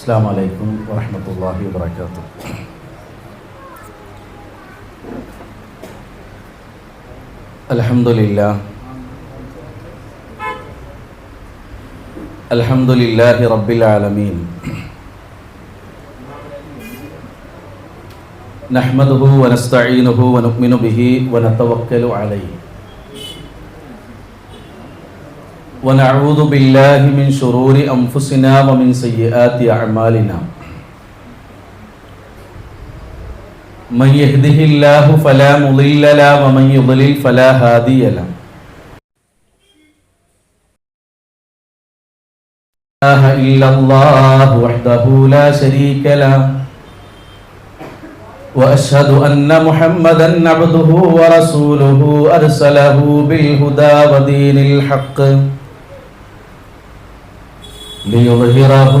അസ്സലാമു അലൈക്കും വറഹ്മത്തുള്ളാഹി വബറകാതുഹു. അൽഹംദുലില്ലാഹി റബ്ബിൽ ആലമീൻ. നഹ്മദുഹു വനസ്തഈനുഹു വനുഅ്മിനു ബിഹി വനതവക്കലു അലൈഹി വനഊദു ബില്ലാഹി മിൻ ശുറൂരി അൻഫുസിനാ വമിൻ സയ്യിആതി അഅ്മാലിനാ. മൻ യഹ്ദിഹില്ലാഹു ഫലാ മുളില്ല ലഹു വമൻ യുദ്ലിൽ ഫലാ ഹാദിയ ലഹു. ലാ ഇലാഹ ഇല്ലല്ലാഹു വഹ്ദഹു ലാ ശരീക ലഹു وأشهد أن محمدًا عبده ورسوله أرسله بالهدى ودين الحق ليظهره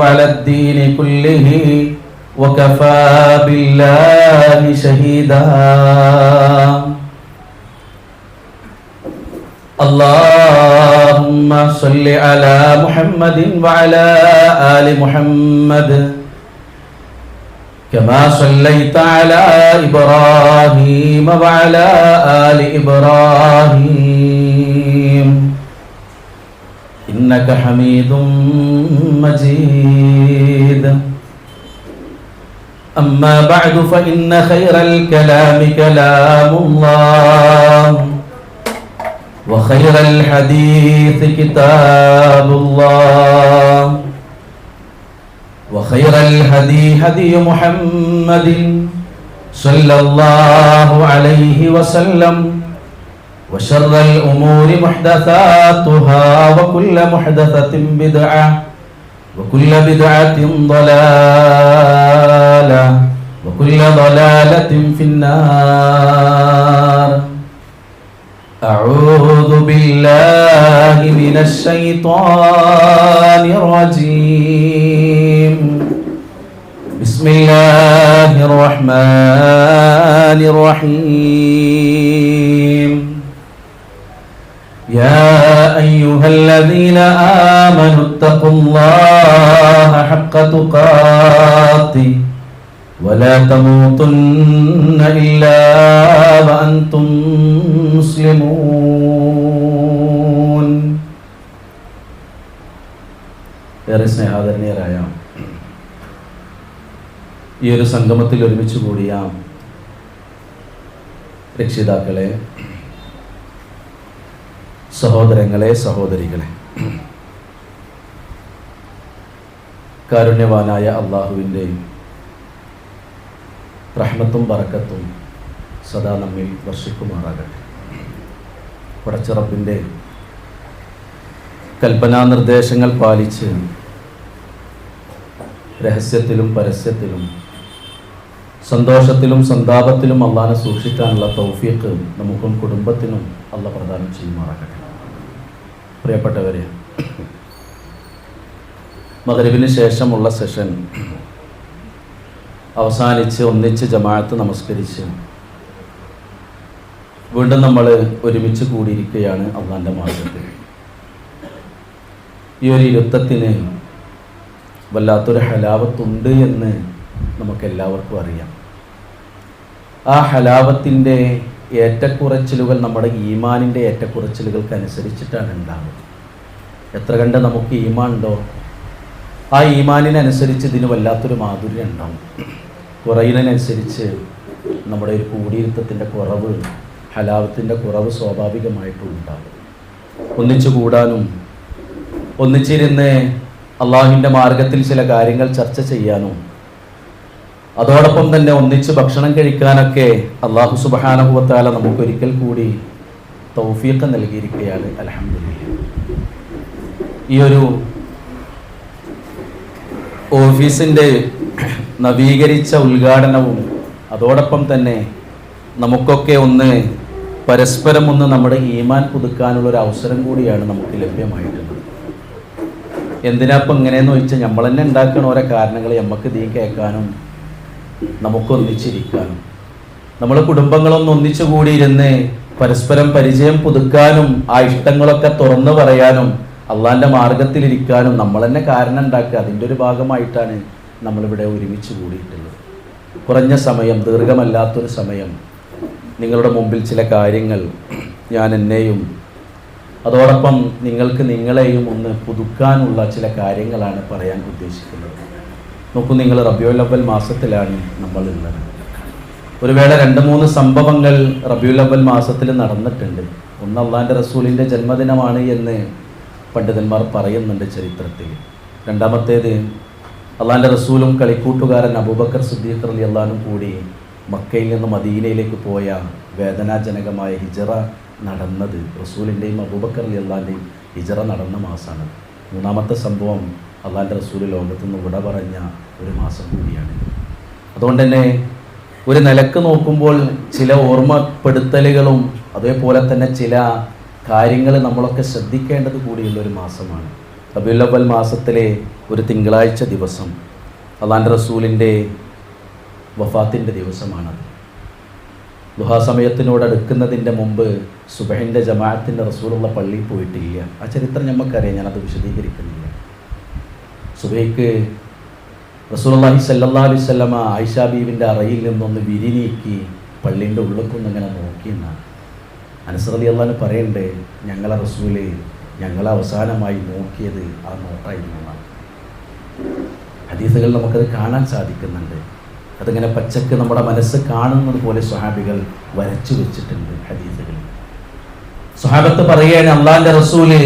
على الدين كله وكفى بالله شهيدا. اللهم صل على محمد وعلى آل محمد كما صليت على إبراهيم وعلى آل إبراهيم إنك حميد مجيد. أما بعد فإن خير الكلام كلام الله وخير الحديث كتاب الله وخير الهدي هدي محمد صلى الله عليه وسلم وشر الأمور محدثاتها وكل محدثة بدعة وكل بدعة ضلالة وكل ضلالة في النار. أعوذ بالله من الشيطان الرجيم. بسم الله الرحمن الرحيم. يا أيها الذين آمنوا اتقوا الله حق تقاته ولا تموتن إلا وأنتم മുസ്ലിമൂൻ. ഏറെ സ്നേഹാദരണീയരായ ഈ ഒരു സംഗമത്തിൽ ഒരുമിച്ച് കൂടിയ രക്ഷിതാക്കളെ, സഹോദരങ്ങളെ, സഹോദരികളെ, കാരുണ്യവാനായ അള്ളാഹുവിൻ്റെ റഹ്മത്തും ബറക്കത്തും സദാ നമ്മിൽ വർഷിക്കുമാറാകട്ടെ. പടച്ചറപ്പിൻ്റെ കൽപ്പനാനിർദ്ദേശങ്ങൾ പാലിച്ച് രഹസ്യത്തിലും പരസ്യത്തിലും സന്തോഷത്തിലും സന്താപത്തിലും അള്ളാഹനെ സൂക്ഷിക്കാനുള്ള തൗഫീഖ് നമുക്കും കുടുംബത്തിനും അള്ളാഹ് പ്രദാനം ചെയ്യുമാറാകട്ടെ. പ്രിയപ്പെട്ടവരെ, മഗ്‌രിബിന് ശേഷമുള്ള സെഷൻ അവസാനിച്ച് ഒന്നിച്ച് ജമാഅത്ത് നമസ്കരിച്ച് വീണ്ടും നമ്മൾ ഒരുമിച്ച് കൂടിയിരിക്കുകയാണ് അള്ളാൻ്റെ മാർഗ്ഗത്തിൽ. ഈ ഒരു ഇരുത്തത്തിന് വല്ലാത്തൊരു ഹലാവത്തുണ്ട് എന്ന് നമുക്കെല്ലാവർക്കും അറിയാം. ആ ഹലാവത്തിൻ്റെ ഏറ്റക്കുറച്ചിലുകൾ നമ്മുടെ ഈമാനിൻ്റെ ഏറ്റക്കുറച്ചിലുകൾക്കനുസരിച്ചിട്ടാണ് ഉണ്ടാകുന്നത്. എത്ര കണ്ട് നമുക്ക് ഈമാൻ ഉണ്ടോ, ആ ഈമാനിനനുസരിച്ച് ഇതിന് വല്ലാത്തൊരു മാധുര്യം ഉണ്ടാവും. കുറയുന്നതിനനുസരിച്ച് നമ്മുടെ ഒരു കൂടിയിരുത്തത്തിൻ്റെ കുറവ്, ഹലാവത്തിൻ്റെ കുറവ് സ്വാഭാവികമായിട്ടും ഉണ്ടാകും. ഒന്നിച്ചു കൂടാനും ഒന്നിച്ചിരുന്ന് അള്ളാഹുവിൻ്റെ മാർഗത്തിൽ ചില കാര്യങ്ങൾ ചർച്ച ചെയ്യാനും അതോടൊപ്പം തന്നെ ഒന്നിച്ച് ഭക്ഷണം കഴിക്കാനൊക്കെ അള്ളാഹു സുബ്ഹാനഹു വ തആല നമുക്കൊരിക്കൽ കൂടി തൗഫീഖ് നൽകിയിരിക്കുകയാണ്. അൽഹംദുലില്ലാഹ്. ഈ ഒരു ഓഫീസിൻ്റെ നവീകരിച്ച ഉദ്ഘാടനവും അതോടൊപ്പം തന്നെ നമുക്കൊക്കെ ഒന്ന് പരസ്പരം ഒന്ന് നമ്മുടെ ഈമാൻ പുതുക്കാനുള്ളൊരു അവസരം കൂടിയാണ് നമുക്ക് ലഭ്യമായിട്ടുള്ളത്. എന്തിനാപ്പം ഇങ്ങനെയെന്ന് ചോദിച്ചാൽ നമ്മൾ തന്നെ ഉണ്ടാക്കുന്ന ഓരോ കാരണങ്ങൾ നമുക്ക് തീ കേൾക്കാനും നമുക്കൊന്നിച്ചിരിക്കാനും നമ്മൾ കുടുംബങ്ങളൊന്ന് ഒന്നിച്ചു കൂടിയിരുന്ന് പരസ്പരം പരിചയം പുതുക്കാനും ആ ഇഷ്ടങ്ങളൊക്കെ തുറന്നു പറയാനും അള്ളാഹിൻ്റെ മാർഗത്തിലിരിക്കാനും നമ്മൾ തന്നെ കാരണം ഉണ്ടാക്കുക, അതിൻ്റെ ഒരു ഭാഗമായിട്ടാണ് നമ്മളിവിടെ ഒരുമിച്ച് കൂടിയിട്ടുള്ളത്. കുറഞ്ഞ സമയം, ദീർഘമല്ലാത്തൊരു സമയം നിങ്ങളുടെ മുമ്പിൽ ചില കാര്യങ്ങൾ ഞാൻ എന്നെയും അതോടൊപ്പം നിങ്ങൾക്ക് നിങ്ങളെയും ഒന്ന് പുതുക്കാനുള്ള ചില കാര്യങ്ങളാണ് പറയാൻ ഉദ്ദേശിക്കുന്നത്. നോക്കൂ, നിങ്ങൾ റബീഉൽ അവ്വൽ മാസത്തിലാണ് നമ്മൾ ഉള്ളത്. ഒരു വേള 2-3 സംഭവങ്ങൾ റബീഉൽ അവ്വൽ മാസത്തിൽ നടന്നിട്ടുണ്ട്. ഒന്ന്, അള്ളാഹിൻ്റെ റസൂലിൻ്റെ ജന്മദിനമാണ് എന്ന് പണ്ഡിതന്മാർ പറയുന്നുണ്ട് ചരിത്രത്തിൽ. രണ്ടാമത്തേത്, അള്ളാഹിൻ്റെ റസൂലും കളിക്കൂട്ടുകാരൻ അബൂബക്കർ സിദ്ദീഖ് റളിയല്ലാഹു അൻഹു കൂടി മക്കയിൽ നിന്ന് മദീനയിലേക്ക് പോയ വേദനാജനകമായ ഹിജറ നടന്നത്, റസൂലിൻ്റെയും അബൂബക്കർ റളിയല്ലാഹുവിൻ്റെയും ഹിജറ നടന്ന മാസമാണ്. മൂന്നാമത്തെ സംഭവം, അള്ളാഹിൻ്റെ റസൂൽ ലോകത്തു നിന്ന് വിട പറഞ്ഞ ഒരു മാസം കൂടിയാണ്. അതുകൊണ്ട് തന്നെ ഒരു നിലക്ക് നോക്കുമ്പോൾ ചില ഓർമ്മപ്പെടുത്തലുകളും അതേപോലെ തന്നെ ചില കാര്യങ്ങൾ നമ്മളൊക്കെ ശ്രദ്ധിക്കേണ്ടത് കൂടിയുള്ളൊരു മാസമാണ്. റബീഉൽ അവ്വൽ മാസത്തിലെ ഒരു തിങ്കളാഴ്ച ദിവസം അള്ളാഹിൻ്റെ റസൂലിൻ്റെ വഫാത്തിൻ്റെ ദിവസമാണത്. ദുഹാ സമയത്തിനോടടുക്കുന്നതിൻ്റെ മുമ്പ് സുബഹിൻ്റെ ജമാഅത്തിൻ്റെ റസൂലുള്ള പള്ളിയിൽ പോയിട്ടില്ല. ആ ചരിത്രം നമുക്കറിയാം, ഞാനത് വിശദീകരിക്കുന്നില്ല. സുബഹിക്ക് റസൂലുള്ളാഹി സ്വല്ലല്ലാഹു അലൈഹി വസല്ലമ ആയിഷ ബീവിൻ്റെ അറയിൽ നിന്നൊന്ന് വിരിനീക്കി പള്ളീൻ്റെ ഉള്ളിലേക്കൊന്നിങ്ങനെ നോക്കിയെന്നാണ്. അനസ് റളിയല്ലാഹു അൻഹു പറയണ്ടേ, ഞങ്ങളെ റസൂല് ഞങ്ങളെ അവസാനമായി നോക്കിയത് ആ നോട്ടായിരുന്നു എന്നാണ്. ഹദീസുകൾ നമുക്കത് കാണാൻ സാധിക്കുന്നുണ്ട്. അതിങ്ങനെ പച്ചക്ക് നമ്മുടെ മനസ്സ് കാണുന്നത് പോലെ സ്വഹാബികൾ വരച്ചു വെച്ചിട്ടുണ്ട് ഹദീസുകൾ. സ്വഹാബത്ത് പറയുകയാണ്, അള്ളാഹിൻ്റെ റസൂല്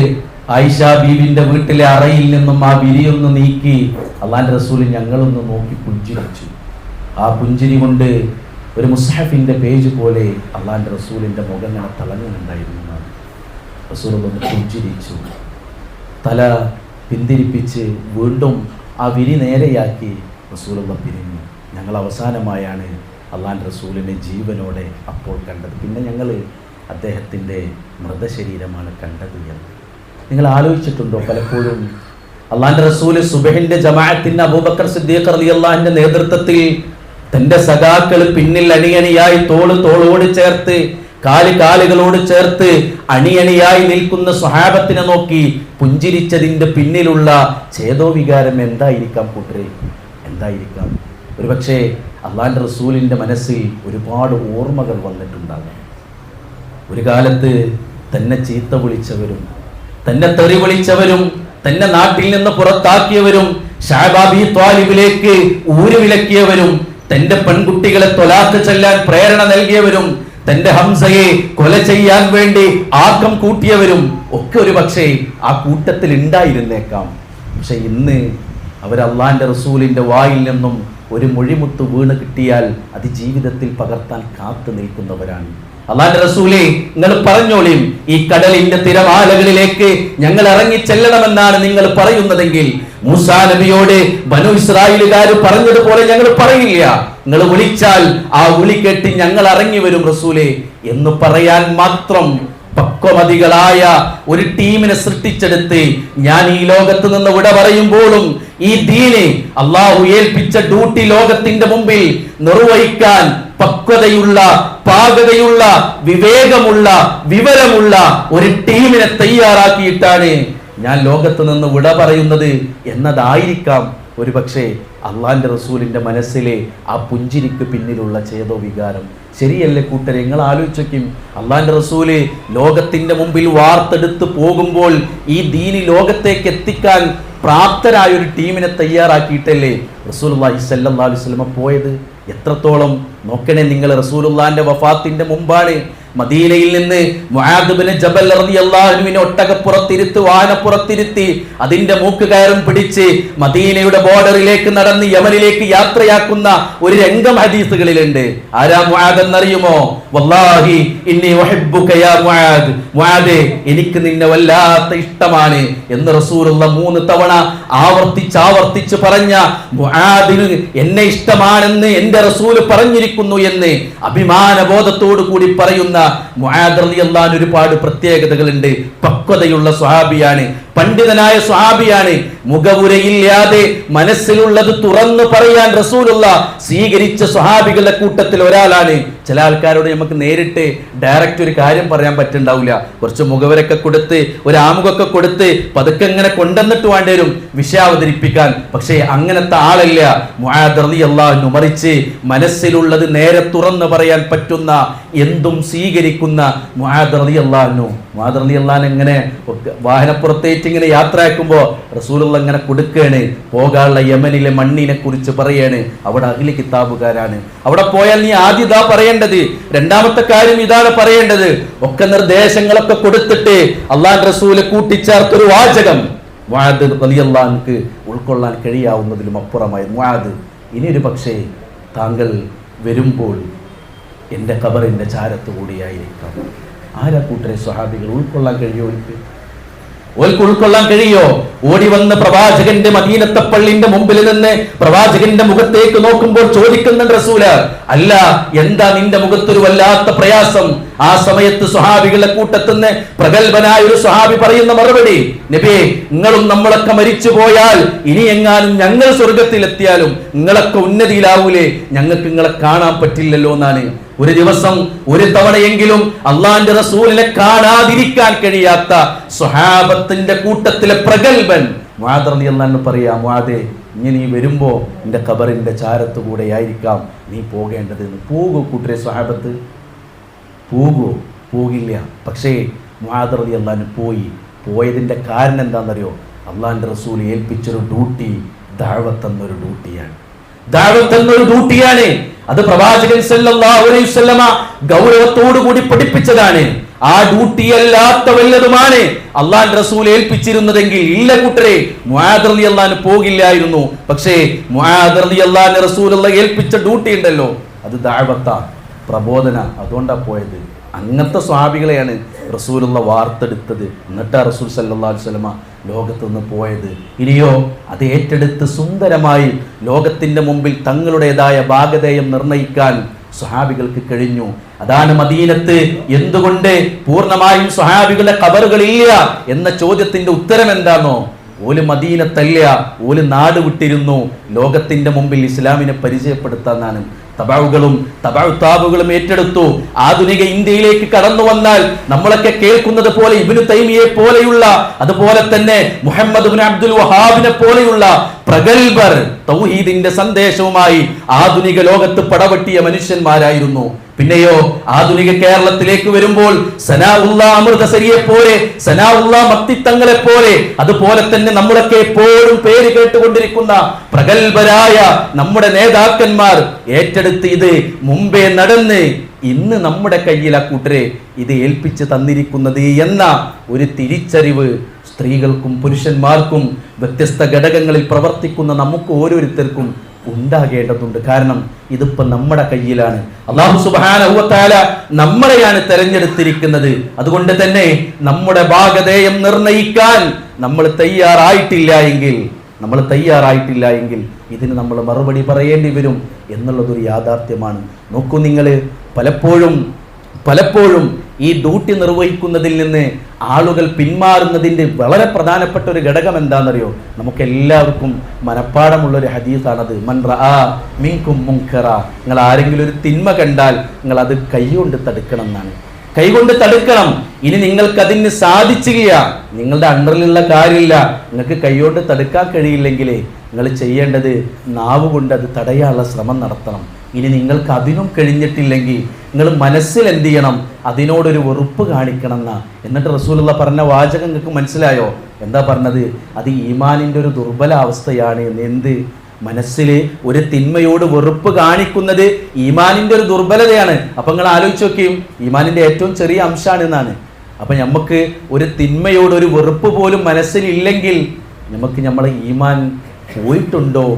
ആയിഷ ബീവിൻ്റെ വീട്ടിലെ അറയിൽ നിന്നും ആ വിരിയൊന്ന് നീക്കി അള്ളാഹിൻ്റെ റസൂല് ഞങ്ങളൊന്ന് നോക്കി പുഞ്ചിരിച്ചു. ആ പുഞ്ചിരി കൊണ്ട് ഒരു മുസ്ഹഫിൻ്റെ പേജ് പോലെ അള്ളാഹിൻ്റെ റസൂലിൻ്റെ മുഖം ഇങ്ങനെ തിളങ്ങുന്നുണ്ടായിരുന്നു. റസൂൽ ഒന്ന് പുഞ്ചിരിച്ചു, തല പിന്തിരിപ്പിച്ച് വീണ്ടും ആ വിരി നേരെയാക്കി റസൂലുള്ള പിരിഞ്ഞു. ഞങ്ങൾ അവസാനമായാണ് അള്ളാഹിൻ്റെ റസൂലിനെ ജീവനോടെ അപ്പോൾ കണ്ടത്. പിന്നെ ഞങ്ങൾ അദ്ദേഹത്തിൻ്റെ മൃതശരീരമാണ് കണ്ടത് എന്ന് നിങ്ങൾ ആലോചിച്ചിട്ടുണ്ടോ? പലപ്പോഴും അള്ളാഹിൻ്റെ റസൂല് സുബഹിൻ്റെ ജമാഅത്തിന് അബൂബക്കർ സിദ്ദീഖ് റളിയല്ലാഹു അൻഹുവിൻ്റെ നേതൃത്വത്തിൽ തൻ്റെ സഖാക്കൾ പിന്നിൽ അണിയണിയായി തോളോട് ചേർത്ത് കാലുകളോട് ചേർത്ത് അണിയണിയായി നിൽക്കുന്ന സ്വഹാബത്തിനെ നോക്കി പുഞ്ചിരിച്ചതിൻ്റെ പിന്നിലുള്ള ചേതോവികാരം എന്തായിരിക്കാം കൂട്ടരെ? എന്തായിരിക്കാം? ഒരുപക്ഷെ അള്ളാഹിൻ്റെ റസൂലിൻ്റെ മനസ്സിൽ ഒരുപാട് ഓർമ്മകൾ വന്നിട്ടുണ്ടാകും. ഒരു കാലത്ത് തന്നെ ചീത്ത വിളിച്ചവരും തന്നെ തെറി വിളിച്ചവരും തന്നെ നാട്ടിൽ നിന്ന് പുറത്താക്കിയവരും ശഅബ് അബീ ത്വാലിബിലേക്ക് ഊരുവിലക്കിയവരും തൻ്റെ പെൺകുട്ടികളെ ത്വലാഖ് ചൊല്ലാൻ പ്രേരണ നൽകിയവരും തൻ്റെ ഹംസയെ കൊല ചെയ്യാൻ വേണ്ടി ആക്കം കൂട്ടിയവരും ഒക്കെ ഒരു പക്ഷേ ആ കൂട്ടത്തിൽ ഉണ്ടായിരുന്നേക്കാം. പക്ഷെ ഇന്ന് അവർ അള്ളാഹിൻ്റെ റസൂലിൻ്റെ വായിൽ നിന്നും ഒരു മൊഴിമുത്ത് വീണ് കിട്ടിയാൽ അത് ജീവിതത്തിൽ പകർത്താൻ കാത്തു നിൽക്കുന്നവരാണ്. അള്ളാഹിൻ്റെ റസൂലേ, നിങ്ങൾ പറഞ്ഞോളിയും, ഈ കടലിന്റെ തിരമാലകളിലേക്ക് ഞങ്ങൾ ഇറങ്ങി ചെല്ലണമെന്നാണ് നിങ്ങൾ പറയുന്നതെങ്കിൽ മൂസാ നബിയോട് ബനു ഇസ്രായേലുകാർ പറഞ്ഞതുപോലെ ഞങ്ങൾ പറയില്ല. നിങ്ങൾ വിളിച്ചാൽ ആ വിളി കേട്ട് ഞങ്ങൾ ഇറങ്ങി വരും റസൂലേ എന്ന് പറയാൻ മാത്രം പക്വമതികളായ ഒരു ടീമിനെ സൃഷ്ടിച്ചെടുത്ത് ഞാൻ ഈ ലോകത്ത് നിന്ന് വിട പറയുമ്പോഴും ഈ ദീനെ അള്ളാഹു ഏൽപ്പിച്ച ഡ്യൂട്ടി ലോകത്തിന്റെ മുമ്പിൽ നിർവഹിക്കാൻ പക്വതയുള്ള, പാകതയുള്ള, വിവേകമുള്ള, വിവരമുള്ള ഒരു ടീമിനെ തയ്യാറാക്കിയിട്ടാണ് ഞാൻ ലോകത്ത് നിന്ന് വിട പറയുന്നത് എന്നതായിരിക്കാം ഒരു പക്ഷേ അള്ളാഹിൻ്റെ റസൂലിൻ്റെ മനസ്സിലെ ആ പുഞ്ചിരിക്ക് പിന്നിലുള്ള ചേതോ വികാരം. ശരിയല്ലേ കൂട്ടരെ? നിങ്ങൾ ആലോചിക്കും, അള്ളാഹിൻ്റെ റസൂല് ലോകത്തിൻ്റെ മുമ്പിൽ വാർത്തെടുത്ത് പോകുമ്പോൾ ഈ ദീനി ലോകത്തേക്ക് എത്തിക്കാൻ പ്രാപ്തരായ ഒരു ടീമിനെ തയ്യാറാക്കിയിട്ടല്ലേ റസൂലുള്ളാഹി സ്വല്ലല്ലാഹു അലൈഹി വസല്ലം പോയത്. എത്രത്തോളം നോക്കണേ നിങ്ങൾ, റസൂലുള്ളാഹിന്റെ വഫാത്തിന്റെ മുമ്പാണ് മദീനയിൽ നിന്ന് മുആദ് ഇബ്നു ജബൽ റളിയല്ലാഹു അൻഹുവിനെ ഒട്ടകപ്പുറത്തിരുത്തി വാഹനപ്പുറത്തിരുത്തി അതിന്റെ മൂക്ക് കയറും പിടിച്ച് മദീനയുടെ ബോർഡറിലേക്ക് നടന്ന് യമനിലേക്ക് യാത്രയാക്കുന്ന ഒരു രംഗം ഹദീസുകളിലുണ്ട്. ആരാ മുആദ് എന്നറിയുമോ? വല്ലാഹി ഇന്നി ഉഹിബ്ബുക യാ മുആദ്, മുആദേ എനിക്ക് നിന്നെ വല്ലാത്ത ഇഷ്ടമാണ് എന്ന് റസൂലുള്ള 3 തവണ ആവർത്തിച്ച് പറഞ്ഞ മുആദിന് എന്നെ ഇഷ്ടമാണെന്ന് എന്റെ റസൂല് പറഞ്ഞിരിക്കുന്നു എന്ന് അഭിമാനബോധത്തോടു കൂടി പറയുന്ന മുആദ് റളിയല്ലാഹു അൻഹു ഒരുപാട് പ്രത്യേകതകളുണ്ട്. പക്വതയുള്ള സ്വഹാബിയാണ്, പണ്ഡിതനായ സ്വഹാബിയാണ്. മുഖവുരയില്ലാതെ മനസ്സിലുള്ളത് തുറന്നു പറയാൻ റസൂലുള്ള സ്വീകരിച്ച സ്വഹാബികളുടെ കൂട്ടത്തിൽ ഒരാളാണ്. ചില ആൾക്കാരോട് നമുക്ക് നേരിട്ട് ഡയറക്റ്റ് ഒരു കാര്യം പറയാൻ പറ്റുണ്ടാവില്ല. കുറച്ച് മുഖവരൊക്കെ കൊടുത്ത് ഒരു ആമുഖമൊക്കെ കൊടുത്ത് പതുക്കെ ഇങ്ങനെ കൊണ്ടുവന്നിട്ട് വേണ്ടി വരും വിഷയം അവതരിപ്പിക്കാൻ. പക്ഷേ അങ്ങനത്തെ ആളല്ല മുആദ് റളിയല്ലാഹു അൻഹു. മറിച്ച് മനസ്സിലുള്ളത് നേരെ തുറന്നു പറയാൻ പറ്റുന്ന, എന്തും സ്വീകരിക്കുന്ന മുആദ് റളിയല്ലാഹു അൻഹു. മുആദ് റളിയല്ലാഹു അൻഹു ഇങ്ങനെ വാഹനപ്പുറത്തേറ്റ് ഇങ്ങനെ യാത്ര ആക്കുമ്പോൾ റസൂലുള്ള ഇങ്ങനെ കൊടുക്കുകയാണ്. പോകാനുള്ള യമനിലെ മണ്ണിനെ കുറിച്ച് പറയാണ്. അവിടെ അഹ്ലി കിതാബുകാരാണ്, അവിടെ പോയാൽ നീ ആദ്യം ഇതാ പറയേണ്ടത്, രണ്ടാമത്തെ കാര്യം ഇതാണ് പറയേണ്ടത്, ഒക്കെ നിർദ്ദേശങ്ങളൊക്കെ കൊടുത്തിട്ട് അള്ളാഹുവിന്റെ റസൂല് കൂട്ടിച്ചേർത്തൊരു വാചകം മുആദ് റളിയല്ലാഹു അൻഹുക്ക് ഉൾക്കൊള്ളാൻ കഴിയാവുന്നതിലും അപ്പുറമായി. മുആദ്, ഇനി ഒരു പക്ഷേ താങ്കൾ വരുമ്പോൾ എൻ്റെ ഖബറിൻ്റെ ചാരത്ത് കൂടിയായിരിക്കാം. ആരാ കൂട്ടരെ സ്വഹാബികൾ? ഉൾക്കൊള്ളാൻ കഴിയുമോ? ഓൽക്ക് ഉൾക്കൊള്ളാൻ കഴിയോ? ഓടി വന്ന് പ്രവാചകന്റെ മദീനത്തെ പള്ളിന്റെ മുമ്പിൽ നിന്ന് പ്രവാചകന്റെ മുഖത്തേക്ക് നോക്കുമ്പോൾ ചോദിക്കുന്നുണ്ട് റസൂല്, അല്ല എന്താ നിന്റെ മുഖത്തൊരു വല്ലാത്ത പ്രയാസം? ആ സമയത്ത് സ്വഹാബികളുടെ കൂട്ടത്തിന്ന് പ്രഗത്ഭനായ ഒരു സ്വഹാബി പറയുന്ന മറുപടി, നബിയെ, നിങ്ങളും നമ്മളൊക്കെ മരിച്ചു പോയാൽ ഇനി എങ്ങാനും ഞങ്ങൾ സ്വർഗത്തിലെത്തിയാലും നിങ്ങളൊക്കെ ഉന്നതിയിലാവൂലേ? ഞങ്ങൾക്ക് നിങ്ങളെ കാണാൻ പറ്റില്ലല്ലോ എന്നാണ്. ഒരു ദിവസം ഒരു തവണയെങ്കിലും അള്ളാന്റെ റസൂലിനെ കാണാതിരിക്കാൻ കഴിയാത്ത സ്വഹാബത്തിന്റെ കൂട്ടത്തിലെ പ്രഗത്ഭൻ മുആദ് റളിയല്ലാഹു അൻഹു പറയാ, മുആദേ, ഇനി നീ വരുമ്പോ നിന്റെ ഖബറിന്റെ ചാരത്ത് കൂടെ ആയിരിക്കാം നീ പോകേണ്ടത്. പോകൂ കൂട്ടരെ സ്വഹാബത്ത്, പോകൂ? പോകില്ല. പക്ഷേ മുആദ് റളിയല്ലാഹു അൻഹു പോയി. പോയതിന്റെ കാരണം എന്താണെന്നറിയോ? അള്ളാന്റെ റസൂൽ ഏൽപ്പിച്ചൊരു ഡ്യൂട്ടി ദഅവത്ത് എന്നൊരു ഡ്യൂട്ടിയാണ്. ദഅവത്ത് എന്നൊരു ഡ്യൂട്ടിയാണ്. അത് പ്രവാചകൻ സല്ലല്ലാഹു അലൈഹി വസല്ലമ ഗൗരവത്തോടു കൂടി പഠിപ്പിച്ചതാണ്. ആ ഡ്യൂട്ടി അല്ലാത്ത വല്ലതുമാണ് അള്ളാഹുവിന്റെ റസൂൽ ഏൽപ്പിച്ചിരുന്നതെങ്കിൽ ഇല്ല കൂട്ടരെ, മുആദ് റളിയല്ലാഹു അൻഹു പോകില്ലായിരുന്നു. പക്ഷേ മുആദ് റളിയല്ലാഹു അൻഹു റസൂലുള്ള ഏൽപ്പിച്ച ഡ്യൂട്ടി ഉണ്ടല്ലോ, അത് ദഅവത്താണ്, പ്രബോധന. അതുകൊണ്ടാണ് പോയത്. അങ്ങനത്തെ സ്വഹാബികളെയാണ് റസൂലുള്ള വാർത്തെടുത്തത്. എന്നിട്ടാ റസൂൽ സല്ലല്ലാഹു അലൈഹി വസല്ലമ ലോകത്ത് നിന്ന് പോയത്. ഇനിയോ അത് ഏറ്റെടുത്ത് സുന്ദരമായി ലോകത്തിന്റെ മുമ്പിൽ തങ്ങളുടേതായ ഭാഗധേയം നിർണയിക്കാൻ സ്വഹാബികൾക്ക് കഴിഞ്ഞു. അതാണ് മദീനത്ത് എന്തുകൊണ്ട് പൂർണ്ണമായും സ്വഹാബികളുടെ ഖബറുകളില്ല എന്ന ചോദ്യത്തിന്റെ ഉത്തരം എന്താണോ? ഓല് മദീനത്തല്ല, ഓല് നാട് വിട്ടിരുന്നു ലോകത്തിന്റെ മുമ്പിൽ ഇസ്ലാമിനെ പരിചയപ്പെടുത്താനാണ്. തബഉകളും തബഉത്താബുകളും ഏറ്റെടുത്തു. ആധുനിക ഇന്ത്യയിലേക്ക് കടന്നു വന്നാൽ നമ്മളൊക്കെ കേൾക്കുന്നത് പോലെ ഇബ്നു തൈമിയെ പോലെയുള്ള, അതുപോലെ തന്നെ മുഹമ്മദ് ഇബ്നു അബ്ദുൽ വഹാബിനെ പോലെയുള്ള പ്രഗത്ഭർ തൗഹീദിന്റെ സന്ദേശവുമായി ആധുനിക ലോകത്ത് പടവെട്ടിയ മനുഷ്യന്മാരായിരുന്നു. പിന്നെയോ ആധുനിക കേരളത്തിലേക്ക് വരുമ്പോൾ സനാഉല്ലാ അമൃതസരിയെ പോലെ, സനാഉല്ലാ മക്തിത്തങ്ങളെ പോലെ, അതുപോലെ തന്നെ നമ്മളൊക്കെ എപ്പോഴും പേര് കേട്ടുകൊണ്ടിരിക്കുന്ന പ്രഗത്ഭരായ നമ്മുടെ നേതാക്കന്മാർ ഏറ്റെടുത്ത് ഇത് മുമ്പേ നടന്ന് ഇന്ന് നമ്മുടെ കയ്യിൽ ആ കൂട്ടരെ ഇത് ഏൽപ്പിച്ച് തന്നിരിക്കുന്നത് എന്ന ഒരു തിരിച്ചറിവ് സ്ത്രീകൾക്കും പുരുഷന്മാർക്കും വ്യത്യസ്ത ഘടകങ്ങളിൽ പ്രവർത്തിക്കുന്ന നമുക്ക് ഓരോരുത്തർക്കും ഉണ്ടാകേണ്ടതുണ്ട്. കാരണം ഇതിപ്പോ നമ്മുടെ കയ്യിലാണ്. അല്ലാഹു സുബ്ഹാനഹു വ തആല നമ്മളെയാണ് തെരഞ്ഞെടുത്തിരിക്കുന്നത്. അതുകൊണ്ട് തന്നെ നമ്മുടെ ഭാഗധേയം നിർണയിക്കാൻ നമ്മൾ തയ്യാറായിട്ടില്ല എങ്കിൽ ഇതിന് നമ്മൾ മറുപടി പറയേണ്ടി വരും എന്നുള്ളതൊരു യാഥാർത്ഥ്യമാണ്. നോക്കൂ, നിങ്ങൾ പലപ്പോഴും ഈ ഡ്യൂട്ടി നിർവഹിക്കുന്നതിൽ നിന്ന് ആളുകൾ പിന്മാറുന്നതിൻ്റെ വളരെ പ്രധാനപ്പെട്ട ഒരു ഘടകം എന്താണെന്നറിയോ? നമുക്ക് എല്ലാവർക്കും മനപ്പാടമുള്ളൊരു ഹദീസാണത്. മൻ റആ മിൻകും മുൻകറ, നിങ്ങൾ ആരെങ്കിലും ഒരു തിന്മ കണ്ടാൽ നിങ്ങൾ അത് കൈകൊണ്ട് തടുക്കണം എന്നാണ്. കൈകൊണ്ട് തടുക്കണം. ഇനി നിങ്ങൾക്ക് അതിന് സാധിച്ചില്ല, നിങ്ങളുടെ അണ്ടറിലുള്ള കാര്യമില്ല, നിങ്ങൾക്ക് കൈകൊണ്ട് തടുക്കാൻ കഴിയില്ലെങ്കിൽ നിങ്ങൾ ചെയ്യേണ്ടത് നാവ് കൊണ്ട് അത് തടയാനുള്ള ശ്രമം നടത്തണം. ഇനി നിങ്ങൾക്ക് അതിനും കഴിഞ്ഞിട്ടില്ലെങ്കിൽ നിങ്ങൾ മനസ്സിൽ എന്ത് ചെയ്യണം? അതിനോടൊരു വെറുപ്പ് കാണിക്കണം എന്നാ. എന്നിട്ട് റസൂലുള്ള പറഞ്ഞ വാചകം നിങ്ങൾക്ക് മനസ്സിലായോ? എന്താ പറഞ്ഞത്? അത് ഈമാനിൻ്റെ ഒരു ദുർബലാവസ്ഥയാണ്. എന്ത്? മനസ്സിൽ ഒരു തിന്മയോട് വെറുപ്പ് കാണിക്കുന്നത് ഈമാനിൻ്റെ ഒരു ദുർബലതയാണ്. അപ്പം നിങ്ങൾ ആലോചിച്ച് നോക്കിയും ഈമാനിൻ്റെ ഏറ്റവും ചെറിയ അംശമാണ് എന്നാണ്. അപ്പം നമുക്ക് ഒരു തിന്മയോട് ഒരു വെറുപ്പ് പോലും മനസ്സിലില്ലെങ്കിൽ നമുക്ക് നമ്മളെ ഈമാൻ പോയിട്ടുണ്ടോ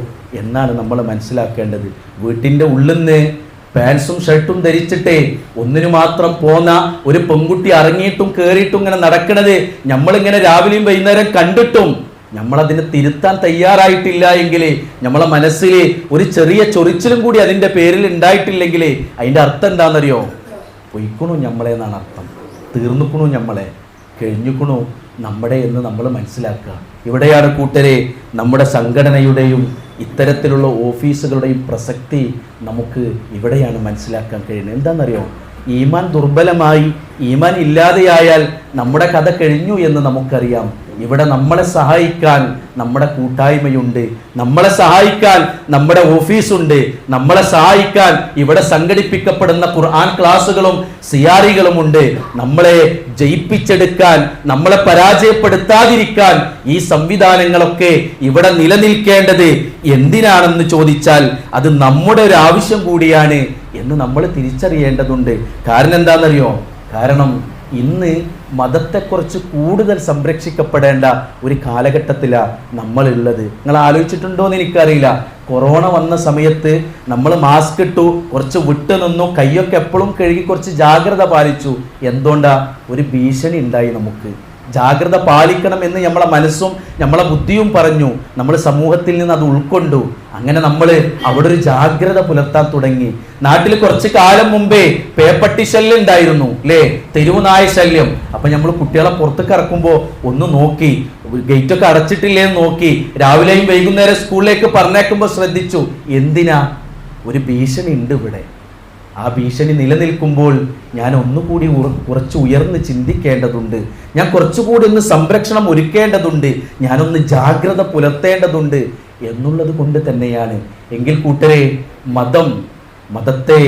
എന്നാണ് നമ്മൾ മനസ്സിലാക്കേണ്ടത്. വീട്ടിൻ്റെ ഉള്ളിൽ നിന്ന് പാൻസും ഷർട്ടും ധരിച്ചിട്ടേ ഒന്നിനു മാത്രം പോന്ന ഒരു പെൺകുട്ടി ഇറങ്ങിയിട്ടും കയറിയിട്ടും ഇങ്ങനെ നടക്കണത് നമ്മളിങ്ങനെ രാവിലെയും വൈകുന്നേരം കണ്ടിട്ടും നമ്മളതിനെ തിരുത്താൻ തയ്യാറായിട്ടില്ല എങ്കിൽ, നമ്മളെ മനസ്സിൽ ഒരു ചെറിയ ചൊറിച്ചിലും കൂടി അതിൻ്റെ പേരിൽ ഉണ്ടായിട്ടില്ലെങ്കിൽ അതിൻ്റെ അർത്ഥം എന്താണെന്നറിയോ? പൊയ്ക്കണു നമ്മളെ എന്നാണ് അർത്ഥം. തീർന്നിക്കണു, നമ്മളെ കഴിഞ്ഞിക്കണു. നമ്മുടെ എന്ന് നമ്മൾ മനസ്സിലാക്കുക. ഇവിടെയാണ് കൂട്ടരെ നമ്മുടെ സംഘടനയുടെയും ഇത്തരത്തിലുള്ള ഓഫീസുകളുടെയും പ്രസക്തി നമുക്ക് ഇവിടെയാണ് മനസ്സിലാക്കാൻ കഴിയുന്നത്. എന്താണെന്നറിയോ, ഈമാൻ ദുർബലമായി, ഈമാൻ ഇല്ലാതെയായാൽ നമ്മുടെ കഥ കഴിഞ്ഞു എന്ന് നമുക്കറിയാം. ഇവിടെ നമ്മളെ സഹായിക്കാൻ നമ്മുടെ കൂട്ടായ്മയുണ്ട്, നമ്മളെ സഹായിക്കാൻ നമ്മുടെ ഓഫീസുണ്ട്, നമ്മളെ സഹായിക്കാൻ ഇവിടെ സംഘടിപ്പിക്കപ്പെടുന്ന ഖുർആൻ ക്ലാസ്സുകളും സിയാറികളുമുണ്ട്. നമ്മളെ ജയിപ്പിച്ചെടുക്കാൻ, നമ്മളെ പരാജയപ്പെടുത്താതിരിക്കാൻ ഈ സംവിധാനങ്ങളൊക്കെ ഇവിടെ നിലനിൽക്കേണ്ടത് എന്തിനാണെന്ന് ചോദിച്ചാൽ അത് നമ്മുടെ ഒരു ആവശ്യം കൂടിയാണ് എന്ന് നമ്മൾ തിരിച്ചറിയേണ്ടതുണ്ട്. കാരണം എന്താണെന്നറിയോ, കാരണം ഇന്ന് മതത്തെക്കുറിച്ച് കൂടുതൽ സംരക്ഷിക്കപ്പെടേണ്ട ഒരു കാലഘട്ടത്തിലാണ് നമ്മളുള്ളത്. നിങ്ങൾ ആലോചിച്ചിട്ടുണ്ടോ എന്ന് എനിക്കറിയില്ല. കൊറോണ വന്ന സമയത്ത് നമ്മൾ മാസ്ക് ഇട്ടു, കുറച്ച് വിട്ടു നിന്നു, കൈയൊക്കെ എപ്പോഴും കഴുകി കുറച്ച് ജാഗ്രത പാലിച്ചു. എന്തുകൊണ്ടാ? ഒരു ഭീഷണി ഉണ്ടായി. നമുക്ക് ജാഗ്രത പാലിക്കണം എന്ന് നമ്മളെ മനസ്സും നമ്മളെ ബുദ്ധിയും പറഞ്ഞു. നമ്മൾ സമൂഹത്തിൽ നിന്ന് അത് ഉൾക്കൊണ്ടു. അങ്ങനെ നമ്മൾ അവിടെ ഒരു ജാഗ്രത പുലർത്താൻ തുടങ്ങി. നാട്ടിൽ കുറച്ച് കാലം മുമ്പേ പേപ്പട്ടി ശല്യം ഉണ്ടായിരുന്നു, അല്ലേ? തെരുവുനായ ശല്യം. അപ്പൊ നമ്മൾ കുട്ടികളെ പുറത്തേക്ക് ഇറക്കുമ്പോൾ ഒന്ന് നോക്കി, ഗേറ്റൊക്കെ അടച്ചിട്ടില്ലേന്ന് നോക്കി. രാവിലെയും വൈകുന്നേരം സ്കൂളിലേക്ക് പറഞ്ഞേക്കുമ്പോൾ ശ്രദ്ധിച്ചു. എന്തിനാ? ഒരു ഭീഷണി ഉണ്ട് ഇവിടെ. ആ ഭീഷണി നിലനിൽക്കുമ്പോൾ ഞാൻ ഒന്നുകൂടി കുറച്ച് ഉയർന്ന് ചിന്തിക്കേണ്ടതുണ്ട്, ഞാൻ കുറച്ചുകൂടി ഒന്ന് സംരക്ഷണം ഒരുക്കേണ്ടതുണ്ട്, ഞാനൊന്ന് ജാഗ്രത പുലർത്തേണ്ടതുണ്ട് എന്നുള്ളത് കൊണ്ട് തന്നെയാണ്. എങ്കിൽ കൂട്ടരെ, മതത്തെ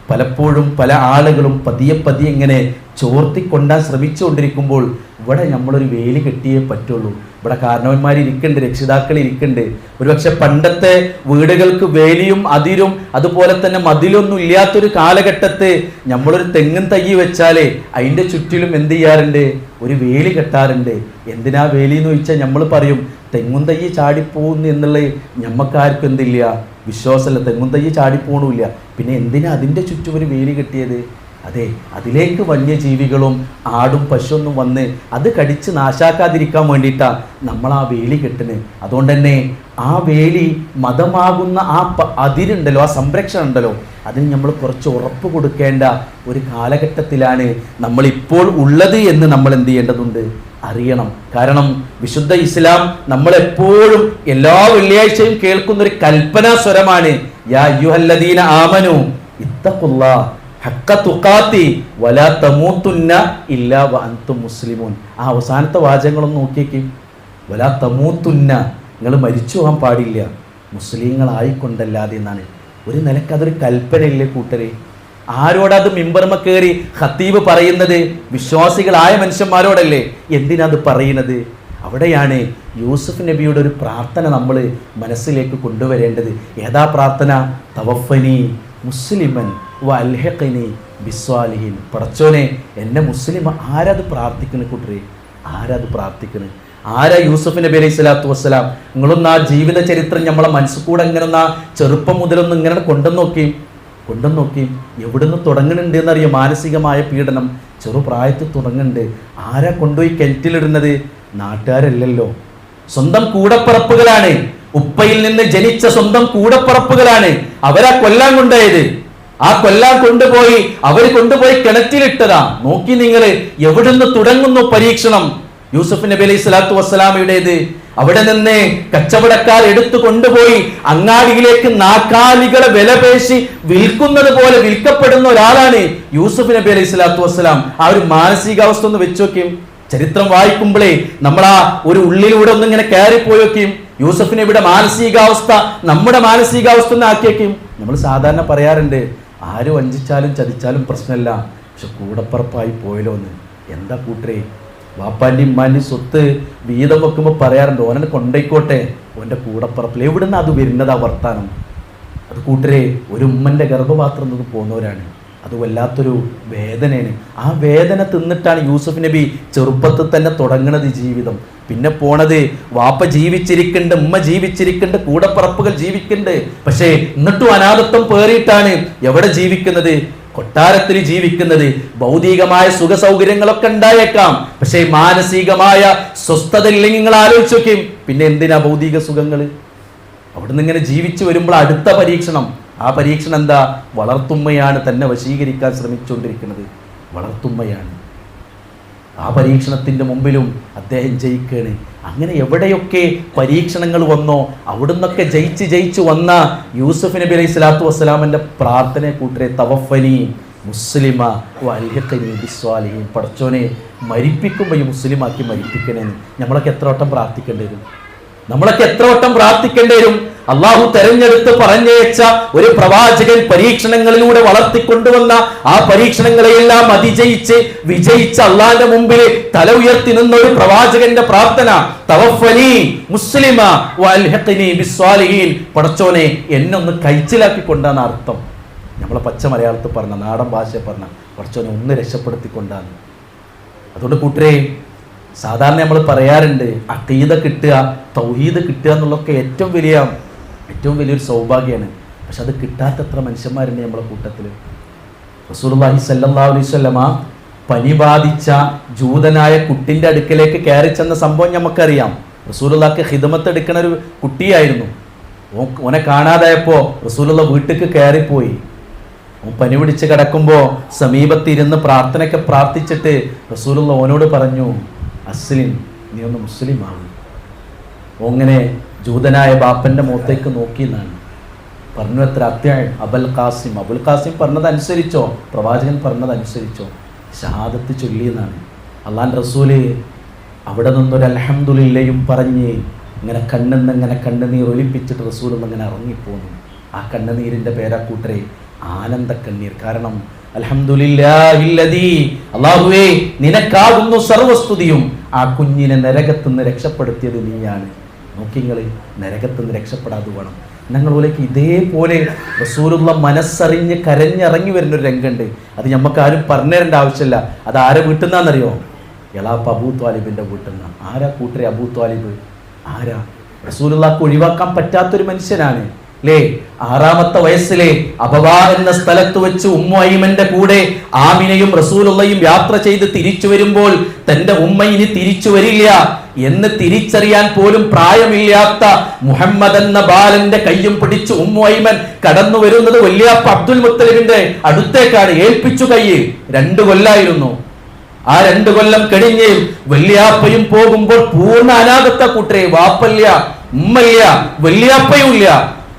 പലപ്പോഴും പല ആളുകളും പതിയെ ഇങ്ങനെ ചോർത്തിക്കൊണ്ടാൻ ശ്രമിച്ചുകൊണ്ടിരിക്കുമ്പോൾ ഇവിടെ നമ്മളൊരു വേലി കെട്ടിയേ പറ്റുള്ളൂ. ഇവിടെ കാരണവന്മാരിക്കുന്നുണ്ട്, രക്ഷിതാക്കൾ ഇരിക്കുന്നുണ്ട്. ഒരുപക്ഷെ പണ്ടത്തെ വീടുകൾക്ക് വേലിയും അതിരും അതുപോലെ തന്നെ മതിലൊന്നും ഇല്ലാത്തൊരു കാലഘട്ടത്ത് നമ്മളൊരു തെങ്ങും തൈ വെച്ചാലേ അതിൻ്റെ ചുറ്റിലും എന്ത് ചെയ്യാറുണ്ട്? ഒരു വേലി കെട്ടാറുണ്ട്. എന്തിനാ വേലി എന്ന് ചോദിച്ചാൽ നമ്മൾ പറയും തെങ്ങും തൈ ചാടിപ്പോകുന്നു എന്നുള്ളത് ഞമ്മക്കാർക്കും എന്തില്ല, വിശ്വാസമല്ല. തെങ്ങും തൈ ചാടിപ്പോണില്ല. പിന്നെ എന്തിനാ അതിൻ്റെ ചുറ്റും ഒരു വേലി കെട്ടിയത്? അതെ, അതിലേക്ക് വന്യജീവികളും ആടും പശുവൊന്നും വന്ന് അത് കടിച്ച് നാശാക്കാതിരിക്കാൻ വേണ്ടിയിട്ടാണ് നമ്മൾ ആ വേലി കെട്ടുന്നത്. അതുകൊണ്ട് തന്നെ ആ വേലി മതമാകുന്ന ആ അതിരുണ്ടല്ലോ, ആ സംരക്ഷണം ഉണ്ടല്ലോ, അതിന് നമ്മൾ കുറച്ച് ഉറപ്പ് കൊടുക്കേണ്ട ഒരു കാലഘട്ടത്തിലാണ് നമ്മളിപ്പോൾ ഉള്ളത് എന്ന് നമ്മൾ എന്ത് ചെയ്യേണ്ടതുണ്ട്? അറിയണം. കാരണം വിശുദ്ധ ഇസ്ലാം നമ്മളെപ്പോഴും എല്ലാ വെള്ളിയാഴ്ചയും കേൾക്കുന്നൊരു കൽപ്പനാ സ്വരമാണ്. യാ അയ്യുഹല്ലദീന ആമനു ഇത്തഖുല്ലാഹ ഹഖ്ക തുഖാതി വലാ തമൂതുന്ന ഇല്ലാ വഅൻതും മുസ്ലിമൂൻ. ആ അവസാനത്തെ വാചകങ്ങളൊന്ന് നോക്കിയേക്കും. വലാ തമൂതുന്ന, നിങ്ങൾ മരിച്ചു പോകാൻ പാടില്ല മുസ്ലിങ്ങളായിക്കൊണ്ടല്ലാതെ എന്നാണ്. ഒരു നിലക്ക് അതൊരു കൽപ്പനയില്ലേ കൂട്ടരെ? ആരോടത് മിമ്പർമ കയറി ഖത്തീബ് പറയുന്നത്? വിശ്വാസികളായ മനുഷ്യന്മാരോടല്ലേ. എന്തിനത് പറയുന്നത്? അവിടെയാണ് യൂസുഫ് നബിയുടെ ഒരു പ്രാർത്ഥന നമ്മൾ മനസ്സിലേക്ക് കൊണ്ടുവരേണ്ടത്. ഏതാ പ്രാർത്ഥന? തവഫനി മുസ്ലിമൻ വ അൽഹഖനി ബിസ്വാലിഹീൻ. പടച്ചോനെ എന്നെ മുസ്ലിം. ആരത് പ്രാർത്ഥിക്കുന്നത് കൂട്ടരെ? ആരത് പ്രാർത്ഥിക്കുന്നത്? ആരാ യൂസുഫ് നബി അലൈഹി സ്വലാത്തു വസ്സലാം? നിങ്ങളൊന്ന് ആ ജീവിത ചരിത്രം നമ്മളെ മനസ്സിൽ കൂടെ ഇങ്ങനെ ഒന്ന് ആ ചെറുപ്പം മുതലൊന്നും ഇങ്ങനെ കൊണ്ടുവന്ന് നോക്കി. എവിടുന്ന് തുടങ്ങുന്നുണ്ട് എന്നറിയാം മാനസികമായ പീഡനം. ചെറുപ്രായത്തിൽ തുടങ്ങുന്നുണ്ട്. ആരാ കൊണ്ടുപോയി കിണറ്റിലിടുന്നത്? നാട്ടുകാരല്ലല്ലോ, സ്വന്തം കൂടപ്പറപ്പുകളാണ്. ഉപ്പയിൽ നിന്ന് ജനിച്ച സ്വന്തം കൂടപ്പറപ്പുകളാണ്. അവരാ കൊല്ലാൻ കൊണ്ടുപോയത്. ആ കൊല്ലാൻ കൊണ്ടുപോയി കിണറ്റിലിട്ടതാ. നോക്കി നിങ്ങൾ, എവിടുന്ന് തുടങ്ങുന്നു പരീക്ഷണം? യൂസുഫ് നബി അലൈഹി സ്വലാത്തു വസ്സലാമയുടേത്. അവിടെ നിന്ന് കച്ചവടക്കാർ എടുത്തു കൊണ്ടുപോയി അങ്ങാടിയിലേക്ക് നാക്കാലികളെ വിലപേശി വിൽക്കുന്നത് പോലെ വിൽക്കപ്പെടുന്ന ഒരാളാണ് യൂസുഫ് നബി അലൈഹി സ്വലാത്തു വസ്സലാം. ആ ഒരു മാനസികാവസ്ഥ ഒന്ന് വെച്ച് നോക്കിയും. ചരിത്രം വായിക്കുമ്പോഴേ നമ്മൾ ആ ഒരു ഉള്ളിലൂടെ ഒന്നും ഇങ്ങനെ കയറിപ്പോയൊക്കെയും യൂസുഫ് നബിയുടെ മാനസികാവസ്ഥ നമ്മുടെ മാനസികാവസ്ഥ ഒന്ന് ആക്കിയേക്കും. നമ്മൾ സാധാരണ പറയാറുണ്ട്, ആര് വഞ്ചിച്ചാലും ചതിച്ചാലും പ്രശ്നമില്ല, പക്ഷെ കൂടപ്പറപ്പായി പോയല്ലോ എന്ന്. എന്താ കൂട്ടരെ, വാപ്പാൻ്റെയും ഉമ്മാൻ്റെയും സ്വത്ത് വീതം വെക്കുമ്പോൾ പറയാറുണ്ട്, ഓനെ കൊണ്ടേക്കോട്ടെ ഓൻ്റെ കൂടപ്പറപ്പിൽ. എവിടുന്ന് അത് വരുന്നതാ വർത്താനം? അത് കൂട്ടരെ ഒരു ഉമ്മൻ്റെ ഗർഭപാത്രം നിന്ന് പോകുന്നവരാണ്. അത് വല്ലാത്തൊരു വേദനയാണ്. ആ വേദന തിന്നിട്ടാണ് യൂസുഫ് നബി ചെറുപ്പത്തിൽ തന്നെ തുടങ്ങുന്നത് ജീവിതം. പിന്നെ പോണത് വാപ്പ ജീവിച്ചിരിക്കുന്നുണ്ട്, ഉമ്മ ജീവിച്ചിരിക്കുന്നുണ്ട്, കൂടപ്പറപ്പുകൾ ജീവിക്കുന്നുണ്ട്. പക്ഷേ എന്നിട്ടും അനാഥത്വം പേറിയിട്ടാണ് എവിടെ ജീവിക്കുന്നത്? കൊട്ടാരത്തിൽ ജീവിക്കുന്നത്. ഭൗതികമായ സുഖ സൗകര്യങ്ങളൊക്കെ ഉണ്ടായേക്കാം, പക്ഷേ മാനസികമായ സ്വസ്ഥത ഇല്ലെങ്കിൽ നിങ്ങൾ ആലോചിച്ച് നോക്കും. പിന്നെ എന്തിനാ ഭൗതിക സുഖങ്ങൾ? അവിടുന്ന് ഇങ്ങനെ ജീവിച്ചു വരുമ്പോൾ അടുത്ത പരീക്ഷണം. ആ പരീക്ഷണം എന്താ? വളർത്തുമ്മയാണ് തന്നെ വശീകരിക്കാൻ ശ്രമിച്ചുകൊണ്ടിരിക്കുന്നത്. വളർത്തുമ്മയാണ്. ആ പരീക്ഷണത്തിൻ്റെ മുമ്പിലും അദ്ദേഹം ജയിക്കുകയാണ്. അങ്ങനെ എവിടെയൊക്കെ പരീക്ഷണങ്ങൾ വന്നോ അവിടുന്നൊക്കെ ജയിച്ച് വന്ന യൂസുഫ് നബി അലൈഹി സ്വലാത്തു വസ്സലാമിൻ്റെ പ്രാർത്ഥനയെ കൂട്ടരെ തവഫനി മുസ്ലിമ വൽഹിഖ്നി ബിസ്സാലിഹീൻ, പടച്ചോനെ മരിപ്പിക്കുമ്പോൾ ഈ മുസ്ലിമാക്കി മരിപ്പിക്കണേ. നമ്മളൊക്കെ എത്ര വട്ടം പ്രാർത്ഥിക്കേണ്ടി വരും? അള്ളാഹു തെരഞ്ഞെടുത്ത് പറഞ്ഞയച്ച ഒരു പ്രവാചകൻ പരീക്ഷണങ്ങളിലൂടെ വളർത്തിക്കൊണ്ടുവന്ന ആ പരീക്ഷണങ്ങളെയെല്ലാം അതിജയിച്ച് വിജയിച്ച അള്ളാഹിന്റെ മുമ്പിൽ തല ഉയർത്തി നിന്ന ഒരു പ്രവാചകന്റെ പ്രാർത്ഥന തവഫനി മുസ്ലിമ വൽഹിഖ്നി ബിസ്സാലിഹീൻ, പടച്ചോനെ എന്നൊന്ന് കഴിച്ചിലാക്കിക്കൊണ്ടാണ് അർത്ഥം. നമ്മളെ പച്ച മലയാളത്തിൽ പറഞ്ഞ, നാടൻ ഭാഷയെ പറഞ്ഞ പടച്ചോനെ ഒന്ന് രക്ഷപ്പെടുത്തിക്കൊണ്ടാണ്. അതുകൊണ്ട് കൂട്ടരെ, സാധാരണ നമ്മൾ പറയാറുണ്ട് അഖീദ കിട്ടുക, തൗഹീദ് കിട്ടുക എന്നുള്ളതൊക്കെ ഏറ്റവും വലിയൊരു സൗഭാഗ്യമാണ്. പക്ഷെ അത് കിട്ടാത്തത്ര മനുഷ്യന്മാരുണ്ട് നമ്മളെ കൂട്ടത്തിൽ. റസൂലുള്ളാഹി സ്വല്ലല്ലാഹു അലൈഹി വസല്ലമ പനി ബാധിച്ച ജൂതനായ കുട്ടിൻ്റെ അടുക്കലേക്ക് കയറി ചെന്ന സംഭവം നമുക്കറിയാം. റസൂലുള്ളാഹിക്ക് ഖിദ്മത്ത് എടുക്കുന്ന ഒരു കുട്ടിയായിരുന്നു. ഓനെ കാണാതായപ്പോൾ റസൂലുള്ള വീട്ടിലേക്ക് കയറിപ്പോയി. പനി പിടിച്ച് കിടക്കുമ്പോൾ സമീപത്തിരുന്ന് പ്രാർത്ഥനയൊക്കെ പ്രാർത്ഥിച്ചിട്ട് റസൂലുള്ള ഓനോട് പറഞ്ഞു, അസ്ലിം, നീ ഒന്ന് മുസ്ലിം ആവും. അങ്ങനെ ജൂതനായ ബാപ്പൻ്റെ മുഖത്തേക്ക് നോക്കിയെന്നാണ് പറഞ്ഞു. എത്ര അത്യായം അബുൽ ഖാസിം പറഞ്ഞതനുസരിച്ചോ, പ്രവാചകൻ പറഞ്ഞതനുസരിച്ചോ ഷഹാദത്ത് ചൊല്ലിയെന്നാണ്. അള്ളാഹുവിൻ്റെ റസൂല് അവിടെ നിന്നൊരു അൽഹംദുലില്ലയും പറഞ്ഞ് ഇങ്ങനെ കണ്ണുനീർ ഒലിപ്പിച്ചിട്ട് റസൂൽ ഇങ്ങനെ ഇറങ്ങിപ്പോന്നു. ആ കണ്ണുനീരിൻ്റെ പേരാ കൂട്ടരെ ആനന്ദക്കണ്ണീർ. കാരണം അൽഹംദുലില്ലാഹില്ലദീ, അല്ലാഹുവേ നിനക്കാകുന്നു സർവസ്തുതിയും, ആ കുഞ്ഞിനെ നരകത്തുനിന്ന് രക്ഷപ്പെടുത്തിയത് നീയാണ്. നോക്കിങ്ങൾ, നരകത്തുനിന്ന് രക്ഷപ്പെടാതെ വേണം ഞങ്ങളിലേക്ക്. ഇതേപോലെ റസൂലുള്ള മനസ്സറിഞ്ഞ് കരഞ്ഞിറങ്ങി വരുന്നൊരു രംഗമുണ്ട്. അത് നമുക്കാരും പറഞ്ഞു തരേണ്ട ആവശ്യമില്ല. അത് ആരെ വീട്ടിൽ നിന്നാണെന്നറിയോ? എളാപ്പ അബൂ ത്വാലിബിൻ്റെ വീട്ടിൽ നിന്ന്. ആരാ കൂട്ടരെ അബൂ ത്വാലിബ്? ആരാ? റസൂലുള്ളാഹിക്ക് ഒഴിവാക്കാൻ പറ്റാത്തൊരു മനുഷ്യനാണ് അല്ലേ? 6-ാമത്തെ വയസ്സിലെ അബവാ എന്ന സ്ഥലത്ത് വെച്ച് ഉമ്മു ഐമന്റെ കൂടെ ആമിനയും റസൂലുള്ളയും യാത്ര ചെയ്ത് തിരിച്ചു വരുമ്പോൾ തന്റെ ഉമ്മ ഇനി തിരിച്ചു വരില്ല എന്ന് തിരിച്ചറിയാൻ പോലും പ്രായമില്ലാത്ത മുഹമ്മദ് എന്ന ബാലന്റെ കയ്യും പിടിച്ച് ഉമ്മു ഐമൻ കടന്നു വരുന്നത് വല്യാപ്പ അബ്ദുൽ മുത്തലിബിന്റെ അടുത്തേക്കാണ്. ഏൽപ്പിച്ചു കൈ. 2 കൊല്ലായിരുന്നു. ആ 2 കൊല്ലം കഴിഞ്ഞ് വല്യാപ്പയും പോകുമ്പോൾ പൂർണ്ണ അനാഥത്തെ കൂട്ടരെ. വാപ്പല്ല, ഉമ്മയില്ല, വല്യാപ്പയും ഇല്ല.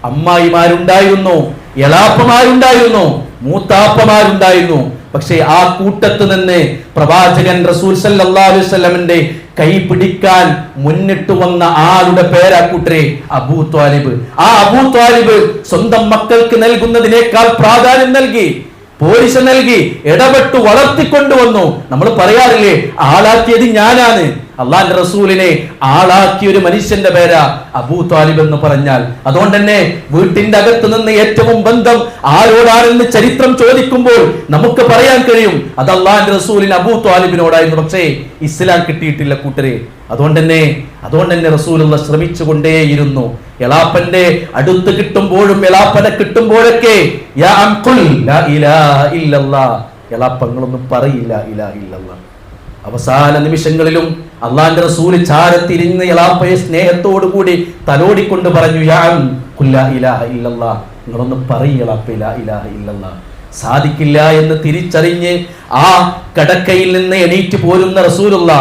അമ്മായിമാരുണ്ടായിരുന്നു, എളാപ്പമാരുണ്ടായിരുന്നു, മൂത്താപ്പമാരുണ്ടായിരുന്നു. പക്ഷേ ആ കൂട്ടത്ത് നിന്ന് പ്രവാചകൻ റസൂൽ സല്ലല്ലാഹു അലൈഹി വസല്ലമിന്റെ കൈ പിടിക്കാൻ മുന്നിട്ട് വന്ന ആളുടെ പേരാ കൂട്ടരെ അബൂ ത്വാലിബ്. ആ അബൂ ത്വാലിബ് സ്വന്തം മക്കൾക്ക് നൽകുന്നതിനേക്കാൾ പ്രാധാന്യം നൽകി, പോലീസ് നൽകി, ഇടപെട്ടു വളർത്തിക്കൊണ്ടുവന്നു. നമ്മൾ പറയാറില്ലേ, ആളാക്കിയത് ഞാനാണ്. അള്ളാന്റെ റസൂലിനെ ആളാക്കിയ ഒരു മനുഷ്യന്റെ പേരാ അബൂ ത്വാലിബ് എന്ന് പറഞ്ഞാൽ. അതുകൊണ്ട് തന്നെ വീട്ടിന്റെ അകത്ത് നിന്ന് ഏറ്റവും ബന്ധം ആരോടാണെന്ന് ചരിത്രം ചോദിക്കുമ്പോൾ നമുക്ക് പറയാൻ കഴിയും അത് അള്ളാന്റെ റസൂലിന് അബൂ ത്വാലിബിനോടായിരുന്നു. പക്ഷേ ഇസ്ലാം കിട്ടിയിട്ടില്ല കൂട്ടരെ. അതുകൊണ്ട് തന്നെ റസൂലുള്ള ശ്രമിച്ചുകൊണ്ടേയിരുന്നു. എളാപ്പന്റെ അടുത്ത് കിട്ടുമ്പോഴും എളാപ്പനെ കിട്ടുമ്പോഴൊക്കെ യാ അംഖുൽ ലാ ഇലാഹ ഇല്ലല്ലാഹ്, എളാപ്പങ്ങളൊന്നും പറയില്ല ഇലാഹ ഇല്ലല്ലാഹ്. അവസാന നിമിഷങ്ങളിലും അള്ളാന്റെ റസൂല് ചാരത്തിരിഞ്ഞ് എളാപ്പയെ സ്നേഹത്തോടു കൂടി തലോടിക്കൊണ്ട് പറഞ്ഞു, യാ അംഖുൽ ലാ ഇലാഹ ഇല്ലല്ലാഹ്, നിങ്ങളൊന്ന് പറയ് എളാപ്പ ലാ ഇലാഹ ഇല്ലല്ലാഹ്. സാധിക്കില്ല എന്ന് തിരിച്ചറിഞ്ഞ് ആ കടക്കയിൽ നിന്ന് എണീറ്റ് പോരുന്ന റസൂലുള്ള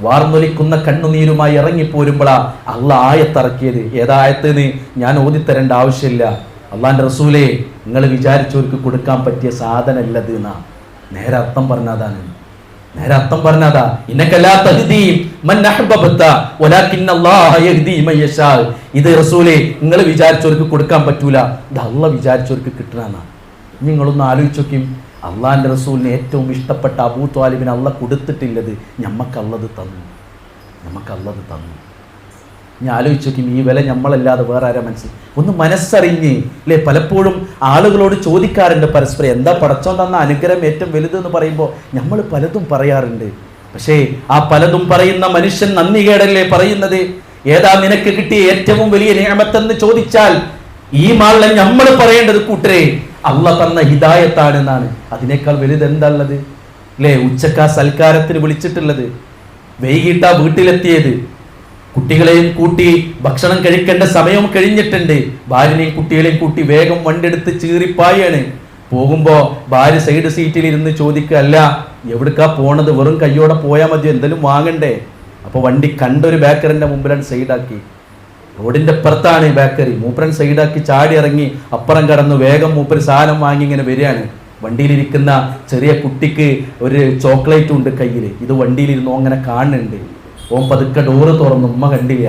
വാർന്നൊലിക്കുന്ന കണ്ണുനീരുമായി ഇറങ്ങിപ്പോരുമ്പോഴാ അള്ളാഹ് ആയത്തിറക്കിയത്. ഏതായത്തിന് ഞാൻ ഓതിത്തരേണ്ട ആവശ്യമില്ല. അള്ളാന്റെ റസൂലെ, നിങ്ങൾ വിചാരിച്ചവർക്ക് കൊടുക്കാൻ പറ്റിയ സാധനമല്ലത് എന്നാ നേരെ അർത്ഥം പറഞ്ഞതാണ്. ഇത് റസൂലെ നിങ്ങൾ വിചാരിച്ചവർക്ക് കൊടുക്കാൻ പറ്റൂല, ഇത് അള്ളാഹ് വിചാരിച്ചവർക്ക് കിട്ടണമെന്നാ. നിങ്ങളൊന്ന് ആലോചിച്ചോക്കും, അള്ളാഹിന്റെ റസൂലിന് ഏറ്റവും ഇഷ്ടപ്പെട്ട അബൂ ത്വാലിബിന് അള്ളാഹ് കൊടുത്തിട്ടില്ലത് നമുക്കല്ലത് തന്നു. ഞാൻ ആലോചിച്ചോക്കും, ഈ വില നമ്മളല്ലാതെ വേറെ ആരാ ഒന്ന് മനസ്സറിഞ്ഞ് അല്ലേ? പലപ്പോഴും ആളുകളോട് ചോദിക്കാറുണ്ട് പരസ്പരം, എന്താ പടച്ചോൻ തന്ന അനുഗ്രഹം ഏറ്റവും വലുതെന്ന് പറയുമ്പോൾ നമ്മൾ പലതും പറയാറുണ്ട്. പക്ഷേ ആ പലതും പറയുന്ന മനുഷ്യൻ നന്ദികേടല്ലേ പറയുന്നത്? ഏതാ നിനക്ക് കിട്ടിയ ഏറ്റവും വലിയ നിഅമത്തെന്ന് ചോദിച്ചാൽ ഈ മാളിൽ നമ്മൾ പറയേണ്ടത് കൂട്ടരെ അള്ളാഹ് തന്ന ഹിദായത്താണെന്നാണ്. അതിനേക്കാൾ വലുത് എന്താ ഉള്ളത് അല്ലേ? ഉച്ചക്കാ സൽക്കാരത്തിന് വിളിച്ചിട്ടുള്ളത്, വൈകിട്ടാ വീട്ടിലെത്തിയത്, കുട്ടികളെയും കൂട്ടി ഭക്ഷണം കഴിക്കേണ്ട സമയം കഴിഞ്ഞിട്ടുണ്ട്, ഭാര്യനെയും കുട്ടികളെയും കൂട്ടി വേഗം വണ്ടിയെടുത്ത് ചീറിപ്പായാണ്. പോകുമ്പോൾ ഭാര്യ സൈഡ് സീറ്റിൽ ഇരുന്ന് ചോദിക്കുക, അല്ല എവിടേക്കാ പോണത്, വെറും കയ്യോടെ പോയാൽ മതി, എന്തെങ്കിലും വാങ്ങണ്ടേ? അപ്പോൾ വണ്ടി കണ്ടൊരു ബേക്കറിൻ്റെ മുമ്പിലാണ് സൈഡാക്കി, റോഡിൻ്റെ അപ്പുറത്താണ് ഈ ബേക്കറി. മൂപ്പരൻ സൈഡാക്കി ചാടി ഇറങ്ങി അപ്പുറം കടന്നു വേഗം മൂപ്പര് സാധനം വാങ്ങി ഇങ്ങനെ വരികയാണ്. വണ്ടിയിലിരിക്കുന്ന ചെറിയ കുട്ടിക്ക് ഒരു ചോക്ലേറ്റ് ഉണ്ട് കയ്യിൽ. ഇത് വണ്ടിയിലിരുന്നു അങ്ങനെ കാണുന്നുണ്ട്. ഓൻ പതുക്കെ ഡോറ് തുറന്നു, ഉമ്മ കണ്ടില്ല.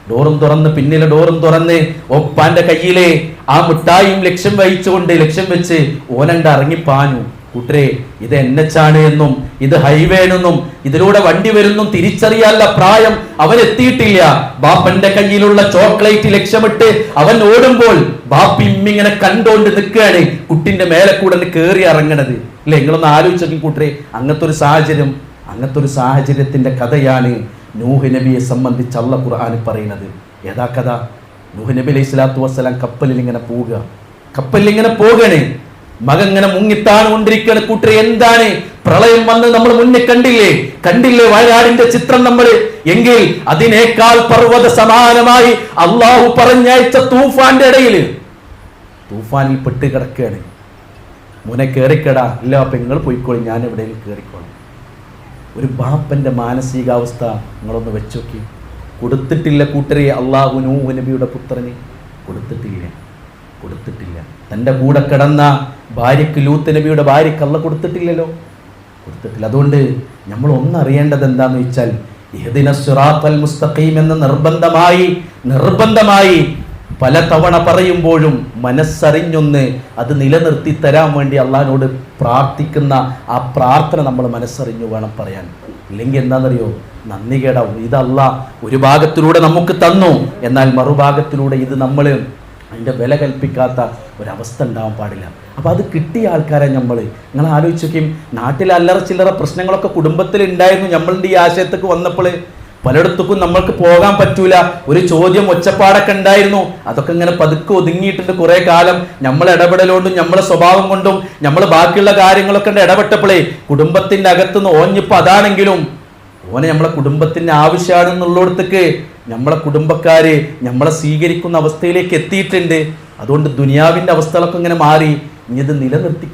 ഡോറും തുറന്ന് പിന്നിലെ ഡോറും തുറന്ന് ഒപ്പാന്റെ കയ്യിലെ ആ മിഠായിയും ലക്ഷ്യം വെച്ച് ഓനണ്ട് ഇറങ്ങിപ്പാഞ്ഞു. കൂട്ടരെ, ഇത് NH എന്നും ഇത് ഹൈവേ എന്നും ഇതിലൂടെ വണ്ടി വരുന്നും തിരിച്ചറിയാനുള്ള പ്രായം അവൻ എത്തിയിട്ടില്ല. ബാപ്പന്റെ കയ്യിലുള്ള ചോക്ലേറ്റ് ലക്ഷ്യമിട്ട് അവൻ ഓടുമ്പോൾ ബാപ്പി ഇമ്മിങ്ങനെ കണ്ടോണ്ട് നിൽക്കുകയാണ്, കുട്ടിന്റെ മേലെ കൂടെ കയറി ഇറങ്ങണത്. അല്ലെ, നിങ്ങളൊന്ന് ആലോചിച്ചു കൂട്ടരെ, അങ്ങനത്തെ ഒരു സാഹചര്യത്തിന്റെ കഥയാണ് നൂഹ് നബിയെ സംബന്ധിച്ച് അല്ലാഹു ഖുർആനിൽ പറയുന്നത്. ഏതാ കഥ? നൂഹ് നബി അലൈഹി സ്വലാത്തു വസ്സലാം കപ്പലിൽ ഇങ്ങനെ പോവുകയാണ്. മകൻ ഇങ്ങനെ മുങ്ങിത്താണ് കൊണ്ടിരിക്കുകയാണ്. കൂട്ടരെ, എന്താണ് പ്രളയം വന്ന് നമ്മൾ മുന്നേ കണ്ടില്ലേ വയനാടിന്റെ ചിത്രം നമ്മൾ? എങ്കിൽ അതിനേക്കാൾ പർവ്വത സമാനമായി അള്ളാഹു പറഞ്ഞയച്ച തൂഫാനിൽ പെട്ട് കിടക്കുകയാണ്. മോനെ കേറിക്കടാ, ഇല്ല അപ്പൊ നിങ്ങൾ പോയിക്കോളി, ഞാൻ എവിടെയെങ്കിലും കേറിക്കോളാം. ഒരു ബാപ്പന്റെ മാനസികാവസ്ഥ നിങ്ങളൊന്ന് വെച്ചോക്കി. കൊടുത്തിട്ടില്ല കൂട്ടരെ, അള്ളാഹു നൂഹ് നബിയുടെ പുത്രന് കൊടുത്തിട്ടില്ല. തൻ്റെ കൂടെ കിടന്ന ഭാര്യക്ക്, ലൂത്ത് നബിയുടെ ഭാര്യക്ക് അള്ളാഹു കൊടുത്തിട്ടില്ല. അതുകൊണ്ട് നമ്മൾ ഒന്നറിയേണ്ടത് എന്താന്ന് വെച്ചാൽ, ഇഹ്ദിനസ് സിറാത്തൽ മുസ്തഖീം എന്ന് നിർബന്ധമായി പല തവണ പറയുമ്പോഴും മനസ്സറിഞ്ഞൊന്ന് അത് നിലനിർത്തി തരാൻ വേണ്ടി അള്ളാഹിനോട് പ്രാർത്ഥിക്കുന്ന ആ പ്രാർത്ഥന നമ്മൾ മനസ്സറിഞ്ഞു വേണം പറയാൻ. ഇല്ലെങ്കിൽ എന്താണെന്നറിയോ, നന്ദി കേടാവും. ഇത് അള്ളാഹ് ഒരു ഭാഗത്തിലൂടെ നമുക്ക് തന്നു, എന്നാൽ മറുഭാഗത്തിലൂടെ ഇത് നമ്മൾ അതിൻ്റെ വില കൽപ്പിക്കാത്ത ഒരവസ്ഥ ഉണ്ടാവാൻ പാടില്ല. അപ്പോൾ അത് കിട്ടിയ ആൾക്കാരെ നിങ്ങൾ ആലോചിക്കും. നാട്ടിൽ അല്ലറ ചില്ലറ പ്രശ്നങ്ങളൊക്കെ കുടുംബത്തിൽ ഉണ്ടായിരുന്നു. നമ്മളുടെ ഈ ആശയത്തേക്ക് വന്നപ്പോൾ പലയിടത്തേക്കും നമ്മൾക്ക് പോകാൻ പറ്റൂല. ഒരു ചോദ്യം ഒച്ചപ്പാടൊക്കെ ഉണ്ടായിരുന്നു. അതൊക്കെ ഇങ്ങനെ പതുക്കെ ഒതുങ്ങിയിട്ടുണ്ട്. കുറേ കാലം നമ്മൾ ഇടപെടലുകൊണ്ടും നമ്മളെ സ്വഭാവം കൊണ്ടും നമ്മൾ ബാക്കിയുള്ള കാര്യങ്ങളൊക്കെ ഇടപെട്ടപ്പോഴേ കുടുംബത്തിൻ്റെ അകത്തുനിന്ന് ഓഞ്ഞിപ്പോൾ അതാണെങ്കിലും ഓനെ നമ്മളെ കുടുംബത്തിൻ്റെ ആവശ്യമാണെന്നുള്ളിടത്തേക്ക് നമ്മളെ കുടുംബക്കാര് നമ്മളെ സ്വീകരിക്കുന്ന അവസ്ഥയിലേക്ക് എത്തിയിട്ടുണ്ട്. അതുകൊണ്ട് ദുനിയാവിൻ്റെ അവസ്ഥകളൊക്കെ ഇങ്ങനെ മാറി. ഇനി ഇത് നിലനിർത്തി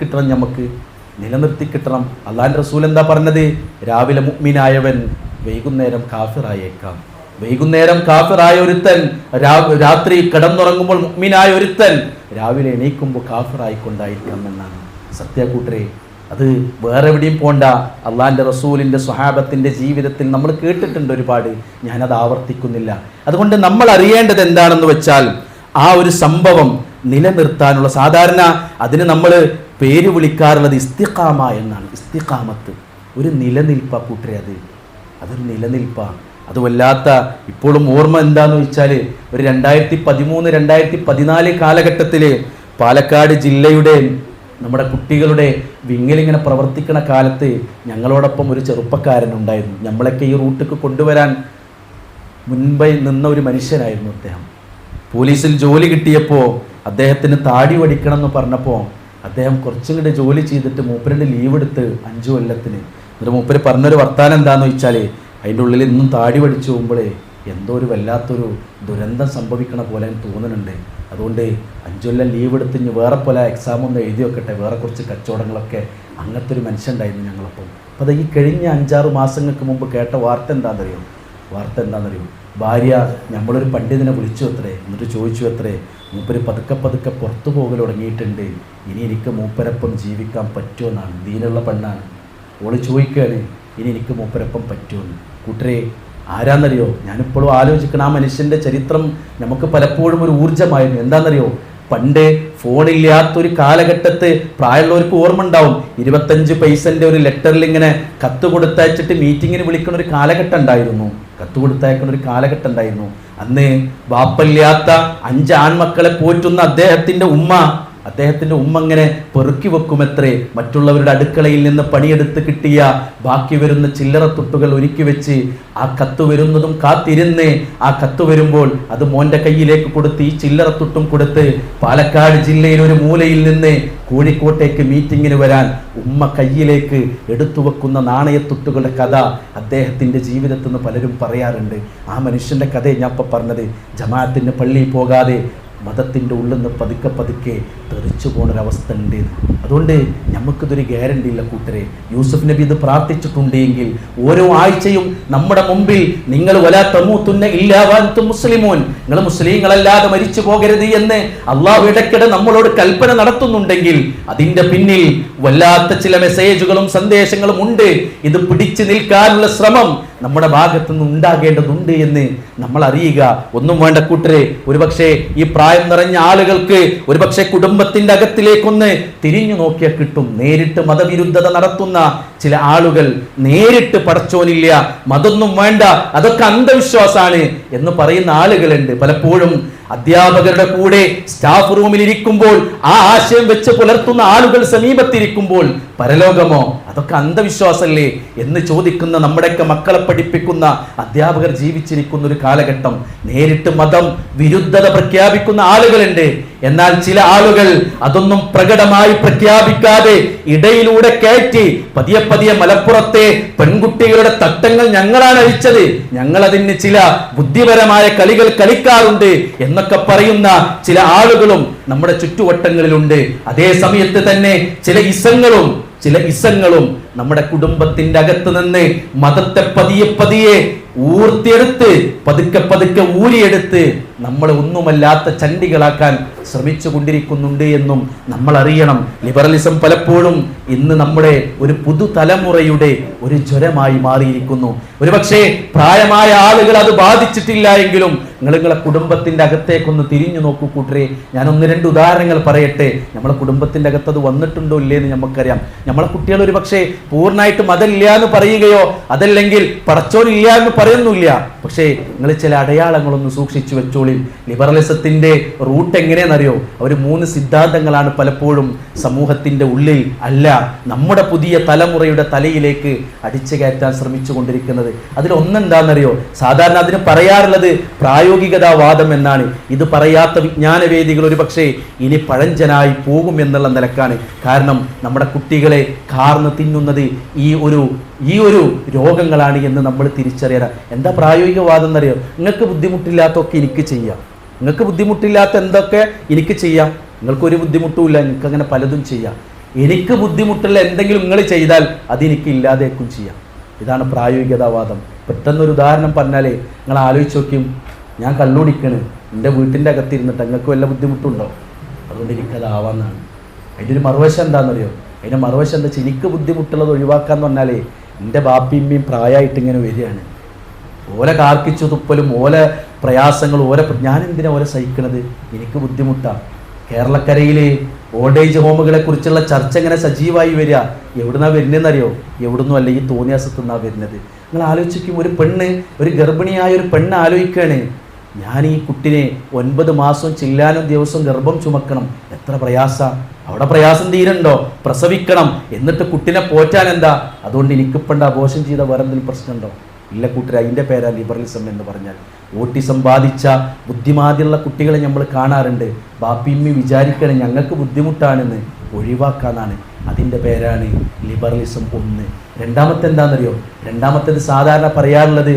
കിട്ടണം. അള്ളാഹുവിൻ്റെ റസൂൽ എന്താ പറഞ്ഞത്? രാവിലെ മുഅ്മിനായവൻ വൈകുന്നേരം കാഫിറായേക്കാം. വൈകുന്നേരം കാഫിറായ ഒരുത്തൻ രാത്രി കിടന്നുറങ്ങുമ്പോൾ മുഅ്മിനായ ഒരുത്തൻ രാവിലെ എണീക്കുമ്പോൾ കാഫിറായിക്കൊണ്ടായിരിക്കാം എന്നാണ്. സത്യകൂട്ടരെ, അത് വേറെ എവിടെയും പോണ്ട. അള്ളാഹിൻ്റെ റസൂലിൻ്റെ സ്വഹാബത്തിൻ്റെ ജീവിതത്തിൽ നമ്മൾ കേട്ടിട്ടുണ്ട് ഒരുപാട്. ഞാനത് ആവർത്തിക്കുന്നില്ല. അതുകൊണ്ട് നമ്മൾ അറിയേണ്ടത് എന്താണെന്ന് വെച്ചാൽ, ആ ഒരു സംഭവം നിലനിർത്താനുള്ള, സാധാരണ അതിന് നമ്മൾ പേര് വിളിക്കാറുള്ളത് ഇസ്തിഖാമ എന്നാണ്. ഇസ്തിഖാമത്ത് ഒരു നിലനിൽപ്പാ കൂട്ടരെ, അതൊരു നിലനിൽപ്പാണ്. അത് വല്ലാത്ത ഇപ്പോഴും ഓർമ്മ എന്താണെന്ന് വെച്ചാൽ, ഒരു 2013-2014 കാലഘട്ടത്തിൽ പാലക്കാട് ജില്ലയുടെ നമ്മുടെ കുട്ടികളുടെ വിങ്ങിലിങ്ങനെ പ്രവർത്തിക്കുന്ന കാലത്ത് ഞങ്ങളോടൊപ്പം ഒരു ചെറുപ്പക്കാരനുണ്ടായിരുന്നു. നമ്മളൊക്കെ ഈ റൂട്ടിലേക്ക് കൊണ്ടുവരാൻ മുൻപേ നിന്ന ഒരു മനുഷ്യനായിരുന്നു അദ്ദേഹം. പോലീസിൽ ജോലി കിട്ടിയപ്പോൾ അദ്ദേഹത്തിന് താടി വടിക്കണം എന്ന് പറഞ്ഞപ്പോൾ അദ്ദേഹം കുറച്ചും കൂടെ ജോലി ചെയ്തിട്ട് മൂപ്പരുടെ ലീവ് എടുത്ത് 5 കൊല്ലത്തിന്. എന്നിട്ട് മൂപ്പര് പറഞ്ഞൊരു വർത്താനം എന്താണെന്ന് വെച്ചാൽ, അതിൻ്റെ ഉള്ളിൽ ഇന്നും താടി വടിച്ചു പോകുമ്പോഴേ എന്തോ ഒരു വല്ലാത്തൊരു ദുരന്തം സംഭവിക്കണ പോലെ തോന്നുന്നുണ്ട്. അതുകൊണ്ട് 5 കൊല്ലം ലീവ് എടുത്ത് ഇനി വേറെ പോലെ എക്സാം ഒന്ന് എഴുതി വെക്കട്ടെ, വേറെ കുറച്ച് കച്ചവടങ്ങളൊക്കെ. അങ്ങനത്തെ ഒരു മനുഷ്യണ്ടായിരുന്നു ഞങ്ങളപ്പം. അപ്പോൾ അത് ഈ കഴിഞ്ഞ 5-6 മാസങ്ങൾക്ക് മുമ്പ് കേട്ട വാർത്ത എന്താണെന്നറിയോ? ഭാര്യ നമ്മളൊരു പണ്ഡിതനെ വിളിച്ചു അത്രേ. എന്നിട്ട് ചോദിച്ചു അത്രേ, മൂപ്പര് പതുക്കെ പുറത്തു പോകൽ തുടങ്ങിയിട്ടുണ്ട്, ഇനി എനിക്ക് മൂപ്പരപ്പം ജീവിക്കാൻ പറ്റുമെന്നാണ്. ദീനുള്ള പെണ്ണാണ്. ഓള് ചോദിക്കുകയാണ്, ഇനി എനിക്ക് മൂപ്പരപ്പം പറ്റുമെന്ന്. കൂട്ടരെ, ആരാന്നറിയോ? ഞാനിപ്പോഴും ആലോചിക്കണം, ആ മനുഷ്യൻ്റെ ചരിത്രം നമുക്ക് പലപ്പോഴും ഒരു ഊർജ്ജമായിരുന്നു. എന്താണെന്നറിയോ? പണ്ട് ഫോണില്ലാത്തൊരു കാലഘട്ടത്ത് പ്രായമുള്ളവർക്ക് ഓർമ്മ ഉണ്ടാവും, 25 പൈസൻ്റെ ഒരു ലെറ്ററിൽ ഇങ്ങനെ കത്ത് കൊടുത്തയച്ചിട്ട് മീറ്റിങ്ങിന് വിളിക്കുന്ന ഒരു കാലഘട്ടം ഉണ്ടായിരുന്നു. അന്ന് വാപ്പല്ലാത്ത 5 ആൺമക്കളെ പോറ്റുന്ന അദ്ദേഹത്തിൻ്റെ ഉമ്മ ഇങ്ങനെ പെറുക്കി വെക്കുമത്രേ. മറ്റുള്ളവരുടെ അടുക്കളയിൽ നിന്ന് പണിയെടുത്ത് കിട്ടിയ ബാക്കി വരുന്ന ചില്ലറ തുട്ടുകൾ ഒരുക്കി വെച്ച് ആ കത്ത് വരുന്നതും കാത്തിരുന്ന് ആ കത്ത് വരുമ്പോൾ അത് മോൻ്റെ കയ്യിലേക്ക് കൊടുത്ത് ഈ ചില്ലറ തുട്ടും കൊടുത്ത് പാലക്കാട് ജില്ലയിൽ ഒരു മൂലയിൽ നിന്ന് കോഴിക്കോട്ടേക്ക് മീറ്റിങ്ങിന് വരാൻ ഉമ്മ കയ്യിലേക്ക് എടുത്തു വെക്കുന്ന നാണയത്തുട്ടുകളുടെ കഥ അദ്ദേഹത്തിൻ്റെ ജീവിതത്തിൽ നിന്ന് പലരും പറയാറുണ്ട്. ആ മനുഷ്യൻ്റെ കഥയെ ഞാൻ ഇപ്പോൾ പറഞ്ഞത്. ജമാഅത്തിന് പള്ളിയിൽ പോകാതെ മതത്തിൻ്റെ ഉള്ളിൽ നിന്ന് പതുക്കെ പതുക്കെ തെറിച്ചു പോകുന്നൊരവസ്ഥ ഉണ്ട്. അതുകൊണ്ട് നമുക്കിതൊരു ഗ്യാരണ്ടി ഇല്ല കൂട്ടരെ. യൂസുഫ് നബി ഇത് പ്രാർത്ഥിച്ചിട്ടുണ്ടെങ്കിൽ ഓരോ ആഴ്ചയും നമ്മുടെ മുമ്പിൽ നിങ്ങൾ വലാ തമൂതുന്ന ഇല്ലാ വഅൻതും മുസ്ലിമൂൻ, നിങ്ങൾ മുസ്ലിങ്ങളല്ലാതെ മരിച്ചു പോകരുത് എന്ന് അള്ളാഹു ഇടയ്ക്കിടെ നമ്മളോട് കൽപ്പന നടത്തുന്നുണ്ടെങ്കിൽ അതിൻ്റെ പിന്നിൽ വല്ലാത്ത ചില മെസ്സേജുകളും സന്ദേശങ്ങളും ഉണ്ട്. ഇത് പിടിച്ചു നിൽക്കാനുള്ള ശ്രമം നമ്മുടെ ഭാഗത്തു നിന്ന് ഉണ്ടാകേണ്ടതുണ്ട് എന്ന് നമ്മൾ അറിയുക. ഒന്നും വേണ്ട കൂട്ടരെ, ഒരുപക്ഷെ ഈ പ്രായം നിറഞ്ഞ ആളുകൾക്ക് ഒരുപക്ഷെ കുടുംബത്തിന്റെ അകത്തിലേക്കൊന്ന് തിരിഞ്ഞു നോക്കിയാൽ കിട്ടും. നേരിട്ട് മതവിരുദ്ധത നടത്തുന്ന ചില ആളുകൾ നേരിട്ട് പടച്ചോനില്ല, മതൊന്നും വേണ്ട, അതൊക്കെ അന്ധവിശ്വാസാണ് എന്ന് പറയുന്ന ആളുകളുണ്ട്. പലപ്പോഴും അധ്യാപകരുടെ കൂടെ സ്റ്റാഫ് റൂമിൽ ഇരിക്കുമ്പോൾ ആ ആശയം വെച്ച് പുലർത്തുന്ന ആളുകൾ സമീപത്തിരിക്കുമ്പോൾ പരലോകമോ അതൊക്കെ അന്ധവിശ്വാസമല്ലേ എന്ന് ചോദിക്കുന്ന നമ്മുടെയൊക്കെ മക്കളെ പഠിപ്പിക്കുന്ന അധ്യാപകർ ജീവിച്ചിരിക്കുന്ന ഒരു കാലഘട്ടം. നേരിട്ട് മതം വിരുദ്ധത പ്രഖ്യാപിക്കുന്ന ആളുകളുണ്ട്. എന്നാൽ ചില ആളുകൾ അതൊന്നും പ്രകടമായി പ്രഖ്യാപിക്കാതെ ഇടയിലൂടെ കയറ്റി പതിയെ പതിയെ മലപ്പുറത്തെ പെൺകുട്ടികളുടെ തട്ടങ്ങൾ ഞങ്ങളാണ് അഴിച്ചത്, ഞങ്ങൾ അതിന് ചില ബുദ്ധിപരമായ കളികൾ കളിക്കാറുണ്ട് എന്നൊക്കെ പറയുന്ന ചില ആളുകളും നമ്മുടെ ചുറ്റുവട്ടങ്ങളിലുണ്ട്. അതേ സമയത്ത് തന്നെ ചില ഇസങ്ങളും നമ്മുടെ കുടുംബത്തിന്റെ അകത്ത് നിന്ന് മതത്തെ പതിയെ പതിയെ ഊർത്തിയെടുത്ത് പതുക്കെ പതുക്കെ ഊരിയെടുത്ത് നമ്മളെ ഒന്നുമല്ലാത്ത ചണ്ടികളാക്കാൻ ശ്രമിച്ചു കൊണ്ടിരിക്കുന്നുണ്ട് എന്നും നമ്മൾ അറിയണം. ലിബറലിസം പലപ്പോഴും ഇന്ന് നമ്മുടെ ഒരു പുതുതലമുറയുടെ ഒരു ജ്വരമായി മാറിയിരിക്കുന്നു. ഒരുപക്ഷെ പ്രായമായ ആളുകൾ അത് ബാധിച്ചിട്ടില്ല എങ്കിലും നിങ്ങളെ കുടുംബത്തിന്റെ അകത്തേക്കൊന്ന് തിരിഞ്ഞു നോക്കൂ കൂട്ടരെ. ഞാൻ ഒന്ന് രണ്ട് ഉദാഹരണങ്ങൾ പറയട്ടെ. നമ്മളെ കുടുംബത്തിന്റെ അകത്ത് അത് വന്നിട്ടുണ്ടോ ഇല്ലേ എന്ന് നമുക്കറിയാം. നമ്മളെ കുട്ടികൾ ഒരു പക്ഷേ പൂർണ്ണമായിട്ട് മതമില്ല എന്ന് പറയുകയോ അതല്ലെങ്കിൽ പടച്ചോനില്ല എന്ന് പറയുന്നില്ല. പക്ഷേ നിങ്ങൾ ചില അടയാളങ്ങളൊന്ന് സൂക്ഷിച്ചു വെച്ചോളി. ലിബറലിസത്തിന്റെ റൂട്ട് എങ്ങനെയെന്നറിയോ? അവർ 3 സിദ്ധാന്തങ്ങളാണ് പലപ്പോഴും സമൂഹത്തിന്റെ ഉള്ളിൽ അല്ല നമ്മുടെ പുതിയ തലമുറയുടെ തലയിലേക്ക് അടിച്ചു കയറ്റാൻ ശ്രമിച്ചു കൊണ്ടിരിക്കുന്നത്. അതിലൊന്നെന്താണെന്നറിയോ? സാധാരണ അതിന് പറയാറുള്ളത് പ്രായോഗികതാവാദം എന്നാണ്. ഇത് പറയാത്ത വിജ്ഞാനവേദികൾ ഒരു പക്ഷേ ഇനി പഴഞ്ചനായി പോകും എന്നുള്ള നിലക്കാണ്. കാരണം നമ്മുടെ കുട്ടികളെ കാർന്ന് തിന്നുന്നത് ഈ ഒരു രോഗങ്ങളാണ് എന്ന് നമ്മൾ തിരിച്ചറിയണം. എന്താ പ്രായോഗികവാദം എന്നറിയോ? നിങ്ങൾക്ക് ബുദ്ധിമുട്ടില്ലാത്തൊക്കെ എനിക്ക് ചെയ്യാം, നിങ്ങൾക്ക് ബുദ്ധിമുട്ടില്ലാത്ത എന്തൊക്കെ എനിക്ക് ചെയ്യാം, നിങ്ങൾക്കൊരു ബുദ്ധിമുട്ടുമില്ല, നിങ്ങൾക്ക് അങ്ങനെ പലതും ചെയ്യാം. എനിക്ക് ബുദ്ധിമുട്ടുള്ള എന്തെങ്കിലും നിങ്ങൾ ചെയ്താൽ അതെനിക്ക് ഇല്ലാതേക്കും ചെയ്യാം. ഇതാണ് പ്രായോഗികതാവാദം. പെട്ടെന്നൊരു ഉദാഹരണം പറഞ്ഞാലേ നിങ്ങൾ ആലോചിച്ച് നോക്കിയും, ഞാൻ കള്ളുടിക്കണ്, എൻ്റെ വീട്ടിൻ്റെ അകത്തിരുന്നിട്ട് നിങ്ങൾക്ക് വല്ല ബുദ്ധിമുട്ടുണ്ടോ? അതുകൊണ്ട് എനിക്കതാവാന്നാണ്. അതിൻ്റെ ഒരു മറുവശം എന്താണെന്നറിയോ? അതിൻ്റെ മറുവശം എന്താ വെച്ചാൽ എനിക്ക് ബുദ്ധിമുട്ടുള്ളത് ഒഴിവാക്കാന്ന് പറഞ്ഞാലേ എൻ്റെ ബാപ്പിയമ്മയും പ്രായമായിട്ട് ഇങ്ങനെ വരികയാണ്. ഓല കാർക്കിച്ചു തുപ്പലും ഓല പ്രയാസങ്ങളും ഞാൻ എന്തിനാ ഓല സഹിക്കണത്? എനിക്ക് ബുദ്ധിമുട്ടാണ്. കേരളക്കരയിൽ ഓൾഡ് ഏജ് ഹോമുകളെ കുറിച്ചുള്ള ചർച്ച ഇങ്ങനെ സജീവമായി വരിക. എവിടുന്നാ വരുന്നതെന്നറിയോ? എവിടുന്നും അല്ല, ഈ തോന്നിയാസത്തുനിന്നാ വരുന്നത്. നിങ്ങൾ ആലോചിക്കും, ഒരു ഗർഭിണിയായ ഒരു പെണ്ണ് ആലോചിക്കുകയാണ്, ഞാൻ ഈ കുട്ടിനെ 9 മാസവും ചില്ലാനും ദിവസവും ഗർഭം ചുമക്കണം, എത്ര പ്രയാസ. അവിടെ പ്രയാസം തീരുണ്ടോ? പ്രസവിക്കണം, എന്നിട്ട് കുട്ടിനെ പോറ്റാൻ എന്താ? അതുകൊണ്ട് എനിക്കിപ്പണ്ട് അബോർഷൻ ചെയ്ത വേറെ എന്തെങ്കിലും പ്രശ്നമുണ്ടോ? ഇല്ല കൂട്ടരെ. അതിൻ്റെ പേരാ ലിബറലിസം എന്ന് പറഞ്ഞാൽ. ഓട്ടിസം ബാധിച്ച ബുദ്ധിമാതിയുള്ള കുട്ടികളെ നമ്മൾ കാണാറുണ്ട്. ബാപ്പിയമ്മി വിചാരിക്കണം ഞങ്ങൾക്ക് ബുദ്ധിമുട്ടാണെന്ന്, ഒഴിവാക്കാന്നാണ്. അതിൻ്റെ പേരാണ് ലിബറലിസം. ഒന്ന്. രണ്ടാമത്തെ എന്താണെന്നറിയോ? രണ്ടാമത്തേത് സാധാരണ പറയാറുള്ളത്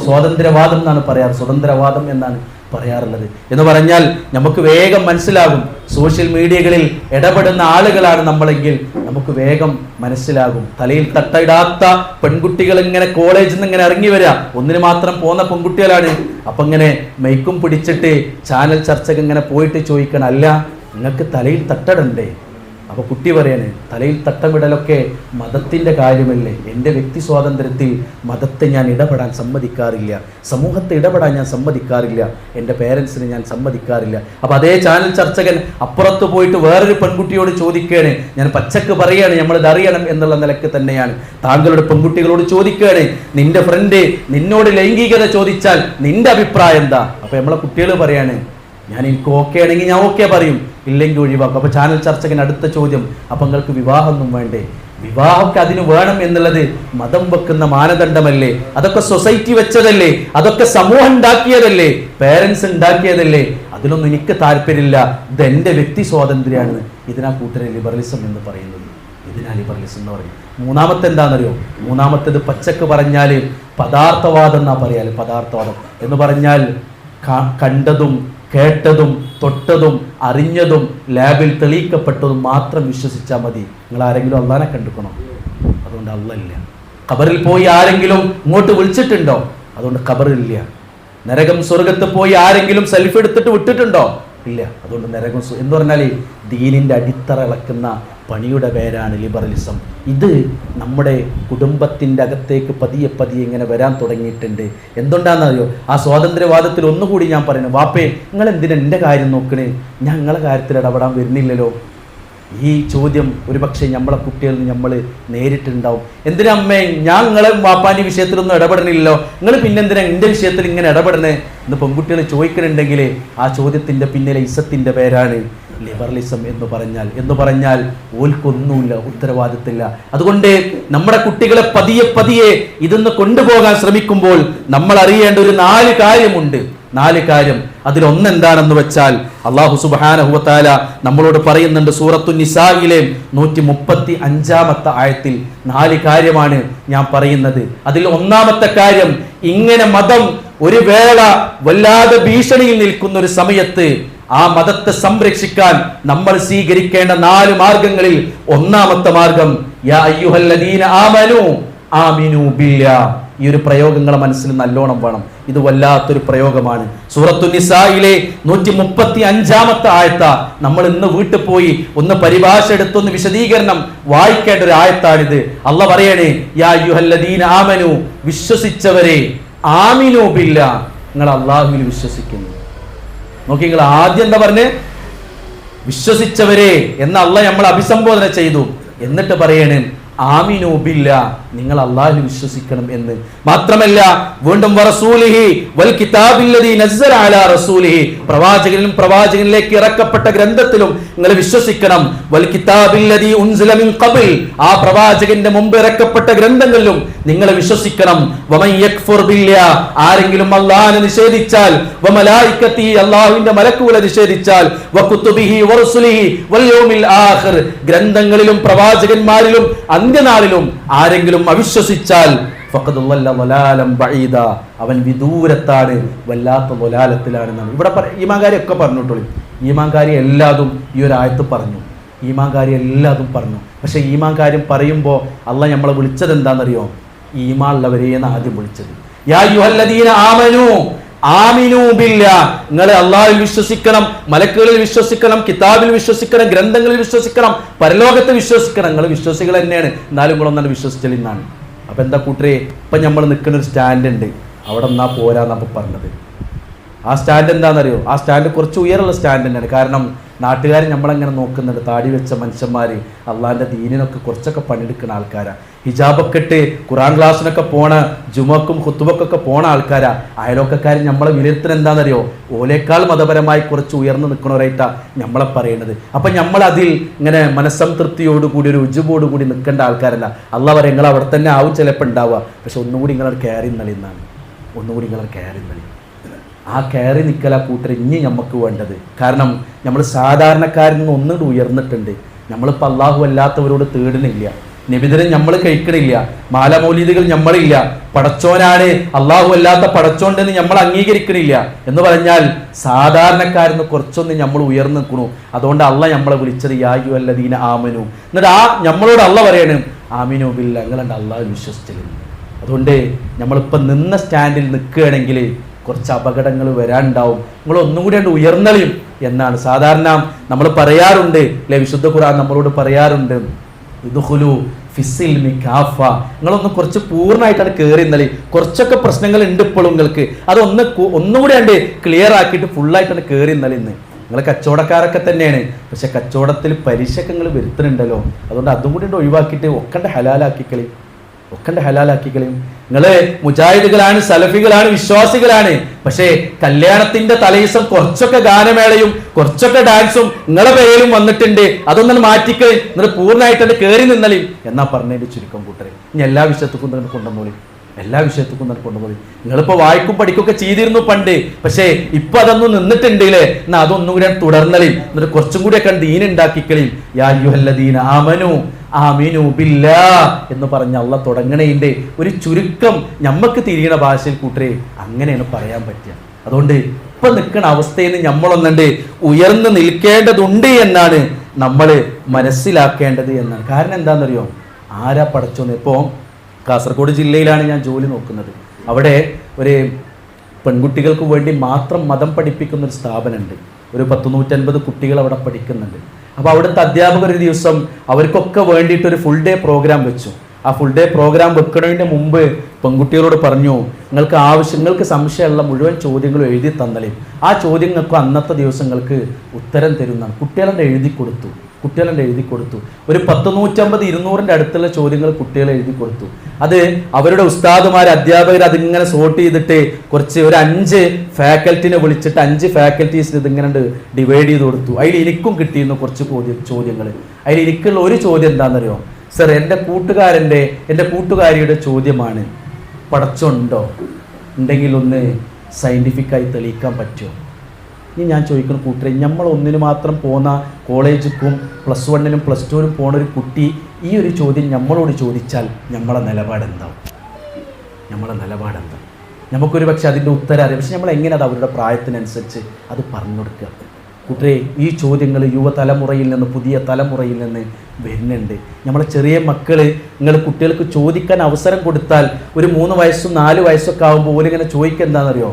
സ്വാതന്ത്ര്യവാദം എന്നാണ് പറയാറ്. സ്വതന്ത്രവാദം എന്നാണ് പറയാറുള്ളത്. എന്ന് പറഞ്ഞാൽ നമുക്ക് വേഗം മനസ്സിലാകും. സോഷ്യൽ മീഡിയകളിൽ ഇടപെടുന്ന ആളുകളാണ് നമ്മളെങ്കിൽ നമുക്ക് വേഗം മനസ്സിലാകും. തലയിൽ തട്ടയിടാത്ത പെൺകുട്ടികൾ ഇങ്ങനെ കോളേജിൽ നിന്ന് ഇങ്ങനെ ഇറങ്ങി വരിക, ഒന്നിന് മാത്രം പോകുന്ന പെൺകുട്ടികളാണ്. അപ്പം ഇങ്ങനെ മൈക്കും പിടിച്ചിട്ട് ചാനൽ ചർച്ചകൾ ഇങ്ങനെ പോയിട്ട് ചോദിക്കണം, അല്ല നിങ്ങൾക്ക് തലയിൽ തട്ടടണ്ടേ? അപ്പോൾ കുട്ടി പറയാണ്, തലയിൽ തട്ടമിടലൊക്കെ മതത്തിൻ്റെ കാര്യമല്ലേ, എൻ്റെ വ്യക്തി സ്വാതന്ത്ര്യത്തിൽ മതത്തെ ഞാൻ ഇടപെടാൻ സമ്മതിക്കാറില്ല, സമൂഹത്തെ ഇടപെടാൻ ഞാൻ സമ്മതിക്കാറില്ല, എൻ്റെ പേരൻസിന് ഞാൻ സമ്മതിക്കാറില്ല. അപ്പോൾ അതേ ചാനൽ ചർച്ചകൻ അപ്പുറത്ത് പോയിട്ട് വേറൊരു പെൺകുട്ടിയോട് ചോദിക്കുകയാണ്, ഞാൻ പച്ചക്ക് പറയുകയാണ്, നമ്മളിത് അറിയണം എന്നുള്ള നിലക്ക് തന്നെയാണ്. താങ്കളുടെ പെൺകുട്ടികളോട് ചോദിക്കുകയാണ്, നിൻ്റെ ഫ്രണ്ട് നിന്നോട് ലൈംഗികത ചോദിച്ചാൽ നിൻ്റെ അഭിപ്രായം എന്താ? അപ്പോൾ നമ്മളെ കുട്ടികൾ പറയാണ്, എനിക്ക് ഓക്കെ ആണെങ്കിൽ ഞാൻ ഓക്കെ പറയും, ഇല്ലെങ്കിൽ ഒഴിവാക്കും. അപ്പോൾ ചാനൽ ചർച്ചകൻ അടുത്ത ചോദ്യം, അപ്പം നിങ്ങൾക്ക് വിവാഹമൊന്നും വേണ്ടേ? വിവാഹമൊക്കെ അതിന് വേണം എന്നുള്ളത് മതം വെക്കുന്ന മാനദണ്ഡമല്ലേ? അതൊക്കെ സൊസൈറ്റി വെച്ചതല്ലേ? അതൊക്കെ സമൂഹം ഉണ്ടാക്കിയതല്ലേ? പേരൻസ് ഉണ്ടാക്കിയതല്ലേ? അതിലൊന്നും എനിക്ക് താല്പര്യമില്ല, ഇതെൻ്റെ വ്യക്തി സ്വാതന്ത്ര്യമാണ്. ഇതിനാ കൂട്ടരെ ലിബറലിസം എന്ന് പറയുന്നത്. ഇതിനാ ലിബറലിസം എന്ന് പറയും. മൂന്നാമത്തെ എന്താണെന്നറിയോ? മൂന്നാമത്തേത് പച്ചക്ക് പറഞ്ഞാൽ പദാർത്ഥവാദം എന്നാ പറയാല്. പദാർത്ഥവാദം എന്ന് പറഞ്ഞാൽ കണ്ടതും കേട്ടതും തൊട്ടതും അറിഞ്ഞതും ലാബിൽ തെളിയിക്കപ്പെട്ടതും മാത്രം വിശ്വസിച്ചാൽ മതി. നിങ്ങൾ ആരെങ്കിലും അള്ളാനെ കണ്ടുക്കണോ? അതുകൊണ്ട് അള്ളയില്ല. ഖബറിൽ പോയി ആരെങ്കിലും ഇങ്ങോട്ട് വിളിച്ചിട്ടുണ്ടോ? അതുകൊണ്ട് ഖബറില്ല. നരകം സ്വർഗത്ത് പോയി ആരെങ്കിലും സെൽഫി എടുത്തിട്ട് വിട്ടിട്ടുണ്ടോ? ഇല്ല. അതുകൊണ്ട് നരകം എന്ന് പറഞ്ഞാൽ ദീനിൻ്റെ അടിത്തറ ഇളക്കുന്ന പണിയുടെ പേരാണ് ലിബറലിസം. ഇത് നമ്മുടെ കുടുംബത്തിൻ്റെ അകത്തേക്ക് പതിയെ പതിയെ ഇങ്ങനെ വരാൻ തുടങ്ങിയിട്ടുണ്ട്. എന്തുകൊണ്ടാണെന്നറിയോ? ആ സ്വാതന്ത്ര്യവാദത്തിൽ ഒന്നുകൂടി ഞാൻ പറയുന്നു, വാപ്പേ നിങ്ങൾ എന്തിനാ എൻ്റെ കാര്യം നോക്കണേ? ഞങ്ങളെ കാര്യത്തിൽ ഇടപെടാൻ വരുന്നില്ലല്ലോ. ഈ ചോദ്യം ഒരു പക്ഷേ നമ്മളെ കുട്ടികളിൽ നമ്മൾ നേരിട്ടുണ്ടാവും. എന്തിനാ അമ്മേ ഞാൻ നിങ്ങളെ വാപ്പാൻ്റെ വിഷയത്തിലൊന്നും ഇടപെടണില്ലല്ലോ, നിങ്ങൾ പിന്നെന്തിനാ എൻ്റെ വിഷയത്തിൽ ഇങ്ങനെ ഇടപെടണേ എന്ന് പെൺകുട്ടികൾ ചോദിക്കുന്നുണ്ടെങ്കിൽ ആ ചോദ്യത്തിൻ്റെ പിന്നിലെ ഇസത്തിൻ്റെ പേരാണ് ലിബറലിസം എന്ന് പറഞ്ഞാൽ ഓൽക്കൊന്നുമില്ല, ഉത്തരവാദിത്തമില്ല. അതുകൊണ്ട് നമ്മുടെ കുട്ടികളെ പതിയെ പതിയെ ഇതൊന്ന് കൊണ്ടുപോകാൻ ശ്രമിക്കുമ്പോൾ നമ്മൾ അറിയേണ്ട ഒരു 4 കാര്യമുണ്ട്. 4 കാര്യം. അതിലൊന്നെന്താണെന്ന് വെച്ചാൽ അല്ലാഹു സുബ്ഹാനഹു വ തആല നമ്മളോട് പറയുന്നുണ്ട് സൂറത്തു നിസായിലെ 135-ാമത്തെ ആയത്തിൽ 4 കാര്യമാണ് ഞാൻ പറയുന്നത്. അതിൽ ഒന്നാമത്തെ കാര്യം, ഇങ്ങനെ മതം ഒരു വേള വല്ലാതെ ഭീഷണിയിൽ നിൽക്കുന്ന ഒരു സമയത്ത് ആ മതത്തെ സംരക്ഷിക്കാൻ നമ്മൾ സ്വീകരിക്കേണ്ട 4 മാർഗങ്ങളിൽ ഒന്നാമത്തെ മാർഗം യാ അയ്യുഹല്ലദീന ആമനു ആമിനു ബില്ലാ. ഈ ഒരു പ്രയോഗങ്ങളെ മനസ്സിൽ നല്ലോണം വേണം. ഇത് വല്ലാത്തൊരു പ്രയോഗമാണ്. സൂറത്തു നിസായിലെ 135-ാമത്തെ ആയത്ത നമ്മൾ ഇന്ന് വീട്ടിൽ പോയി ഒന്ന് പരിഭാഷ എടുത്തൊന്ന് വിശദീകരണം വായിക്കേണ്ട ഒരു ആയത്താണിത്. അല്ലാഹ് പറയണേ യാ അയ്യുഹല്ലദീന ആമനു, വിശ്വസിച്ചവരെ, ആമിനു ബില്ലാ, നിങ്ങൾ അല്ലാഹുവിൽ വിശ്വസിക്കുന്നു. നോക്കി, നിങ്ങൾ ആദ്യം എന്താ പറഞ്ഞേ? വിശ്വസിച്ചവരെ എന്ന് അല്ലാഹ് നമ്മൾ അഭിസംബോധന ചെയ്തു. എന്നിട്ട് പറയണേ ആമിനു ബില്ലാ, നിങ്ങൾ അല്ലാഹുവിൽ വിശ്വസിക്കണം എന്ന്. മാത്രമല്ല വീണ്ടും വറസൂലിഹി വൽ കിതാബില്ലദീ നസ്സല അലാ റസൂലിഹി, പ്രവാചകനിലും പ്രവാചകനിലേക്ക് ഇറക്കപ്പെട്ട ഗ്രന്ഥത്തിലും നിങ്ങൾ വിശ്വസിക്കണം. വൽ കിതാബില്ലദീ ഉൻസില മിൻ ഖബൽ, ആ പ്രവാചകന്റെ മുമ്പ് ഇറക്കപ്പെട്ട ഗ്രന്ഥങ്ങളിലും നിങ്ങൾ വിശ്വസിക്കണം. വമൻ യക്ഫുർ ബില്ലാ, ആരെങ്കിലും അല്ലാഹുവിനെ നിഷേധിച്ചാൽ, വമലായികതി, അല്ലാഹുവിന്റെ മലക്കുകളെ നിഷേധിച്ചാൽ, വകുതുബിഹി വറസുലിഹി വൽ യൗമിൽ ആഖിർ, ഗ്രന്ഥങ്ങളിലും പ്രവാചകന്മാരിലും അന്ത്യനാളിലും ആരെങ്കിലും അവിശ്വസിച്ചാൽ ഫഖദ് ളല്ല ളലാലൻ ബഈദ, അവൻ വിദൂരത്താണ്, വല്ലാത്ത ളലാലത്തിലാണെന്നാണ് ഇവിടെ ഈമാൻകാരി ഒക്കെ പറഞ്ഞിട്ടുള്ളൂ. ഈമാൻകാരി എല്ലാതും ഈ ഒരു ആയത്ത് പറഞ്ഞു. ഈമാൻകാരി എല്ലാതും പറഞ്ഞു. പക്ഷെ ഈമാൻകാര്യം പറയുമ്പോൾ അള്ളാഹ് നമ്മളെ വിളിച്ചത് എന്താണെന്നറിയോ? ഈമാനുള്ളവരെയാണ് ആദ്യം വിളിച്ചത്. യാ അയ്യുഹല്ലദീന ആമനു ആമിനു ബില്ലാ, നിങ്ങൾ അല്ലാഹുവിൽ വിശ്വസിക്കണം, മലക്കുകളിൽ വിശ്വസിക്കണം, കിതാബിൽ വിശ്വസിക്കണം, ഗ്രന്ഥങ്ങളിൽ വിശ്വസിക്കണം, പരലോകത്ത് വിശ്വസിക്കണം. നിങ്ങൾ വിശ്വാസികൾ തന്നെയാണ്, എന്നാലും നിങ്ങളൊന്നാണ് വിശ്വസിച്ചലിന്നാണ്. അപ്പം എന്താ കൂട്ടരെ, ഇപ്പം നമ്മൾ നിൽക്കുന്ന ഒരു സ്റ്റാൻഡ് ഉണ്ട്, അവിടെ നിന്നാ പോരാന്നപ്പോൾ പറഞ്ഞത്. ആ സ്റ്റാൻഡ് എന്താണെന്നറിയോ? ആ സ്റ്റാൻഡ് കുറച്ച് ഉയരമുള്ള സ്റ്റാൻഡ് തന്നെയാണ്. കാരണം നാട്ടുകാർ നമ്മളെങ്ങനെ നോക്കുന്നുണ്ട്, താടി വെച്ച മനുഷ്യന്മാർ, അള്ളാഹിൻ്റെ ദീനിനൊക്കെ കുറച്ചൊക്കെ പണിയെടുക്കുന്ന ആൾക്കാരാണ്. ഹിജാബൊക്കെ ഇട്ട് ഖുർആൻ ക്ലാസ്സിനൊക്കെ പോണ, ജുമക്കും ഖുത്തുബക്കൊക്കെ പോണ ആൾക്കാരാണ്. അയലോക്കക്കാർ നമ്മളെ വിലയിരുത്തുന്നത് എന്താണെന്നറിയോ? ഓലേക്കാൾ മതപരമായി കുറച്ച് ഉയർന്നു നിൽക്കണവരായിട്ടാണ് നമ്മളെ പറയുന്നത്. അപ്പം നമ്മളതിൽ ഇങ്ങനെ മനസ്സംതൃപ്തിയോടുകൂടി ഒരു ഉജുബോടുകൂടി നിൽക്കേണ്ട ആൾക്കാരല്ല. അള്ളാഹ് പറയും നിങ്ങൾ അവിടെ തന്നെ ആവും ചിലപ്പോൾ ഉണ്ടാവുക, പക്ഷെ ഒന്നുകൂടി നിങ്ങളത് കയറി നളിന്നാണ്. ഒന്നുകൂടി നിങ്ങളത് കയറി നളി. ആ കയറി നിൽക്കല കൂട്ടർ ഇനി നമുക്ക് വേണ്ടത്. കാരണം നമ്മൾ സാധാരണക്കാരിൽ നിന്ന് ഒന്നുകൂടി ഉയർന്നിട്ടുണ്ട്. നമ്മളിപ്പോൾ അള്ളാഹു അല്ലാത്തവരോട് തേടുന്നില്ല, നിബിധനം നമ്മൾ കഴിക്കണില്ല, മാലമൗലിദുകൾ നമ്മളില്ല, പടച്ചോനാണ് അള്ളാഹു അല്ലാത്ത പടച്ചോണ്ടെന്ന് നമ്മൾ അംഗീകരിക്കണില്ല എന്ന് പറഞ്ഞാൽ സാധാരണക്കാരിന്ന് കുറച്ചൊന്ന് നമ്മൾ ഉയർന്നു നിൽക്കണു. അതുകൊണ്ട് അള്ളാഹ് നമ്മളെ വിളിച്ചത് യാ അയ്യുഹല്ലദീന ആമനു. എന്നിട്ട് ആ നമ്മളോട് അള്ളാഹ് പറയണം ആമിനു ബില്ലാ, നിങ്ങളുണ്ട് അള്ളാഹു വിശ്വസിച്ചില്ല. അതുകൊണ്ട് നമ്മളിപ്പോൾ നിന്ന സ്റ്റാൻഡിൽ നിൽക്കുകയാണെങ്കിൽ കുറച്ച് അപകടങ്ങൾ വരാനുണ്ടാവും. നിങ്ങൾ ഒന്നും കൂടി ഉയർന്നളിയും എന്നാണ് സാധാരണ നമ്മൾ പറയാറുണ്ട് അല്ലെ? വിശുദ്ധ ഖുർആൻ നമ്മളോട് പറയാറുണ്ട് ഇദ്ഖുലു ഫിസ്സിൽമി കാഫ, നിങ്ങളൊന്ന് കുറച്ച് പൂർണ്ണമായിട്ടാണ് കയറി ഇന്നലെ. കുറച്ചൊക്കെ പ്രശ്നങ്ങൾ ഉണ്ട് ഇപ്പോഴും നിങ്ങൾക്ക്, ഒന്നുകൂടി കണ്ട് ക്ലിയർ ആക്കിയിട്ട് ഫുള്ളായിട്ടാണ് കയറി ഇന്നലെ. ഇന്ന് നിങ്ങൾ കച്ചവടക്കാരൊക്കെ തന്നെയാണ്, പക്ഷെ കച്ചവടത്തിൽ പലിശയൊക്കെ നിങ്ങൾ വരുത്തുന്നുണ്ടല്ലോ. അതുകൊണ്ട് അതും കൂടി ഒഴിവാക്കിയിട്ട് ഒക്കണ്ട ഹലാലാക്കിക്കളി, ഒക്കണ്ട ഹലാലാക്കിക്കളയും. നിങ്ങള് മുജാഹിദുകളാണ്, സലഫികളാണ്, വിശ്വാസികളാണ്. പക്ഷേ കല്യാണത്തിന്റെ തലേദിവസം കുറച്ചൊക്കെ ഗാനമേളയും കുറച്ചൊക്കെ ഡാൻസും നിങ്ങളെ പേരിലും വന്നിട്ടുണ്ട്. അതൊന്നും മാറ്റിക്കളയും, നിങ്ങൾ പൂർണ്ണമായിട്ട് കയറി നിന്നലും എന്നാ പറഞ്ഞതിന്റെ ചുരുക്കം കൂട്ടരെ. ഇനി എല്ലാ വിഷയത്തുക്കും തന്നെ കൊണ്ടുപോയി, എല്ലാ വിഷയത്തുക്കും തന്നെ കൊണ്ടുപോയി. നിങ്ങളിപ്പോൾ വായിക്കും പഠിക്കുകയൊക്കെ ചെയ്തിരുന്നു പണ്ട്, പക്ഷേ ഇപ്പൊ അതൊന്നും നിന്നിട്ടുണ്ടല്ലേ? എന്നാൽ അതൊന്നും കൂടി തുടർന്നലും, എന്നിട്ട് കുറച്ചും കൂടിയൊക്കെ ദീനുണ്ടാക്കിക്കളയും. യാ അയ്യുഹല്ലദീന ആമനു ആമിനു ബില്ലാ എന്ന് പറഞ്ഞ അള്ളാഹ് തുടങ്ങണതിൻ്റെ ഒരു ചുരുക്കം നമുക്ക് തിരിയണ ഭാഷയിൽ കൂട്ടരെ അങ്ങനെയാണ് പറയാൻ പറ്റുക. അതുകൊണ്ട് ഇപ്പൊ നിൽക്കുന്ന അവസ്ഥയിൽ നിന്ന് നമ്മളൊന്നുണ്ട് ഉയർന്നു നിൽക്കേണ്ടതുണ്ട് എന്നാണ് നമ്മൾ മനസ്സിലാക്കേണ്ടത് എന്നാണ്. കാരണം എന്താണെന്നറിയോ, ആരാ പടച്ചോന്ന്. ഇപ്പോൾ കാസർഗോഡ് ജില്ലയിലാണ് ഞാൻ ജോലി നോക്കുന്നത്. അവിടെ ഒരു പെൺകുട്ടികൾക്ക് വേണ്ടി മാത്രം മതം പഠിപ്പിക്കുന്ന ഒരു സ്ഥാപനമുണ്ട്. ഒരു 150 കുട്ടികൾ അവിടെ പഠിക്കുന്നുണ്ട്. അപ്പോൾ അവിടുത്തെ അധ്യാപകർ ഒരു ദിവസം അവർക്കൊക്കെ വേണ്ടിയിട്ട് ഒരു ഫുൾ ഡേ പ്രോഗ്രാം വെച്ചു. ആ ഫുൾ ഡേ പ്രോഗ്രാം വെക്കുന്നതിന് മുമ്പ് പെൺകുട്ടികളോട് പറഞ്ഞു, നിങ്ങൾക്ക് സംശയമുള്ള മുഴുവൻ ചോദ്യങ്ങളും എഴുതി തന്നലേ, ആ ചോദ്യങ്ങൾക്ക് അന്നത്തെ ദിവസങ്ങൾക്ക് ഉത്തരം തരുന്നതാണ്. കുട്ടികളുടെ എഴുതി കൊടുത്തു. ഒരു 100-150-200 അടുത്തുള്ള ചോദ്യങ്ങൾ കുട്ടികൾ എഴുതി കൊടുത്തു. അത് അവരുടെ ഉസ്താദുമാർ അധ്യാപകർ അതിങ്ങനെ സോർട്ട് ചെയ്തിട്ട് ഒരു 5 ഫാക്കൽറ്റിനെ വിളിച്ചിട്ട് 5 ഫാക്കൽറ്റീസിന് ഇതിങ്ങനെ ഡിവൈഡ് ചെയ്ത് കൊടുത്തു. അതിൽ എനിക്കും കിട്ടിയിരുന്നു കുറച്ച് ചോദ്യങ്ങൾ. അതിൽ എനിക്കുള്ള ഒരു ചോദ്യം എന്താണെന്നറിയോ, സർ, എൻ്റെ കൂട്ടുകാരിയുടെ ചോദ്യമാണ്, പടച്ചുണ്ടോ, ഉണ്ടെങ്കിൽ ഒന്ന് സയൻറ്റിഫിക്കായി തെളിയിക്കാൻ പറ്റുമോ? ഇനി ഞാൻ ചോദിക്കുന്ന കൂട്ടരെ, നമ്മൾ ഒന്നിന് മാത്രം പോകുന്ന കോളേജിലും +1-നും +2-നും പോണ ഒരു കുട്ടി ഈ ഒരു ചോദ്യം നമ്മളോട് ചോദിച്ചാൽ നമ്മളെ നിലപാടെന്താവും? നമുക്കൊരു പക്ഷെ അതിൻ്റെ ഉത്തരം അറിയാം. പക്ഷെ നമ്മൾ എങ്ങനെ അത് അവരുടെ പ്രായത്തിനനുസരിച്ച് അത് പറഞ്ഞു കൊടുക്കുക? കൂട്ടരെ, ഈ ചോദ്യങ്ങൾ യുവതലമുറയിൽ നിന്ന്, പുതിയ തലമുറയിൽ നിന്ന് വരുന്നുണ്ട്. നമ്മളെ ചെറിയ നിങ്ങൾ കുട്ടികൾക്ക് ചോദിക്കാൻ അവസരം കൊടുത്താൽ ഒരു 3 വയസ്സും 4 വയസ്സൊക്കെ ആകുമ്പോൾ ഓലിങ്ങനെ ചോദിക്കുക എന്താണെന്നറിയോ,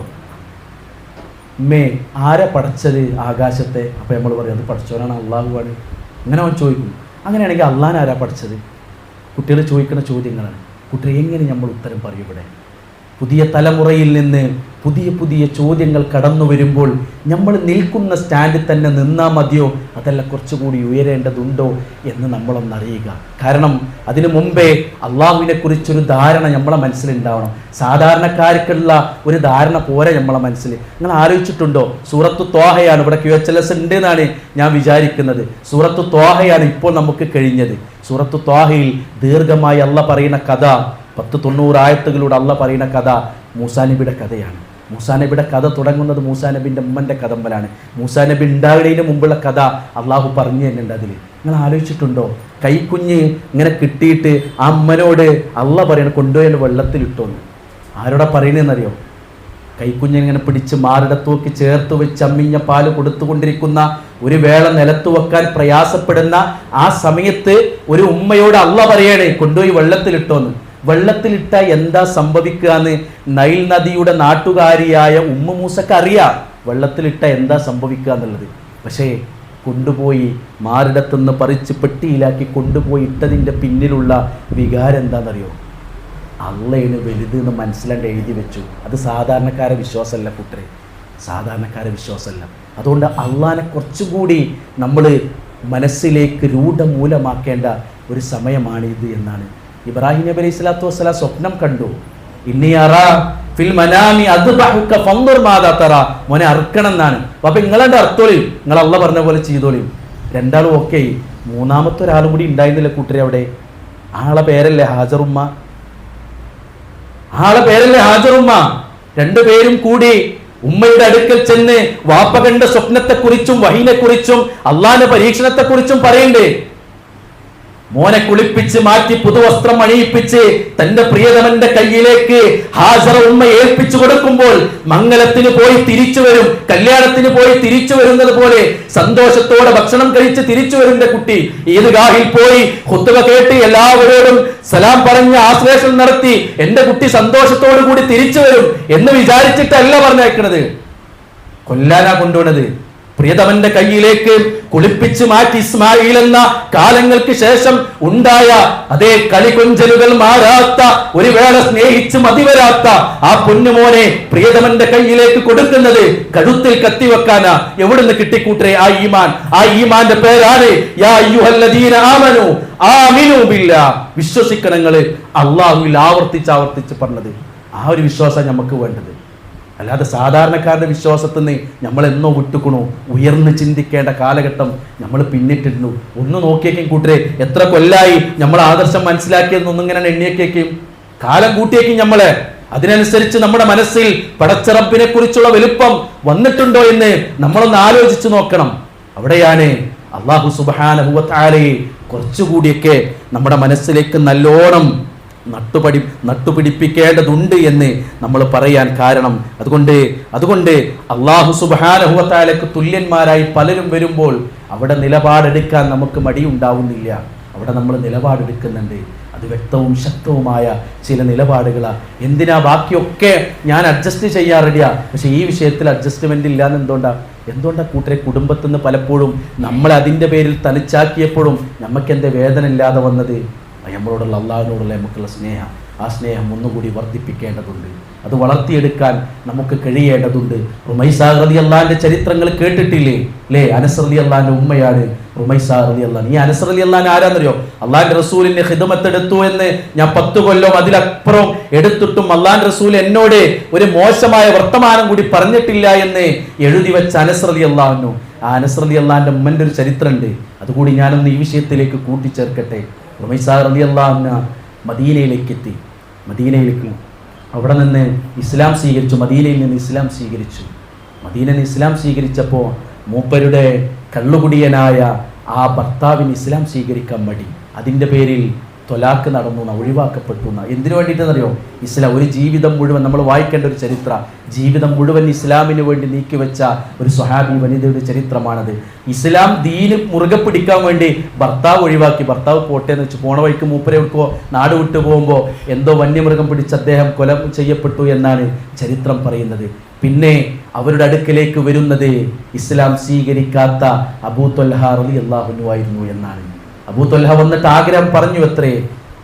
ആരാ പടച്ചത് ആകാശത്തെ? അപ്പോൾ നമ്മൾ പറയും അത് പടച്ചവനാണ്, അള്ളാഹുവാണ്. അങ്ങനെ അവൻ ചോദിക്കും. അങ്ങനെയാണെങ്കിൽ അള്ളാഹനെ ആരാ പഠിച്ചത്? കുട്ടികൾ ചോദിക്കുന്ന ചോദ്യങ്ങളാണ്. കുട്ടികൾ എങ്ങനെ നമ്മൾ ഉത്തരം പറയും? ഇവിടെ പുതിയ തലമുറയിൽ നിന്ന് പുതിയ ചോദ്യങ്ങൾ കടന്നു വരുമ്പോൾ നമ്മൾ നിൽക്കുന്ന സ്റ്റാൻഡിൽ തന്നെ നിന്നാൽ മതിയോ, അതല്ല കുറച്ചുകൂടി ഉയരേണ്ടതുണ്ടോ എന്ന് നമ്മളൊന്നറിയുക. കാരണം അതിനു മുമ്പേ അള്ളാഹുവിനെ കുറിച്ചൊരു ധാരണ നമ്മളെ മനസ്സിലുണ്ടാവണം. സാധാരണക്കാർക്കുള്ള ഒരു ധാരണ പോരെ നമ്മളെ മനസ്സിൽ. നിങ്ങൾ ആലോചിച്ചിട്ടുണ്ടോ? സൂറത്തു ത്വാഹയാണ് ഇവിടെ QHLS ഉണ്ട് എന്നാണ് ഞാൻ വിചാരിക്കുന്നത്. സൂറത്തു ത്വാഹയാണ് ഇപ്പോൾ നമുക്ക് കഴിഞ്ഞത്. സൂറത്തു ത്വാഹയിൽ ദീർഘമായി അള്ളാഹ് പറയുന്ന കഥ, 90 ആയത്തുകളിലൂടെ അള്ളാഹ് പറയുന്ന കഥ മൂസാ നബിയുടെ കഥയാണ്. മൂസാ നബിയുടെ കഥ തുടങ്ങുന്നത് മൂസാ നബിൻ്റെ ഉമ്മൻ്റെ കഥമ്പലാണ്. മൂസാ നബി ഉണ്ടാകുന്നതിന് മുമ്പുള്ള കഥ അള്ളാഹു പറഞ്ഞു തന്നെയുണ്ട് അതിൽ. നിങ്ങൾ ആലോചിച്ചിട്ടുണ്ടോ? കൈക്കുഞ്ഞ് ഇങ്ങനെ കിട്ടിയിട്ട് ആ അമ്മനോട് അള്ളാഹ് പറയണം കൊണ്ടുപോയി വെള്ളത്തിലിട്ടോന്ന്. ആരോടാ പറയുന്നതെന്നറിയോ? കൈക്കുഞ്ഞിങ്ങനെ പിടിച്ച് മാറിടത്തോക്കി ചേർത്ത് വെച്ച് അമ്മിഞ്ഞ പാല് കൊടുത്തുകൊണ്ടിരിക്കുന്ന, ഒരു വേള നിലത്തു വെക്കാൻ പ്രയാസപ്പെടുന്ന ആ സമയത്ത് ഒരു ഉമ്മയോട് അള്ളാഹ് പറയണേ കൊണ്ടുപോയി വെള്ളത്തിലിട്ടോന്ന്. വെള്ളത്തിലിട്ട എന്താ സംഭവിക്കുക എന്ന് നൈൽ നദിയുടെ നാട്ടുകാരിയായ ഉമ്മു മൂസക്ക് അറിയാം. വെള്ളത്തിലിട്ട എന്താ സംഭവിക്കുക എന്നുള്ളത്. പക്ഷേ കൊണ്ടുപോയി മാറിടത്തുനിന്ന് പറിച്ച് പെട്ടിയിലാക്കി കൊണ്ടുപോയി ഇട്ടതിൻ്റെ പിന്നിലുള്ള വികാരം എന്താണെന്നറിയോ? അള്ളയാണ് വലുത് എന്ന് മനസ്സിലാണ്ട് എഴുതി വെച്ചു. അത് സാധാരണക്കാരെ വിശ്വാസമല്ല കൂട്ടരെ, സാധാരണക്കാരെ വിശ്വാസമല്ല. അതുകൊണ്ട് അള്ളാനെ കുറച്ചുകൂടി നമ്മൾ മനസ്സിലേക്ക് രൂഢമൂലമാക്കേണ്ട ഒരു സമയമാണിത് എന്നാണ്. ഇബ്രാഹിം നബി അലൈഹി സ്വലാത്തു വസ്സലാം സ്വപ്നം കണ്ടു. ഇന്നി അറാ ഫിൽ മനാമി അദ്ബഹുക ഫൻദുർ മാദാ തറാ. മോനെ അറുക്കണം എന്നാണ്. അപ്പോൾ നിങ്ങളെൻ്റെ അർത്ഥോളി, നിങ്ങൾ അള്ളാഹ് പറഞ്ഞ പോലെ ചെയ്തോളിയും. രണ്ടാളും ഓക്കെ. മൂന്നാമത്തെ ഒരാളും കൂടി ഉണ്ടായിരുന്നില്ല കൂട്ടരെ അവിടെ. ആളെ പേരല്ലേ ഹാജറുമ്മ. രണ്ടുപേരും കൂടി ഉമ്മയുടെ അടുക്കൽ ചെന്ന് വാപ്പ കണ്ട സ്വപ്നത്തെക്കുറിച്ചും വഹീനെക്കുറിച്ചും അള്ളാന്റെ പരീക്ഷണത്തെക്കുറിച്ചും പറയണ്ടേ. മോനെ കുളിപ്പിച്ച് മാറ്റി പുതുവസ്ത്രം അണിയിപ്പിച്ച് തന്റെ പ്രിയതമന്റെ കയ്യിലേക്ക് ഹാജറ ഉമ്മ ഏൽപ്പിച്ചു കൊടുക്കുമ്പോൾ മംഗലത്തിന് പോയി തിരിച്ചു വരും, കല്യാണത്തിന് പോയി തിരിച്ചു വരുന്നത് പോലെ സന്തോഷത്തോടെ ഭക്ഷണം കഴിച്ച് തിരിച്ചു വരുന്ന കുട്ടി ഈദ്ഗാഹിൽ പോയി ഖുത്ബ കേട്ട് എല്ലാവരോടും സലാം പറഞ്ഞ് ആശ്ലേഷം നടത്തി എന്റെ കുട്ടി സന്തോഷത്തോടു കൂടി തിരിച്ചു വരും എന്ന് വിചാരിച്ചിട്ടല്ല പറഞ്ഞേക്കണത്, കൊല്ലാനാ കൊണ്ടുപോണത്. പ്രിയതമന്റെ കയ്യിലേക്ക് കുളിപ്പിച്ചു മാറ്റി ഇസ്മായിൽ എന്ന കാലങ്ങൾക്ക് ശേഷം ഉണ്ടായ അതേ കളികൊഞ്ചലുകൾ മാറാത്ത, ഒരു വേള സ്നേഹിച്ച് മതിവരാത്ത ആ പൊന്നുമോനെ പ്രിയതമന്റെ കയ്യിലേക്ക് കൊടുക്കുന്നത് കഴുത്തിൽ കത്തിവെക്കാനാ. എവിടുന്ന് കിട്ടിക്കൂട്ടരെ ആ ഈമാൻ? ആ ഈമാന്റെ പേരാണ് യാ അയ്യുഹല്ലദീന ആമനു ആമിനു ബില്ലാഹ്. വിശ്വസിക്കണങ്ങള് അള്ളാഹുവിൽ ആവർത്തിച്ച് പറഞ്ഞത്. ആ ഒരു വിശ്വാസം നമുക്ക് വേണ്ടത്. അല്ലാതെ സാധാരണക്കാരുടെ വിശ്വാസത്തിൽ നിന്ന് നമ്മളെന്നോ വിട്ടുക്കണു. ഉയർന്ന് ചിന്തിക്കേണ്ട കാലഘട്ടം നമ്മൾ പിന്നിട്ടിരുന്നു. ഒന്ന് നോക്കിയേക്കും കൂട്ടരെ, എത്ര കൊല്ലായി നമ്മൾ ആദർശം മനസ്സിലാക്കിയതെന്നൊന്നിങ്ങനെ എണ്ണിയേക്കും, കാലം കൂട്ടിയേക്കും നമ്മളെ. അതിനനുസരിച്ച് നമ്മുടെ മനസ്സിൽ പടച്ചറബിനെ കുറിച്ചുള്ള വലുപ്പം വന്നിട്ടുണ്ടോ എന്ന് നമ്മളൊന്ന് ആലോചിച്ചു നോക്കണം. അവിടെയാണ് അല്ലാഹു സുബ്ഹാനഹു വ തആലയെ കുറച്ചുകൂടിയൊക്കെ നമ്മുടെ മനസ്സിലേക്ക് നല്ലോണം നട്ടുപിടിപ്പിക്കേണ്ടതുണ്ട് എന്ന് നമ്മൾ പറയാൻ കാരണം അതുകൊണ്ട് അല്ലാഹു സുബ്ഹാനഹു വ തആലക്ക് തുല്യന്മാരായി പലരും വരുമ്പോൾ അവിടെ നിലപാടെടുക്കാൻ നമുക്ക് മടിയുണ്ടാവുന്നില്ല. അവിടെ നമ്മൾ നിലപാടെടുക്കുന്നുണ്ട്. അത് വ്യക്തവും ശക്തവുമായ ചില നിലപാടുകളാണ്. എന്തിനാ ബാക്കിയൊക്കെ ഞാൻ അഡ്ജസ്റ്റ് ചെയ്യാൻ റെഡിയാ, പക്ഷെ ഈ വിഷയത്തിൽ അഡ്ജസ്റ്റ്മെന്റ് ഇല്ലാന്ന് എന്തുകൊണ്ടാ കൂട്ടരെ? കുടുംബത്തിൽ നിന്ന് പലപ്പോഴും നമ്മൾ അതിൻ്റെ പേരിൽ തനിച്ചാക്കിയപ്പോഴും നമുക്ക് എൻ്റെ വേദന ഇല്ലാതെ വന്നത് നമ്മളോടുള്ള അള്ളാഹുവിനോടുള്ള നമുക്കുള്ള സ്നേഹം. ആ സ്നേഹം ഒന്നുകൂടി വർദ്ധിപ്പിക്കേണ്ടതുണ്ട്. അത് വളർത്തിയെടുക്കാൻ നമുക്ക് കഴിയേണ്ടതുണ്ട്. റുമൈസ റളിയല്ലാഹുവിന്റെ ചരിത്രങ്ങൾ കേട്ടിട്ടില്ലേ? അല്ലേ? അനസ് റളിയല്ലാഹുവിന്റെ ഉമ്മയാണ് റുമൈസ റളിയല്ലാഹു. ഈ അനസ് റളിയല്ലാഹു ആരാന്നറിയോ? അള്ളാഹിന്റെ റസൂലിന്റെ ഖിദ്മത്ത് എടുത്തു എന്ന് ഞാൻ 10 കൊല്ലം അതിലപ്പുറം എടുത്തിട്ടും അള്ളാഹിന്റെ റസൂൽ എന്നോട് ഒരു മോശമായ വർത്തമാനം കൂടി പറഞ്ഞിട്ടില്ല എന്ന് എഴുതി വെച്ച അനസ് റളിയല്ലാഹു. ആ അനസ് റളിയല്ലാഹുവിന്റെ ഉമ്മന്റെ ഒരു ചരിത്രമുണ്ട്. അതുകൂടി ഞാനൊന്ന് ഈ വിഷയത്തിലേക്ക് കൂട്ടിച്ചേർക്കട്ടെ. റുമൈസ റളിയല്ലാഹു മദീനയിലേക്ക് എത്തി. മദീനയിലേക്ക് അവിടെ നിന്ന് ഇസ്ലാം സ്വീകരിച്ചു. മദീനയിൽ നിന്ന് ഇസ്ലാം സ്വീകരിച്ചപ്പോൾ മൂപ്പരുടെ കള്ളുകുടിയനായ ആ ഭർത്താവിന് ഇസ്ലാം സ്വീകരിക്കാൻ മടി. അതിൻ്റെ പേരിൽ തൊലാക്ക് നടന്നു, ഒഴിവാക്കപ്പെട്ടു. എന്തിനു വേണ്ടിയിട്ടെന്നറിയോ? ഇസ്ലാം ഒരു ജീവിതം മുഴുവൻ നമ്മൾ വായിക്കേണ്ട ഒരു ചരിത്ര, ജീവിതം മുഴുവൻ ഇസ്ലാമിന് വേണ്ടി നീക്കിവെച്ച ഒരു സ്വഹാബി വനിതയുടെ ചരിത്രമാണത്. ഇസ്ലാം ദീന് മുറുകെ പിടിക്കാൻ വേണ്ടി ഭർത്താവ് ഒഴിവാക്കി. ഭർത്താവ് പോട്ടേന്ന് വെച്ച് പോണ വഴിക്ക് മൂപ്പരെ എടുക്കോ നാട് വിട്ടു പോകുമ്പോൾ എന്തോ വന്യമൃഗം പിടിച്ച് അദ്ദേഹം കൊല ചെയ്യപ്പെട്ടു എന്നാണ് ചരിത്രം പറയുന്നത്. പിന്നെ അവരുടെ അടുക്കലേക്ക് വരുന്നത് ഇസ്ലാം സ്വീകരിക്കാത്ത അബൂ ത്വൽഹ റളിയല്ലാഹു അൻഹു ആയിരുന്നു എന്നാണ്. അബൂ ത്വൽഹ വന്നിട്ട് ആഗ്രഹം പറഞ്ഞു അത്രേ.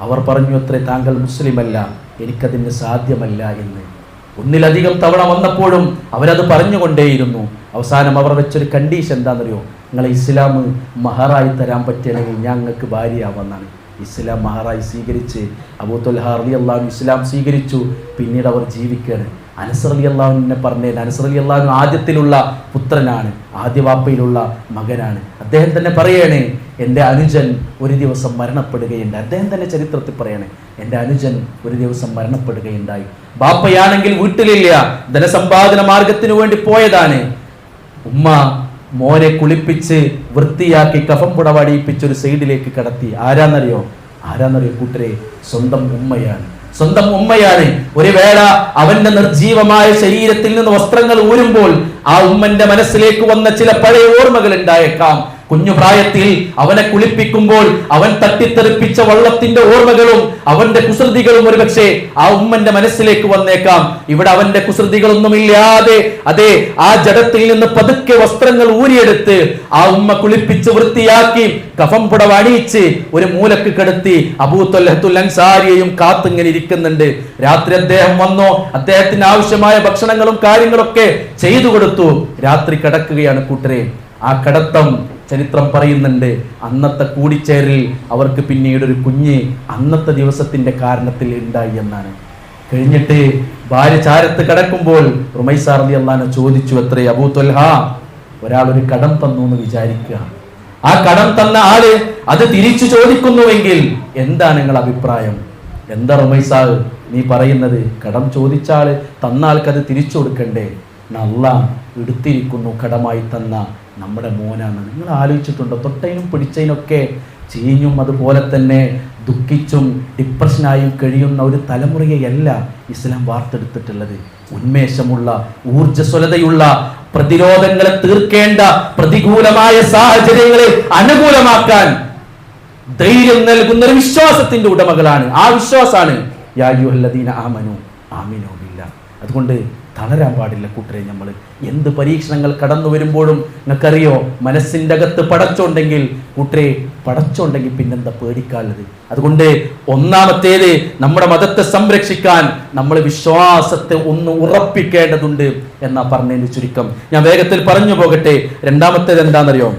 അവർ പറഞ്ഞു അത്രേ, താങ്കൾ മുസ്ലിമല്ല, എനിക്കതിന് സാധ്യമല്ല എന്ന്. ഒന്നിലധികം തവണ വന്നപ്പോഴും അവരത് പറഞ്ഞുകൊണ്ടേയിരുന്നു. അവസാനം അവർ വെച്ചൊരു കണ്ടീഷൻ എന്താണെന്നറിയോ? നിങ്ങളെ ഇസ്ലാം മഹറായി തരാൻ പറ്റില്ലെങ്കിൽ ഞാൻ നിങ്ങൾക്ക് ഭാര്യയാവുമെന്നാണ്. ഇസ്ലാം മഹറായി സ്വീകരിച്ച് അബൂ ത്വൽഹ റളിയല്ലാഹു അൻഹു ഇസ്ലാം സ്വീകരിച്ചു. പിന്നീട് അവർ ജീവിക്കുകയാണ്. അനസ് റളിയല്ലാഹുവിനെ പറഞ്ഞേ, അനസ് റളിയല്ലാഹു ആദ്യത്തിലുള്ള പുത്രനാണ്, ആദ്യ വാപ്പയിലുള്ള മകനാണ്. അദ്ദേഹം തന്നെ പറയണേ, എൻ്റെ അനുജൻ ഒരു ദിവസം മരണപ്പെടുകയുണ്ടായി. അദ്ദേഹം തന്നെ ചരിത്രത്തിൽ പറയണേ, എൻ്റെ അനുജൻ ഒരു ദിവസം മരണപ്പെടുകയുണ്ടായി. ബാപ്പയാണെങ്കിൽ വീട്ടിലില്ല, ധനസമ്പാദന മാർഗത്തിനു വേണ്ടി പോയതാണ്. ഉമ്മ മോനെ കുളിപ്പിച്ച് വൃത്തിയാക്കി കഫം പുടവടിയിപ്പിച്ച് ഒരു സൈഡിലേക്ക് കടത്തി. ആരാന്നറിയോ കൂട്ടരെ? സ്വന്തം ഉമ്മയാണ്. ഒരു വേള അവന്റെ നിർജീവമായ ശരീരത്തിൽ നിന്ന് വസ്ത്രങ്ങൾ ഊരുമ്പോൾ ആ ഉമ്മന്റെ മനസ്സിലേക്ക് വന്ന ചില പഴയ ഓർമ്മകൾ ഉണ്ടായേക്കാം. കുഞ്ഞു പ്രായത്തിൽ അവനെ കുളിപ്പിക്കുമ്പോൾ അവൻ തട്ടിത്തെറിപ്പിച്ച വള്ളത്തിന്റെ ഓർമ്മകളും അവന്റെ കുസൃതികളും ഒരുപക്ഷെ ആ ഉമ്മന്റെ മനസ്സിലേക്ക് വന്നേക്കാം. ഇവിടെ അവന്റെ കുസൃതികളൊന്നുമില്ലാതെ അതെ ആ ജഡത്തിൽ നിന്ന് പതുക്കെ വസ്ത്രങ്ങൾ ഊരിയെടുത്ത് ആ ഉമ്മ കുളിപ്പിച്ച് വൃത്തിയാക്കി കഫം പുടവ അണിയിച്ച് ഒരു മൂലക്ക് കിടത്തി അബൂ ത്വൽഹത്തുൽ അൻസാരിയെയും കാത്തിങ്ങനെ ഇരിക്കുന്നുണ്ട്. രാത്രി അദ്ദേഹം വന്നോ, അദ്ദേഹത്തിന് ആവശ്യമായ ഭക്ഷണങ്ങളും കാര്യങ്ങളൊക്കെ ചെയ്തു കൊടുത്തു. രാത്രി കിടക്കുകയാണ് കൂട്ടരെ. ആ കിടത്തം ചരിത്രം പറയുന്നുണ്ട്. അന്നത്തെ കൂടിച്ചേരൽ അവർക്ക് പിന്നീട് ഒരു കുഞ്ഞ് അന്നത്തെ ദിവസത്തിന്റെ കാരണത്തിൽ ഉണ്ടായി എന്നാണ്. കഴിഞ്ഞിട്ട് ഭാര്യ ചാരത്ത് കിടക്കുമ്പോൾ റുമൈസ റളിയല്ലാഹു അൻഹ ചോദിച്ചു അത്രേ, അബൂ ത്വൽഹ, ഒരാൾ ഒരു കടം തന്നു എന്ന് വിചാരിക്കുക. ആ കടം തന്ന ആള് അത് തിരിച്ചു ചോദിക്കുന്നുവെങ്കിൽ എന്താണ് നിങ്ങളുടെ അഭിപ്രായം? എന്താ റുമൈസ നീ പറയുന്നത്? കടം ചോദിച്ച ആള് തന്ന ആൾക്ക് അത് തിരിച്ചു കൊടുക്കണ്ടേ? അല്ലാഹ് എടുത്തിരിക്കുന്നു കടമായി തന്ന നമ്മുടെ മോനാണ്. നിങ്ങൾ ആലോചിച്ചിട്ടുണ്ടോ? തൊട്ടതിനും പിടിച്ചതിനൊക്കെ ചീഞ്ഞും അതുപോലെ തന്നെ ദുഃഖിച്ചും ഡിപ്രഷനായും കഴിയുന്ന ഒരു തലമുറയെയല്ല ഇസ്ലാം വാർത്തെടുത്തിട്ടുള്ളത്. ഉന്മേഷമുള്ള, ഊർജ്ജസ്വലതയുള്ള, പ്രതിരോധങ്ങളെ തീർക്കേണ്ട, പ്രതികൂലമായ സാഹചര്യങ്ങളെ അനുകൂലമാക്കാൻ ധൈര്യം നൽകുന്ന ഒരു വിശ്വാസത്തിന്റെ ഉടമകളാണ്. ആ വിശ്വാസാണ് യാ അയ്യുഹല്ലദീന ആമനൂ ആമിനൂ ബില്ലാഹ്. അതുകൊണ്ട് തളരാൻ പാടില്ല കൂട്ടരെ. നമ്മൾ എന്ത് പരീക്ഷണങ്ങൾ കടന്നു വരുമ്പോഴും നിങ്ങൾക്കറിയോ, മനസ്സിൻ്റെ അകത്ത് പടച്ചോണ്ടെങ്കിൽ കൂട്ടരെ, പടച്ചോണ്ടെങ്കിൽ പിന്നെന്താ പേടിക്കാനുള്ളത്? അതുകൊണ്ട് ഒന്നാമത്തേത് നമ്മുടെ മതത്തെ സംരക്ഷിക്കാൻ നമ്മൾ വിശ്വാസത്തെ ഒന്ന് ഉറപ്പിക്കേണ്ടതുണ്ട് എന്നാ പറഞ്ഞതിന് ചുരുക്കം. ഞാൻ വേഗത്തിൽ പറഞ്ഞു പോകട്ടെ. രണ്ടാമത്തേത് എന്താണെന്നറിയോ?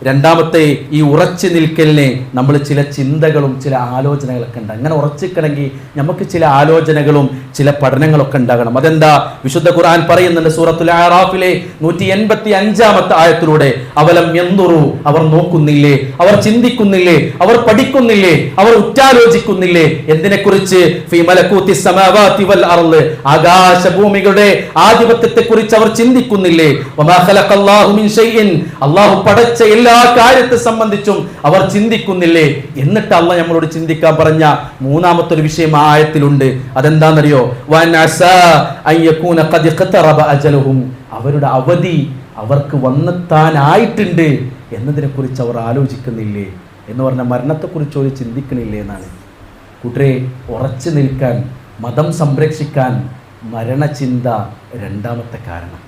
രണ്ടാമത്തെ ഈ ഉറച്ചു നിൽക്കലിനെ നമ്മൾ ചില ചിന്തകളും ചില ആലോചനകളൊക്കെ ഉണ്ട്. അങ്ങനെ ഉറച്ചിക്കണമെങ്കിൽ നമുക്ക് ചില ആലോചനകളും ചില പഠനങ്ങളൊക്കെ ഉണ്ടാകണം. അതെന്താ? വിശുദ്ധ ഖുർആൻ പറയുന്നുണ്ട് സൂറത്തുൽ അറാഫിലെ 185 ആയത്തിലൂടെ, അവലം യൻദുറു, അവർ നോക്കുന്നില്ലേ, അവർ ചിന്തിക്കുന്നില്ലേ, അവർ പഠിക്കുന്നില്ലേ, അവർ ഉറ്റാലോചിക്കുന്നില്ലേ? എന്തിനെക്കുറിച്ച്? ഫീ മലകൂത്തി സമാവാതി വൽ അർള്, ആകാശഭൂമികളുടെ ആധിപത്യത്തെ കുറിച്ച് അവർ ചിന്തിക്കുന്നില്ലേ? വമാ ഖലഖല്ലാഹു മിൻ ഷൈഇൻ, അല്ലാഹു പടച്ച എല്ലാ കാര്യത്തെ സംബന്ധിച്ചും അവർ ചിന്തിക്കുന്നില്ലേ? എന്നിട്ട് അള്ളാഹ് നമ്മളോട് ചിന്തിക്കാൻ പറഞ്ഞ മൂന്നാമത്തെ ഒരു വിഷയം ആ ആയത്തിലുണ്ട്. അതെന്താണെന്നറിയോ? അവരുടെ അവധി അവർക്ക് വന്നെത്താനായിട്ടുണ്ട് എന്നതിനെ കുറിച്ച് അവർ ആലോചിക്കുന്നില്ലേ എന്ന് പറഞ്ഞ മരണത്തെക്കുറിച്ച് അവർ ചിന്തിക്കണില്ലേ എന്നാണ്. കൂട്ടരെ, ഉറച്ചു നിൽക്കാൻ, മതം സംരക്ഷിക്കാൻ മരണചിന്ത രണ്ടാമത്തെ കാരണം,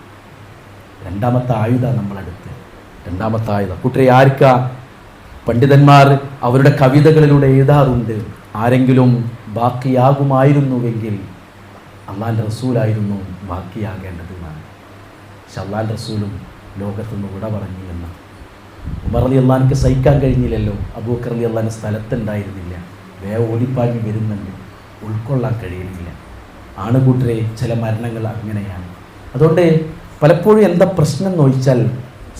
രണ്ടാമത്തെ ആയുധം നമ്മളടുത്ത്, രണ്ടാമത്തെ ആയുധം. കൂട്ടരെ, ആർക്കാ? പണ്ഡിതന്മാർ അവരുടെ കവിതകളിലൂടെ എഴുതാറുണ്ട്, ആരെങ്കിലും ബാക്കിയാകുമായിരുന്നുവെങ്കിൽ അള്ളാൻ്റെ റസൂലായിരുന്നു ബാക്കിയാകേണ്ടത് എന്നാണ്. പക്ഷെ അള്ളാൻ്റെ റസൂലും ലോകത്തുനിന്ന് വിട പറഞ്ഞു എന്ന്. ഉമർ റളിയല്ലാഹുവിന് സഹിക്കാൻ കഴിഞ്ഞില്ലല്ലോ. അബൂബക്കർ റളിയല്ലാഹു സ്ഥലത്തുണ്ടായിരുന്നില്ല, വേഗം ഓടിപ്പാഞ്ഞ് വരുന്നുണ്ട്, ഉൾക്കൊള്ളാൻ കഴിയുന്നില്ല. ആണുകൂട്ടരെ, ചില മരണങ്ങൾ അങ്ങനെയാണ്. അതുകൊണ്ട് പലപ്പോഴും എന്താ പ്രശ്നം എന്ന് ചോദിച്ചാൽ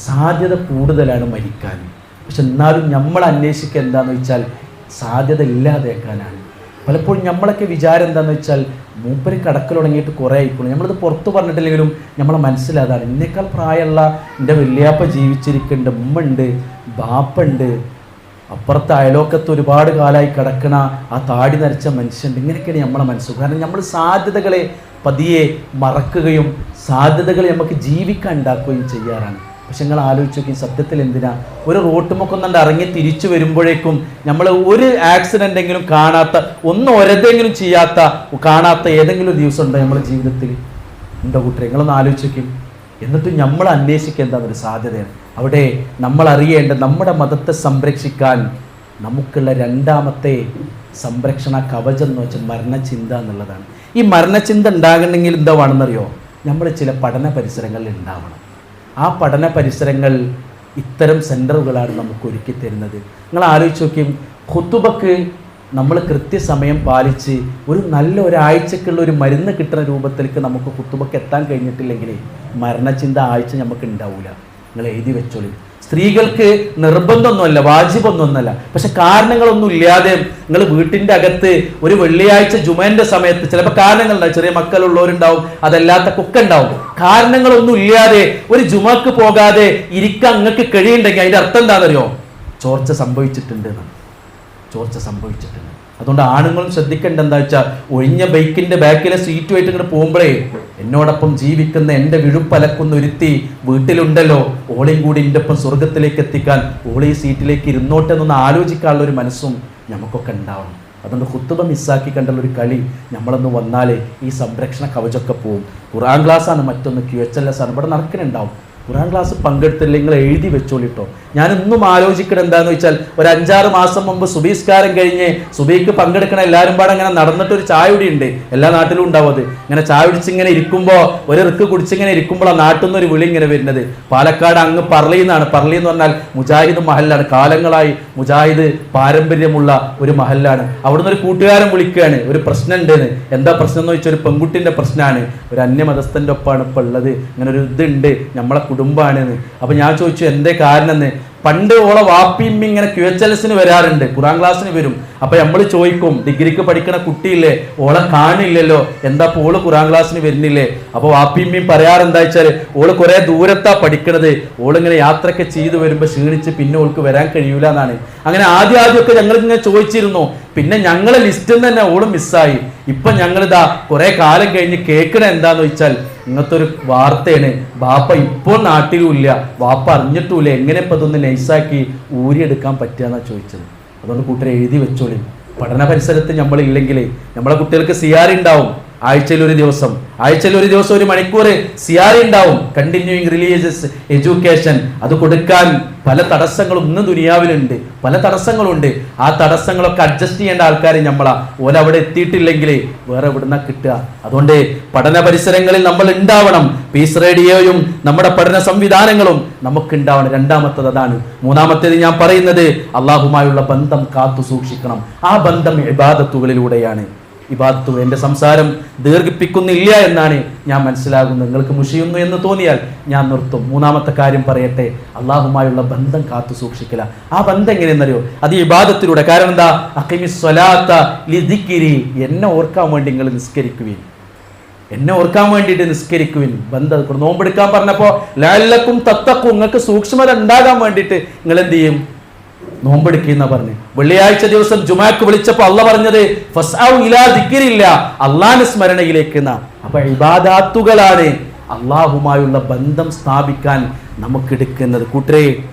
സാധ്യത കൂടുതലാണ് മരിക്കാൻ. പക്ഷെ എന്നാലും നമ്മൾ അന്വേഷിക്കുക എന്താണെന്ന് വെച്ചാൽ സാധ്യത ഇല്ലാതെയാക്കാനാണ്. പലപ്പോഴും നമ്മളൊക്കെ വിചാരം എന്താണെന്ന് വെച്ചാൽ മൂപ്പര് കടക്കൽ തുടങ്ങിയിട്ട് കുറേ ആയിക്കോളും, നമ്മളിത് പുറത്ത് പറഞ്ഞിട്ടില്ലെങ്കിലും നമ്മളെ മനസ്സിലാതാണ്. എന്നേക്കാൾ പ്രായമുള്ള എൻ്റെ വല്യാപ്പ ജീവിച്ചിരിക്കുന്നുണ്ട്, ഉമ്മ ഉണ്ട്, ബാപ്പുണ്ട്, അപ്പുറത്തെ അയലോക്കത്ത് ഒരുപാട് കാലമായി കിടക്കണ ആ താടി നരച്ച മനുഷ്യണ്ട്. ഇങ്ങനെയൊക്കെയാണ് നമ്മളെ മനസ്സ്. കാരണം നമ്മൾ സാധ്യതകളെ പതിയെ മറക്കുകയും സാധ്യതകളെ നമുക്ക് ജീവിക്കാൻ ഉണ്ടാക്കുകയും ചെയ്യാറാണ്. പക്ഷെ നിങ്ങൾ ആലോചിച്ച് നോക്കി, സത്യത്തിൽ എന്തിനാ ഒരു റോട്ടുമൊക്കൊന്നുണ്ട് ഇറങ്ങി തിരിച്ചു വരുമ്പോഴേക്കും നമ്മൾ ഒരു ആക്സിഡൻ്റെങ്കിലും കാണാത്ത, ഒന്ന് ഒരതെങ്കിലും ചെയ്യാത്ത, കാണാത്ത ഏതെങ്കിലും ദിവസം ഉണ്ടോ നമ്മുടെ ജീവിതത്തിൽ? ഉണ്ടോ കൂട്ടരെ? നിങ്ങളൊന്ന് ആലോചിച്ച് നോക്കി. എന്നിട്ട് നമ്മൾ അന്വേഷിക്കുക എന്താണെന്നൊരു സാധ്യതയാണ്. അവിടെ നമ്മൾ അറിയേണ്ട നമ്മുടെ മതത്തെ സംരക്ഷിക്കാൻ നമുക്കുള്ള രണ്ടാമത്തെ സംരക്ഷണ കവചം എന്ന് വെച്ചാൽ മരണചിന്ത എന്നുള്ളതാണ്. ഈ മരണചിന്ത ഉണ്ടാകണമെങ്കിൽ എന്താ വേണമെന്നറിയോ? നമ്മൾ ചില പഠന പരിസരങ്ങളിൽ ഉണ്ടാവണം. ആ പഠന പരിസരങ്ങൾ ഇത്തരം സെൻ്ററുകളാണ് നമുക്ക് ഒരുക്കി തരുന്നത്. നിങ്ങൾ ആലോചിച്ച് നോക്കിയും, ഖുതുബക്ക് നമ്മൾ കൃത്യസമയം പാലിച്ച് ഒരു നല്ല ഒരാഴ്ചക്കുള്ള ഒരു മരുന്ന് കിട്ടുന്ന രൂപത്തിലേക്ക് നമുക്ക് ഖുതുബക്ക് എത്താൻ കഴിഞ്ഞിട്ടില്ലെങ്കിൽ മരണചിന്ത ആഴ്ച നമുക്ക് ഉണ്ടാവില്ല. നിങ്ങൾ എഴുതി വെച്ചോളൂ. സ്ത്രീകൾക്ക് നിർബന്ധമൊന്നുമല്ല, വാജിബൊന്നുമല്ല, പക്ഷെ കാരണങ്ങളൊന്നും ഇല്ലാതെ നിങ്ങൾ വീട്ടിൻ്റെ അകത്ത് ഒരു വെള്ളിയാഴ്ച ജുമേൻ്റെ സമയത്ത് ചിലപ്പോൾ കാരണങ്ങളുണ്ടാവും, ചെറിയ മക്കളുള്ളവരുണ്ടാവും, അതല്ലാത്ത കുക്ക് ഉണ്ടാവും. കാരണങ്ങളൊന്നും ഇല്ലാതെ ഒരു ജുമക്ക് പോകാതെ ഇരിക്കാൻ നിങ്ങൾക്ക് കഴിയുണ്ടെങ്കിൽ അതിൻ്റെ അർത്ഥം എന്താണെന്നറിയോ? ചോർച്ച സംഭവിച്ചിട്ടുണ്ട് എന്നാണ്. ചോർച്ച സംഭവിച്ചിട്ടുണ്ട്. അതുകൊണ്ട് ആണുങ്ങളും ശ്രദ്ധിക്കേണ്ട എന്താ വെച്ചാൽ, ഒഴിഞ്ഞ ബൈക്കിൻ്റെ ബാക്കിലെ സീറ്റുമായിട്ട് ഇങ്ങോട്ട് പോകുമ്പോഴേ എന്നോടൊപ്പം ജീവിക്കുന്ന എൻ്റെ വിഴുപ്പലക്കുന്ന ഒരുത്തി വീട്ടിലുണ്ടല്ലോ, ഓളയും കൂടി എൻ്റെ ഒപ്പം സ്വർഗത്തിലേക്ക് എത്തിക്കാൻ ഓളീ സീറ്റിലേക്ക് ഇരുന്നോട്ടെ എന്നൊന്ന് ആലോചിക്കാനുള്ള ഒരു മനസ്സും നമുക്കൊക്കെ ഉണ്ടാവണം. അതുകൊണ്ട് ഖുതുബ മിസ്സാക്കി കണ്ടുള്ള ഒരു കളി നമ്മളൊന്ന് വന്നാലേ ഈ സംരക്ഷണ കവചമൊക്കെ പോവും. ഖുർആൻ ക്ലാസ്സാണ്, മറ്റൊന്ന് QHLS ആണ്, ഇവിടെ നടക്കുന്നുണ്ടാവും. ഖുർആൻ ക്ലാസ് പങ്കെടുത്തില്ല, നിങ്ങൾ എഴുതി വെച്ചോളിട്ടോ. ഞാനിന്നും ആലോചിക്കണം എന്താണെന്ന് വെച്ചാൽ, ഒരു 5-6 മാസം മുമ്പ് സുബീസ്കാരം കഴിഞ്ഞ് സുബീക്ക് പങ്കെടുക്കണ എല്ലാവരും പാടെ ഇങ്ങനെ നടന്നിട്ടൊരു ചായ കുടി ഉണ്ട്. എല്ലാ നാട്ടിലും ഉണ്ടാവും അത്. ഇങ്ങനെ ചായ കുടിച്ചിങ്ങനെ ഇരിക്കുമ്പോൾ, ഒരു റിക്ക് കുടിച്ചിങ്ങനെ ഇരിക്കുമ്പോൾ ആ നാട്ടിൽ നിന്ന് ഒരു വിളി ഇങ്ങനെ വരുന്നത്. പാലക്കാട് അങ്ങ് പറളി എന്നാണ്. പറളി എന്ന് പറഞ്ഞാൽ മുജാഹിദ് മഹല്ലാണ്. കാലങ്ങളായി മുജാഹിദ് പാരമ്പര്യമുള്ള ഒരു മഹല്ലാണ്. അവിടുന്ന് ഒരു കൂട്ടുകാരൻ വിളിക്കുകയാണ്, ഒരു പ്രശ്നം ഉണ്ടെന്ന്. എന്താ പ്രശ്നം എന്ന് വെച്ചാൽ ഒരു പെൺകുട്ടിൻ്റെ പ്രശ്നമാണ്. ഒരു അന്യമതസ്ഥൻ്റെ ഒപ്പമാണ് ഇപ്പോൾ ഉള്ളത്, ഇങ്ങനെ ഒരു ഇതുണ്ട്, നമ്മളെ കുടുംബമാണെന്ന്. അപ്പോൾ ഞാൻ ചോദിച്ചു എന്തേ കാരണം എന്ന്. പണ്ട് ഓളെ വാപ്പിയും ഇങ്ങനെ QHLSന് വരാറുണ്ട്, ഖുർആൻ ക്ലാസ്സിന് വരും. അപ്പോൾ നമ്മൾ ചോദിക്കും, ഡിഗ്രിക്ക് പഠിക്കണ കുട്ടിയില്ലേ, ഓളെ കാണില്ലല്ലോ, എന്താ ഇപ്പോൾ ഓള് ഖുർആൻ ക്ലാസ്സിന് വരുന്നില്ലേ? അപ്പോൾ വാപ്പിയും പറയാറെന്താ വെച്ചാൽ, ഓള് കുറേ ദൂരത്താ പഠിക്കണത്, ഓളിങ്ങനെ യാത്രയൊക്കെ ചെയ്ത് വരുമ്പോൾ ക്ഷീണിച്ച് പിന്നെ ഓൾക്ക് വരാൻ കഴിയൂല എന്നാണ്. അങ്ങനെ ആദ്യമൊക്കെ ഞങ്ങളിങ്ങനെ ചോദിച്ചിരുന്നു. പിന്നെ ഞങ്ങളെ ലിസ്റ്റിൽ തന്നെ ഓള് മിസ്സായി. ഇപ്പം ഞങ്ങളിതാ കുറേ കാലം കഴിഞ്ഞ് കേൾക്കണ എന്താന്ന് വെച്ചാൽ, ഇങ്ങനത്തെ ഒരു വാർത്തയാണ്, ബാപ്പ ഇപ്പോൾ നാട്ടിലും ഇല്ല, ബാപ്പ അറിഞ്ഞിട്ടുമില്ല, എങ്ങനെ ഇപ്പം ഇതൊന്ന് നൈസാക്കി ഊരിയെടുക്കാൻ പറ്റുകയെന്നാണ് ചോദിച്ചത്. അതുകൊണ്ട് കൂട്ടരെ എഴുതി വെച്ചോളി. പഠന പരിസരത്ത് നമ്മളില്ലെങ്കിൽ നമ്മളെ കുട്ടികൾക്ക് സിയാർ ഉണ്ടാവും, ആഴ്ചയിൽ ഒരു ദിവസം 1 മണിക്കൂർ സിയാർ ഉണ്ടാവും, കണ്ടിന്യൂയിങ് റിലീജിയസ് എഡ്യൂക്കേഷൻ. അത് കൊടുക്കാൻ പല തടസ്സങ്ങളും ഇന്ന് ദുനിയാവിലുണ്ട്, പല തടസ്സങ്ങളുണ്ട്. ആ തടസ്സങ്ങളൊക്കെ അഡ്ജസ്റ്റ് ചെയ്യേണ്ട ആൾക്കാർ നമ്മളാ. ഓല അവിടെ എത്തിയിട്ടില്ലെങ്കിൽ വേറെ എവിടുന്ന കിട്ടുക? അതുകൊണ്ട് പഠന പരിസരങ്ങളിൽ നമ്മൾ ഉണ്ടാവണം. പീസ് റേഡിയോയും നമ്മുടെ പഠന സംവിധാനങ്ങളും നമുക്കുണ്ടാവണം. രണ്ടാമത്തത് അതാണ്. മൂന്നാമത്തേത് ഞാൻ പറയുന്നത്, അള്ളാഹുമായുള്ള ബന്ധം കാത്തു സൂക്ഷിക്കണം. ആ ബന്ധം ഇബാദത്തുകളിലൂടെയാണ്. ഇബാദത്തു. എൻ്റെ സംസാരം ദീർഘിപ്പിക്കുന്നില്ല എന്നാണ് ഞാൻ മനസ്സിലാകുന്നത്. നിങ്ങൾക്ക് മുഷിയുന്നു എന്ന് തോന്നിയാൽ ഞാൻ നിർത്തും. മൂന്നാമത്തെ കാര്യം പറയട്ടെ, അള്ളാഹുമായുള്ള ബന്ധം കാത്തു സൂക്ഷിക്കല. ആ ബന്ധം എങ്ങനെയെന്നറിയോ? അത് ഇബാദത്തിലൂടെ. കാരണം എന്താ? അഖിമിസ് സ്വലാത്ത ലിദിക്രി, എന്നെ ഓർക്കാൻ വേണ്ടി നിങ്ങൾ നിസ്കരിക്കുകയും. എന്നെ ഓർക്കാൻ വേണ്ടിയിട്ട് നിസ്കരിക്കുവിൻ. ബന്ധം നോമ്പെടുക്കാൻ പറഞ്ഞപ്പോൾ ലഅല്ലക്കും തത്തഖൂൻ, നിങ്ങൾക്ക് സൂക്ഷ്മത ഉണ്ടാകാൻ വേണ്ടിയിട്ട് നിങ്ങൾ എന്ത് ചെയ്യും? നോമ്പെടുക്കുന്ന പറഞ്ഞു. വെള്ളിയാഴ്ച ദിവസം ജുമാക്ക് വിളിച്ചപ്പോൾ അള്ളാഹ് പറഞ്ഞത് ഫസ്ഔ ഇലാ ദിക്രില്ലാ, അള്ളാഹുവിന്റെ സ്മരണയിലേക്ക്. അപ്പൊ ഇബാദാത്തുകളാണ് അള്ളാഹുമായുള്ള ബന്ധം സ്ഥാപിക്കാൻ നമുക്കെടുക്കുന്നത്. കൂട്ടരെ,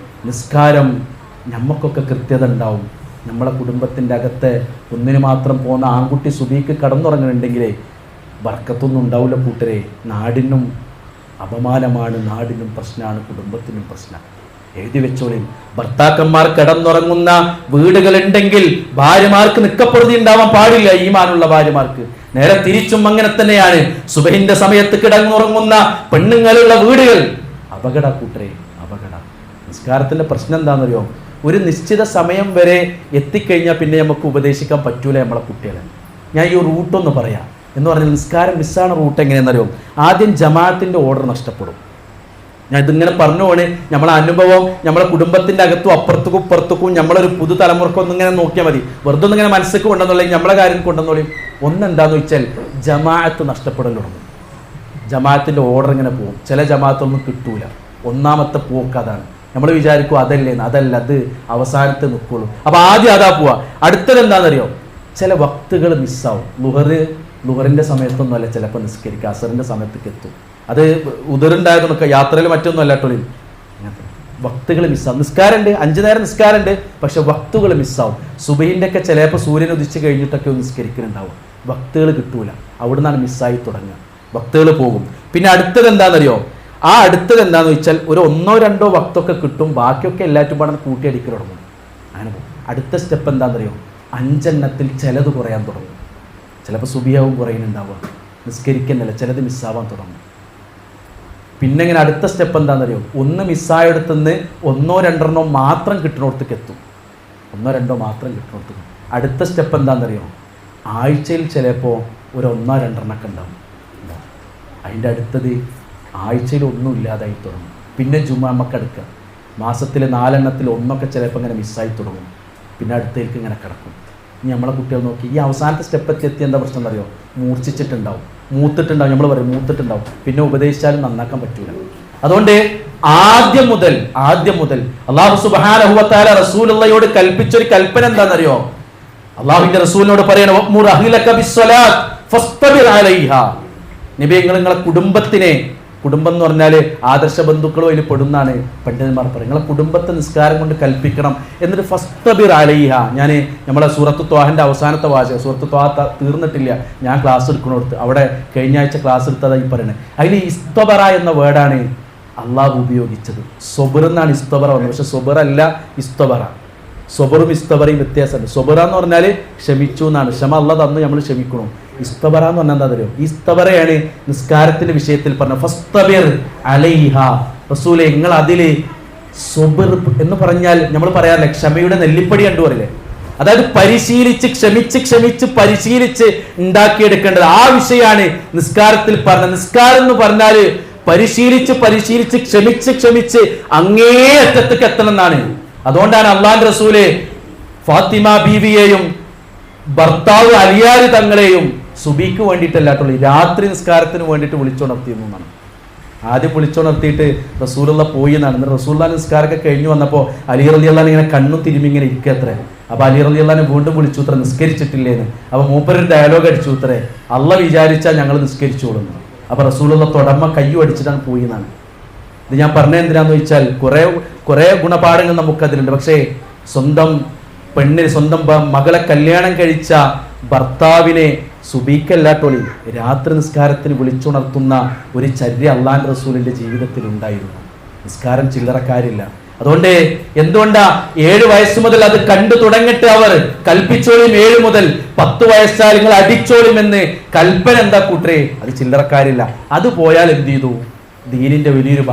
നിസ്കാരം നമുക്കൊക്കെ കൃത്യത ഉണ്ടാവും. നമ്മളെ കുടുംബത്തിൻ്റെ അകത്തെ ഒന്നിന് മാത്രം പോകുന്ന ആൺകുട്ടി സുബീക്ക് കടന്നുറങ്ങുന്നുണ്ടെങ്കിലേ ബർക്കത്തൊന്നും ഉണ്ടാവില്ല കൂട്ടരെ. നാടിനും അപമാനമാണ്, നാടിനും പ്രശ്നമാണ്, കുടുംബത്തിനും പ്രശ്നമാണ്. എഴുതി വെച്ചോളി. ഭർത്താക്കന്മാർ കിടന്നുറങ്ങുന്ന വീടുകളുണ്ടെങ്കിൽ ഭാര്യമാർക്ക് നിക്കപ്പുറതി ഉണ്ടാവാൻ പാടില്ല. ഈമാനുള്ള ഭാര്യമാർക്ക്. നേരെ തിരിച്ചും അങ്ങനെ തന്നെയാണ്. സുബഹിന്റെ സമയത്ത് കിടന്നുറങ്ങുന്ന പെണ്ണുങ്ങളുള്ള വീടുകൾ അപകട കൂട്ടരെ, അപകട. നിസ്കാരത്തിന്റെ പ്രശ്നം എന്താണെന്നറിയോ? ഒരു നിശ്ചിത സമയം വരെ എത്തിക്കഴിഞ്ഞാൽ പിന്നെ നമുക്ക് ഉപദേശിക്കാൻ പറ്റൂല നമ്മളെ കുട്ടികളെ. ഞാൻ ഈ റൂട്ടൊന്ന് പറയാം എന്ന് പറഞ്ഞാൽ, നിസ്കാരം മിസ്സാണ് റൂട്ട് എങ്ങനെയെന്നറിയോ? ആദ്യം ജമാഅത്തിന്റെ ഓർഡർ നഷ്ടപ്പെടും. ഞാൻ ഇതിങ്ങനെ പറഞ്ഞു പോണേ, നമ്മളെ അനുഭവം നമ്മളെ കുടുംബത്തിന്റെ അകത്തും അപ്പുറത്തേക്കും ഇപ്പുറത്തേക്കും നമ്മളൊരു പുതുതലമുറക്കൊന്നും ഇങ്ങനെ നോക്കിയാൽ മതി. വെറുതെ ഒന്നിങ്ങനെ മനസ്സിലേക്ക് കൊണ്ടുവന്നുള്ളൂ, നമ്മളെ കാര്യം കൊണ്ടുവന്നോളി. ഒന്നെന്താന്ന് വെച്ചാൽ ജമാഅത്ത് നഷ്ടപ്പെടൽ തുടങ്ങും. ജമാഅത്തിന്റെ ഓർഡർ ഇങ്ങനെ പോകും. ചില ജമാഅത്തൊന്നും കിട്ടൂല. ഒന്നാമത്തെ പോക്ക് അതാണ്. നമ്മൾ വിചാരിക്കും അതല്ലേന്ന്. അതല്ല, അത് അവസാനത്തെ നിൽക്കുള്ളൂ. അപ്പൊ ആദ്യം അതാ പോവാ. അടുത്തത് എന്താണെന്നറിയോ? ചില വക്തുകൾ മിസ്സാവും. ലുഹറിന്റെ സമയത്തൊന്നും അല്ല ചിലപ്പോൾ നിസ്കരിക്കുക, അസറിന്റെ സമയത്തേക്ക് എത്തും. അത് ഉദറുണ്ടായതൊക്കെ യാത്രയിൽ മറ്റൊന്നും അല്ല കേട്ടോ. വക്തുകൾ മിസ്സാവും. നിസ്കാരമുണ്ട്, 5 നേരം നിസ്കാരമുണ്ട്, പക്ഷെ വക്തുകൾ മിസ്സാവും. സുബഹിന്റെ ഒക്കെ ചിലപ്പോൾ സൂര്യൻ ഉദിച്ച് കഴിഞ്ഞിട്ടൊക്കെ നിസ്കരിക്കുന്നുണ്ടാവും. വക്തുകൾ കിട്ടൂല. അവിടെ നിന്നാണ് മിസ്സായി തുടങ്ങുക. വക്തുകൾ പോകും. പിന്നെ അടുത്തത് എന്താണെന്നറിയോ? ആ അടുത്തത് എന്താണെന്ന് വെച്ചാൽ ഒരു 1-2 വക്തൊക്കെ കിട്ടും, ബാക്കിയൊക്കെ എല്ലാറ്റും പാടെ കൂട്ടിയടിക്കൽ തുടങ്ങും. അങ്ങനെ പോകും. അടുത്ത സ്റ്റെപ്പ് എന്താണെന്നറിയോ? 5 എണ്ണത്തിൽ ചിലത് കുറയാൻ തുടങ്ങും. ചിലപ്പോൾ സുബിയാവും കുറയുന്നുണ്ടാവുക, നിസ്കരിക്കുന്നില്ല, ചിലത് മിസ്സാവാൻ തുടങ്ങും. പിന്നെ ഇങ്ങനെ അടുത്ത സ്റ്റെപ്പ് എന്താണെന്നറിയോ? ഒന്ന് മിസ്സായെടുത്തുനിന്ന് 1-2 മാത്രം കിട്ടുന്നിടത്തേക്ക് എത്തും. 1-2 മാത്രം കിട്ടുന്നിടത്തേക്ക്. അടുത്ത സ്റ്റെപ്പ് എന്താണെന്നറിയോ? ആഴ്ചയിൽ ചിലപ്പോൾ ഒരു 1-2 ഉണ്ടാവും. അതിൻ്റെ അടുത്തത് ആഴ്ചയിൽ ഒന്നും ഇല്ലാതായി തുടങ്ങും. പിന്നെ ജുമാമക്ക് എടുക്കുക. മാസത്തിൽ 4 എണ്ണത്തിൽ 1 ചിലപ്പോൾ ഇങ്ങനെ മിസ്സായി തുടങ്ങും. പിന്നെ അടുത്തേക്ക് ഇങ്ങനെ കിടക്കും. ഇനി നമ്മളെ കുട്ടികൾ നോക്കി, ഈ അവസാനത്തെ സ്റ്റെപ്പ് എത്തി എന്താ പ്രശ്നം എന്നറിയോ? മൂർച്ഛിച്ചിട്ടുണ്ടാവും, മൂത്തിട്ടുണ്ടാവും. നമ്മൾ പറയും മൂത്തിട്ടുണ്ടാവും. പിന്നെ ഉപദേശിച്ചാലും നന്നാക്കാൻ പറ്റൂല. അതുകൊണ്ട് ആദ്യം മുതൽ അല്ലാഹു സുബ്ഹാനഹു വ തആല റസൂലുള്ളാഹിയോട് കൽപ്പിച്ചൊരു കൽപ്പന എന്താണെന്നറിയോ? അല്ലാഹുവിന്റെ റസൂലിനോട് പറയണം, വഅ്മുർ അഹ്ലക ബിസ്സലാത്ത് ഫസ്തബിർ അലൈഹാ. നബി, നിങ്ങളെ കുടുംബത്തിനെ, കുടുംബം എന്ന് പറഞ്ഞാൽ ആദർശ ബന്ധുക്കളും അതിൽ പെടുന്നാണ് പണ്ഡിതന്മാർ പറയും. നിങ്ങളെ കുടുംബത്തെ നിസ്കാരം കൊണ്ട് കൽപ്പിക്കണം. എന്നിട്ട് ഫസ്തബിർ അലൈഹ. ഞാൻ നമ്മളെ സൂറത്ത് ത്വാഹന്റെ അവസാനത്തെ വാചകം, സൂറത്ത് ത്വാഹ തീർന്നിട്ടില്ല, ഞാൻ ക്ലാസ് എടുക്കണോടത്ത് അവിടെ കഴിഞ്ഞ ആഴ്ച ക്ലാസ് എടുത്തതായി പറയുന്നത്. അതിൽ ഇസ്തബറ എന്ന വേർഡാണ് അള്ളാഹു ഉപയോഗിച്ചത്. സൊബർ എന്നാണ് ഇസ്തബറ വന്നത്, പക്ഷെ സൊബർ അല്ല ഇസ്തബറ. സൊബറും ഇസ്തബറയും വ്യത്യാസമുണ്ട്. സൊബറ എന്ന് പറഞ്ഞാൽ ക്ഷമിച്ചു എന്നാണ്. ക്ഷമ അള്ളാഹ് തന്നു, നമ്മൾ ക്ഷമിക്കണം. ഇസ്തബറ എന്ന് പറഞ്ഞാൽ എന്താ അറിയോ? ഇസ്തബറയാണ് നിസ്കാരത്തിന്റെ വിഷയത്തിൽ പറഞ്ഞത്. ഫസ്തബിർ അലൈഹ. റസൂലേ, നിങ്ങൾ അതില് സൊബർ എന്ന് പറഞ്ഞാൽ നമ്മൾ പറയാറില്ല, ക്ഷമയുടെ നെല്ലിപ്പടി കണ്ടു പറയില്ലേ? അതായത് പരിശീലിച്ച് ക്ഷമിച്ച് പരിശീലിച്ച് ഉണ്ടാക്കിയെടുക്കേണ്ടത്. ആ വിഷയമാണ് നിസ്കാരത്തിൽ പറഞ്ഞത്. നിസ്കാരം എന്ന് പറഞ്ഞാൽ പരിശീലിച്ച് ക്ഷമിച്ച് അങ്ങേ അറ്റത്തേക്ക് എത്തണം എന്നാണ്. അതുകൊണ്ടാണ് അള്ളാഹുവിന്റെ റസൂല് ഫാത്തിമ ബീവിയെയും ഭർത്താവ് അലിയാരി തങ്ങളെയും സുബിക്ക് വേണ്ടിയിട്ടല്ലാട്ടുള്ളൂ, രാത്രി നിസ്കാരത്തിന് വേണ്ടിയിട്ട് വിളിച്ചുണർത്തിയെന്നാണ്. ആദ്യം വിളിച്ചുണർത്തിയിട്ട് റസൂലുള്ള പോയി എന്നാണ്. റസൂലുള്ളാഹിന്റെ നിസ്കാരമൊക്കെ കഴിഞ്ഞു വന്നപ്പോൾ അലി റളിയല്ലാഹു ഇങ്ങനെ കണ്ണും തിരുമ്മി ഇങ്ങനെ ഇരിക്കത്രേ. അപ്പോൾ അലി റളിയല്ലാഹു വീണ്ടും വിളിച്ചു അത്ര, നിസ്കരിച്ചിട്ടില്ലേന്ന്. അപ്പോൾ മൂപ്പരൊരു ഡയലോഗ് അടിച്ചു അത്രേ, അള്ളാഹ് വിചാരിച്ചാൽ ഞങ്ങൾ നിസ്കരിച്ചോളുന്നു. അപ്പോൾ റസൂലുള്ള തൊടമ്മ കയ്യും അടിച്ചിട്ടാണ് പോയി എന്നാണ്. ഇത് ഞാൻ പറഞ്ഞത് എന്തിനാന്ന് വെച്ചാൽ കുറേ ഗുണപാഠങ്ങൾ നമുക്കതിലുണ്ട്. പക്ഷേ സ്വന്തം പെണ്ണിന്, സ്വന്തം മകളെ കല്യാണം കഴിച്ച ഭർത്താവിനെ സുബീക്കല്ലാട്ടോളി രാത്രി നിസ്കാരത്തിന് വിളിച്ചുണർത്തുന്ന ഒരു ചര്യ അള്ളാഹുവിന്റെ റസൂലിന്റെ ജീവിതത്തിൽ ഉണ്ടായിരുന്നു. നിസ്കാരം ചില്ലറക്കാരില്ല. അതുകൊണ്ട് എന്തുകൊണ്ടാ 7 വയസ്സ് മുതൽ അത് കണ്ടു തുടങ്ങിയിട്ട് അവർ കൽപ്പിച്ചോളും. 7 മുതൽ 10 വയസ്സാൽ നിങ്ങൾ അടിച്ചോളുമെന്ന് കൽപ്പന എന്താ കൂട്ടരെ? അത് ചില്ലറക്കാരില്ല. അത് പോയാൽ എന്ത് ചെയ്തു? ദീനിന്റെ വലിയൊരു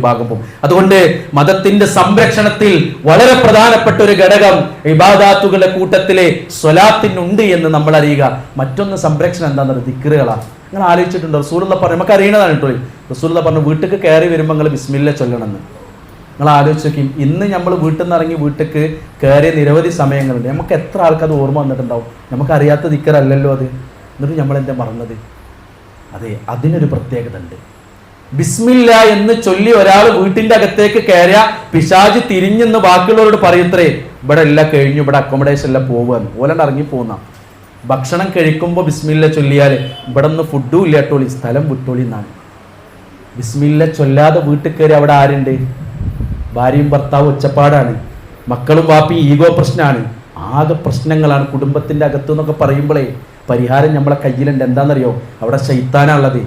ഭാഗം പോകും. അതുകൊണ്ട് മതത്തിന്റെ സംരക്ഷണത്തിൽ വളരെ പ്രധാനപ്പെട്ട ഒരു ഘടകം ഇബാദാത്തുകളുടെ കൂട്ടത്തിലെ സ്വലാത്തിനുണ്ട് എന്ന് നമ്മൾ അറിയുക. മറ്റൊന്ന് സംരക്ഷണം എന്താണെന്ന് ദിക്റുകളാണ്. നിങ്ങൾ ആലോചിച്ചിട്ടുണ്ടോ? റസൂലുള്ള പറഞ്ഞു, നമുക്ക് അറിയണതാണ് കേട്ടോ. റസൂലുള്ള പറഞ്ഞു, വീട്ടിലേക്ക് കയറി വരുമ്പോൾ നിങ്ങൾ ബിസ്മില്ല ചൊല്ലണമെന്ന്. നിങ്ങൾ ആലോചിച്ച് നോക്കി, ഇന്ന് നമ്മൾ വീട്ടിൽ നിന്ന് ഇറങ്ങി വീട്ടിലേക്ക് കയറിയ നിരവധി സമയങ്ങളുണ്ട്. നമുക്ക് എത്ര ആൾക്കത് ഓർമ്മ വന്നിട്ടുണ്ടാവും? നമുക്കറിയാത്ത ദിക്റല്ലല്ലോ അത്. എന്നിട്ട് നമ്മളെന്താ മറന്നത്? അതെ, അതിനൊരു പ്രത്യേകത ഉണ്ട്. ബിസ്മില്ല എന്ന് ചൊല്ലി ഒരാൾ വീട്ടിന്റെ അകത്തേക്ക് കയറിയ പിശാച് തിരിഞ്ഞെന്ന് ബാക്കിയുള്ളവരോട് പറയത്രേ, ഇവിടെ എല്ലാം കഴിഞ്ഞു, ഇവിടെ അക്കോമഡേഷൻ എല്ലാം പോവുകയെന്ന്. ഓലണ്ട് ഇറങ്ങി പോകുന്ന ഭക്ഷണം കഴിക്കുമ്പോൾ ബിസ്മില്ല ചൊല്ലിയാൽ ഇവിടെ നിന്ന് ഫുഡും ഇല്ലാട്ടോളി, സ്ഥലം വിട്ടോളി എന്നാണ്. ബിസ്മില്ല ചൊല്ലാതെ വീട്ടിൽ കയറി അവിടെ ആരുണ്ട്? ഭാര്യയും ഭർത്താവും ഒച്ചപ്പാടാണ്, മക്കളും വാപ്പി ഈഗോ പ്രശ്നമാണ്, ആകെ പ്രശ്നങ്ങളാണ് കുടുംബത്തിന്റെ അകത്ത് എന്നൊക്കെ പറയുമ്പോഴേ പരിഹാരം നമ്മളെ കയ്യിലുണ്ട്. എന്താണെന്നറിയോ? അവിടെ ശൈത്താനുള്ളത്,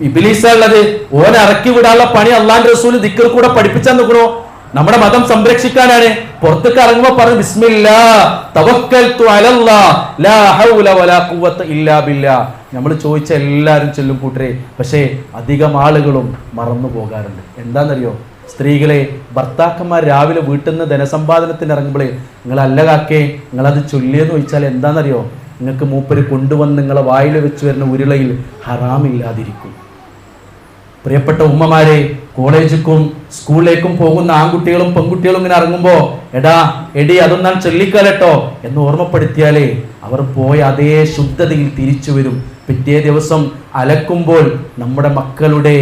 ഇബ്ലീസാണുള്ളത്. ഓനെ ഇറക്കി വിടാനുള്ള പണി അള്ളാന്റെ റസൂൽ ദിക്ർ കൂടെ പഠിപ്പിച്ചാൽ നോക്കണോ? നമ്മുടെ മതം സംരക്ഷിക്കാനാണ്. പുറത്തേക്ക് ഇറങ്ങുമ്പോ പറഞ്ഞു ബിസ്മില്ലാ തവക്കൽതു അലല്ലാഹ് ലാ ഹൗല വലാ ഖുവത ഇല്ലാ ബില്ലാഹ്. നമ്മൾ ചോദിച്ച എല്ലാവരും ചൊല്ലും കൂട്ടരെ, പക്ഷേ അധികം ആളുകളും മറന്നു പോകാറുണ്ട്. എന്താണെന്നറിയോ? സ്ത്രീകളെ, ഭർത്താക്കന്മാർ രാവിലെ വീട്ടിൽ നിന്ന് ധനസമ്പാദനത്തിന് ഇറങ്ങുമ്പോഴേ നിങ്ങൾ അല്ല കാക്കേ നിങ്ങളത് ചൊല്ലിയെന്ന് ചോദിച്ചാൽ എന്താണെന്നറിയോ? നിങ്ങൾക്ക് മൂപ്പര് കൊണ്ടുവന്ന് നിങ്ങളെ വായിൽ വെച്ച് വരുന്ന ഉരുളയിൽ ഹറാമില്ലാതിരിക്കും. പ്രിയപ്പെട്ട ഉമ്മമാരെ, കോളേജിലേക്കും സ്കൂളിലേക്കും പോകുന്ന ആൺകുട്ടികളും പെൺകുട്ടികളും ഇങ്ങനെ ഇറങ്ങുമ്പോൾ എടാ എടി അതൊന്നാൻ ചൊല്ലിക്കാലട്ടോ എന്ന് ഓർമ്മപ്പെടുത്തിയാലേ അവർ പോയ അതേ ശുദ്ധതയിൽ തിരിച്ചു വരും. പിറ്റേ ദിവസം അലക്കുമ്പോൾ നമ്മുടെ മക്കളുടെ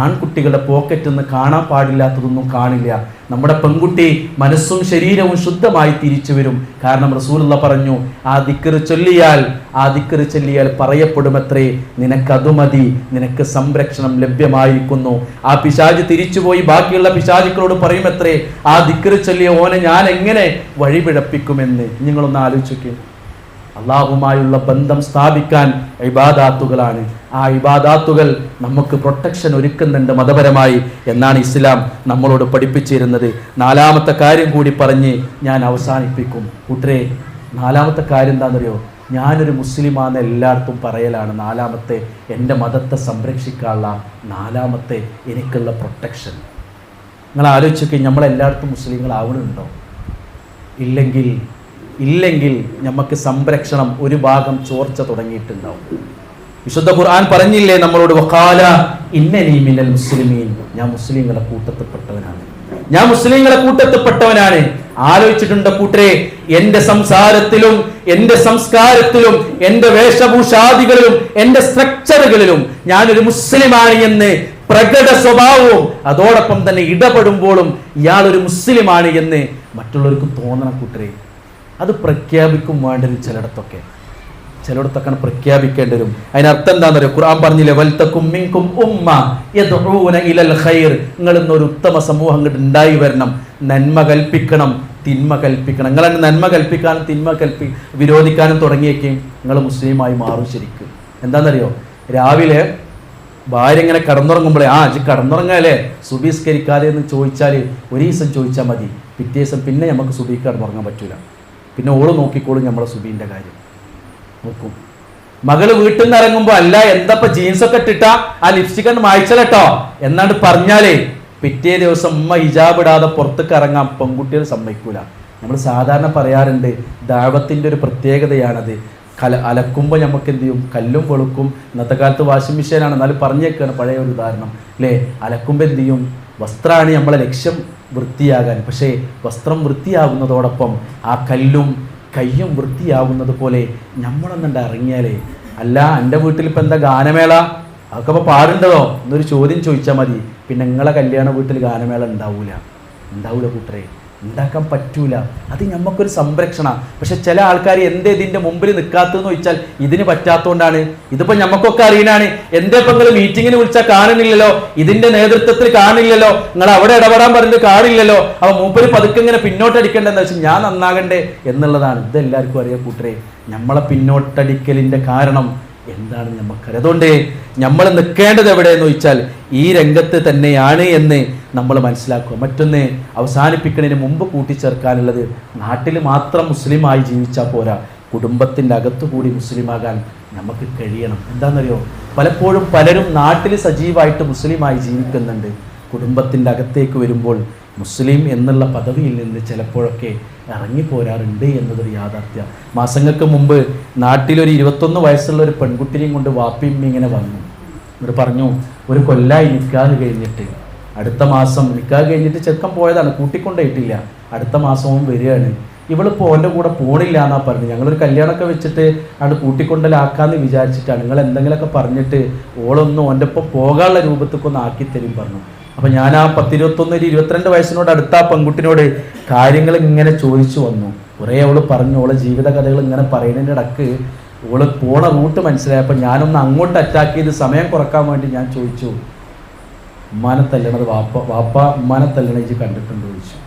ആൺകുട്ടികളുടെ പോക്കറ്റിൽ നിന്ന് കാണാൻ പാടില്ലാത്തതൊന്നും കാണില്ല. നമ്മുടെ പെൺകുട്ടി മനസ്സും ശരീരവും ശുദ്ധമായി തിരിച്ചു വരും. കാരണം റസൂലുള്ള പറഞ്ഞു, ആ ദിക്ർ ചൊല്ലിയാൽ പറയപ്പെടുമത്രേ, നിനക്കതു മതി, നിനക്ക് സംരക്ഷണം ലഭ്യമായിരിക്കുന്നു. ആ പിശാച് തിരിച്ചുപോയി ബാക്കിയുള്ള പിശാചുക്കളോട് പറയുമത്രേ, ആ ദിക്ർ ചൊല്ലിയ ഓനെ ഞാൻ എങ്ങനെ വഴിപിഴപ്പിക്കുമെന്ന്. നിങ്ങളൊന്ന് ആലോചിക്കും. അള്ളാഹുമായുള്ള ബന്ധം സ്ഥാപിക്കാൻ ഇബാദാത്തുകളാണ്. ആ ഇബാദാത്തുകൾ നമുക്ക് പ്രൊട്ടക്ഷൻ ഒരുക്കുന്നുണ്ട് മതപരമായി എന്നാണ് ഇസ്ലാം നമ്മളോട് പഠിപ്പിച്ചിരുന്നത്. നാലാമത്തെ കാര്യം കൂടി പറഞ്ഞ് ഞാൻ അവസാനിപ്പിക്കും കൂട്ടരെ. നാലാമത്തെ കാര്യം എന്താണെന്നറിയോ? ഞാനൊരു മുസ്ലിമാണെന്ന് എല്ലായിടത്തും പറയലാണ്. നാലാമത്തെ എൻ്റെ മതത്തെ സംരക്ഷിക്കാനുള്ള നാലാമത്തെ എനിക്കുള്ള പ്രൊട്ടക്ഷൻ. നിങ്ങൾ ആലോചിച്ചൊക്കെ, നമ്മളെല്ലായിടത്തും മുസ്ലിങ്ങളാവണുണ്ടോ? ഇല്ലെങ്കിൽ നമുക്ക് സംരക്ഷണം ഒരു ഭാഗം ചോർച്ച തുടങ്ങിയിട്ടുണ്ടാവും. വിശുദ്ധ ഖുർആൻ പറഞ്ഞില്ലേ നമ്മളോട്, വഖാല ഇന്നനീ മിനൽ മുസ്ലിമീൻ, ഞാൻ മുസ്ലിങ്ങളെ കൂട്ടത്തിൽപ്പെട്ടവനാണ്. ആലോചിച്ചിട്ടുണ്ട് കൂട്ടരെ? എന്റെ സംസാരത്തിലും എന്റെ സംസ്കാരത്തിലും എന്റെ വേഷഭൂഷാദികളിലും എന്റെ സ്ട്രക്ചറുകളിലും ഞാനൊരു മുസ്ലിമാണ് എന്ന് പ്രകട സ്വഭാവവും അതോടൊപ്പം തന്നെ ഇടപെടുമ്പോഴും ഇയാളൊരു മുസ്ലിമാണ് എന്ന് മറ്റുള്ളവർക്ക് തോന്നണം കൂട്ടരെ. അത് പ്രഖ്യാപിക്കും വേണ്ടത് ചിലയിടത്തൊക്കെ പ്രഖ്യാപിക്കേണ്ടി വരും. അതിനർത്ഥം എന്താണെന്ന് അറിയോ? ഖുർആൻ പറഞ്ഞില്ലേ, വൽതകും മിൻകും ഉമ്മ യദ്ഊന ഇലൽ ഖൈർ. നിങ്ങൾ ഇന്നൊരു ഉത്തമ സമൂഹം അങ്ങോട്ട് ഉണ്ടായി വരണം. നന്മ കൽപ്പിക്കണം, തിന്മ കൽപ്പിക്കണം. നിങ്ങൾ നന്മ കൽപ്പിക്കാനും തിന്മ വിരോധിക്കാനും തുടങ്ങിയേക്കും നിങ്ങൾ മുസ്ലിമായി മാറും. ശരിക്കും എന്താണെന്നറിയോ? രാവിലെ ഭാര്യ ഇങ്ങനെ കടന്നുറങ്ങുമ്പോഴേ ഇജ്ജ് കടന്നുറങ്ങാല്ലേ സുബീസ്കരിക്കാതെ എന്ന് ചോദിച്ചാൽ ഒരു ദിവസം ചോദിച്ചാൽ മതി, പിറ്റേ ദിവസം പിന്നെ നമുക്ക് സുബീക്ക് കടന്നുറങ്ങാൻ പറ്റൂല. പിന്നെ ഓള് നോക്കിക്കോളും നമ്മളെ സുബീൻ്റെ കാര്യം നോക്കും. മകള് വീട്ടിൽ നിന്ന് ഇറങ്ങുമ്പോൾ അല്ല എന്താ ജീൻസൊക്കെ ഇട്ടിട്ടാ ആ ലിപ്സ്റ്റിക് ഒന്ന് മായ്ച്ചലട്ടോ എന്നാണ്ട് പറഞ്ഞാലേ പിറ്റേ ദിവസം ഉമ്മ ഹിജാബ് ഇടാതെ പുറത്തേക്ക് ഇറങ്ങാൻ പെൺകുട്ടികൾ സമ്മതിക്കൂല. നമ്മൾ സാധാരണ പറയാറുണ്ട്, ദാവത്തിൻ്റെ ഒരു പ്രത്യേകതയാണത്. അലക്കുമ്പോൾ നമുക്ക് എന്ത് ചെയ്യും? കല്ലും വെളുക്കും. ഇന്നത്തെ കാലത്ത് വാഷിംഗ് മെഷീനാണ്, എന്നാലും പറഞ്ഞേക്കാണ് പഴയ ഒരു ഉദാഹരണം അല്ലേ. അലക്കുമ്പോൾ എന്ത് ചെയ്യും? വസ്ത്രമാണ് നമ്മളെ ലക്ഷ്യം, വൃത്തിയാകാൻ. പക്ഷേ വസ്ത്രം വൃത്തിയാകുന്നതോടൊപ്പം ആ കല്ലും കയ്യും വൃത്തിയാകുന്നത് പോലെ നമ്മളൊന്നുണ്ട് ഇറങ്ങിയാലേ. അല്ല എൻ്റെ വീട്ടിൽ ഇപ്പം എന്താ ഗാനമേള, അതൊക്കെ അപ്പോൾ പാടുണ്ടതോ എന്നൊരു ചോദ്യം ചോദിച്ചാൽ മതി. പിന്നെ നിങ്ങളെ കല്യാണ വീട്ടിൽ ഗാനമേള ഉണ്ടാവൂല കൂട്ടരെ, ഉണ്ടാക്കാൻ പറ്റൂല. അത് നമുക്കൊരു സംരക്ഷണം. പക്ഷെ ചില ആൾക്കാർ എന്തേ ഇതിൻ്റെ മുമ്പിൽ നിൽക്കാത്തതെന്ന് ചോദിച്ചാൽ ഇതിന് പറ്റാത്തതുകൊണ്ടാണ്. ഇതിപ്പോൾ നമുക്കൊക്കെ അറിയണാണ്. എന്തേ ഇപ്പം നിങ്ങൾ മീറ്റിങ്ങിന് വിളിച്ചാൽ കാണുന്നില്ലല്ലോ, ഇതിൻ്റെ നേതൃത്വത്തിൽ കാണില്ലല്ലോ, നിങ്ങൾ അവിടെ ഇടപെടാൻ പറഞ്ഞിട്ട് കാണില്ലല്ലോ, അപ്പോൾ മൂപ്പര് പതുക്കെ ഇങ്ങനെ പിന്നോട്ടടിക്കേണ്ടതെന്ന് വെച്ചാൽ ഞാൻ നന്നാകണ്ടേ എന്നുള്ളതാണ്. ഇതെല്ലാവർക്കും അറിയാം കൂട്ടരെ. നമ്മളെ പിന്നോട്ടടിക്കലിൻ്റെ കാരണം എന്താണെന്ന് നമുക്കറിയാം. അതുകൊണ്ട് നമ്മൾ നിൽക്കേണ്ടത് എവിടെയെന്ന് ചോദിച്ചാൽ ഈ രംഗത്ത് തന്നെയാണ് എന്ന് നമ്മൾ മനസ്സിലാക്കുക. മറ്റൊന്ന് അവസാനിപ്പിക്കുന്നതിന് മുമ്പ് കൂട്ടിച്ചേർക്കാനുള്ളത്, നാട്ടിൽ മാത്രം മുസ്ലിമായി ജീവിച്ചാൽ പോരാ, കുടുംബത്തിൻ്റെ അകത്തുകൂടി മുസ്ലിമാകാൻ നമുക്ക് കഴിയണം. എന്താണെന്നറിയോ? പലപ്പോഴും പലരും നാട്ടിൽ സജീവമായിട്ട് മുസ്ലിമായി ജീവിക്കുന്നുണ്ട്. കുടുംബത്തിൻ്റെ അകത്തേക്ക് വരുമ്പോൾ മുസ്ലിം എന്നുള്ള പദവിയിൽ നിന്ന് ചിലപ്പോഴൊക്കെ ഇറങ്ങിപ്പോരാറുണ്ട് എന്നതൊരു യാഥാർത്ഥ്യം. മാസങ്ങൾക്ക് മുമ്പ് നാട്ടിലൊരു 21 വയസ്സുള്ള ഒരു പെൺകുട്ടിനെയും കൊണ്ട് വാപ്പിയും ഇങ്ങനെ വന്നു. ഇവർ പറഞ്ഞു, ഒരു കൊല്ലായി നിക്കാഹ് കഴിഞ്ഞിട്ട്, അടുത്ത മാസം നിക്കാഹ് കഴിഞ്ഞിട്ട് ചെറുക്കം പോയതാണ്, കൂട്ടിക്കൊണ്ടായിട്ടില്ല, അടുത്ത മാസവും വരികയാണ്. ഇവളിപ്പോൾ ഓൻ്റെ കൂടെ പോണില്ല എന്നാ പറഞ്ഞു. ഞങ്ങളൊരു കല്യാണമൊക്കെ വെച്ചിട്ട് അത് കൂട്ടിക്കൊണ്ടലാക്കാന്ന് വിചാരിച്ചിട്ടാണ്. നിങ്ങൾ എന്തെങ്കിലുമൊക്കെ പറഞ്ഞിട്ട് ഓളൊന്നും ഓൻ്റെ ഒപ്പം പോകാനുള്ള രൂപത്തേക്കൊന്ന് ആക്കിത്തരും പറഞ്ഞു. അപ്പം ഞാൻ ആ 21-22 വയസ്സിനോട് അടുത്ത ആ പെൺകുട്ടിനോട് കാര്യങ്ങൾ ഇങ്ങനെ ചോദിച്ചു വന്നു. കുറേ അവൾ പറഞ്ഞു. ഓളെ ജീവിത കഥകൾ ഇങ്ങനെ പറയുന്നതിൻ്റെ ഇടക്ക് ഓള് പോണ റൂട്ട് മനസ്സിലായപ്പോൾ ഞാനൊന്ന് അങ്ങോട്ട് അറ്റാക്ക് ചെയ്ത് സമയം കുറക്കാൻ വേണ്ടി ഞാൻ ചോദിച്ചു, ഉമ്മാനെ തല്ലണത് വാപ്പ ഉമ്മാനെ തല്ലണ ഇജ്ജ് കണ്ടിട്ടുണ്ടോ ചോദിച്ചു.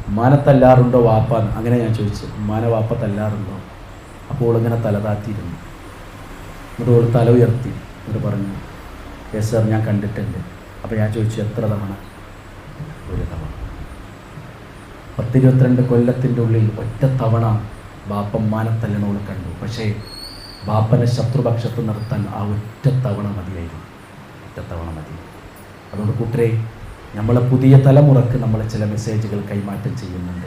ഉമ്മാനെ തല്ലാറുണ്ടോ വാപ്പാന്ന് അങ്ങനെ ഞാൻ ചോദിച്ചു. ഉമ്മാനെ വാപ്പ തല്ലാറുണ്ടോ? അപ്പോൾ ഓളിങ്ങനെ തല താത്തിയിരുന്നു. എന്നിട്ട് ഓൾ തല ഉയർത്തി എന്നിട്ട് പറഞ്ഞു, യെസ് സാർ ഞാൻ കണ്ടിട്ടുണ്ട്. അപ്പോൾ ഞാൻ ചോദിച്ചു, എത്ര തവണ? ഒരു തവണ. 10-22 കൊല്ലത്തിൻ്റെ ഉള്ളിൽ ഒറ്റ തവണ ബാപ്പമ്മാനെ തല്ലണോൾ കണ്ടു. പക്ഷേ ബാപ്പനെ ശത്രുപക്ഷത്ത് നിർത്താൻ ആ ഒറ്റ തവണ മതിയായിരുന്നു. ഒറ്റ തവണ മതി. അതുകൊണ്ട് കൂട്ടരെ, നമ്മളെ പുതിയ തലമുറക്ക് നമ്മൾ ചില മെസ്സേജുകൾ കൈമാറ്റം ചെയ്യുന്നുണ്ട്.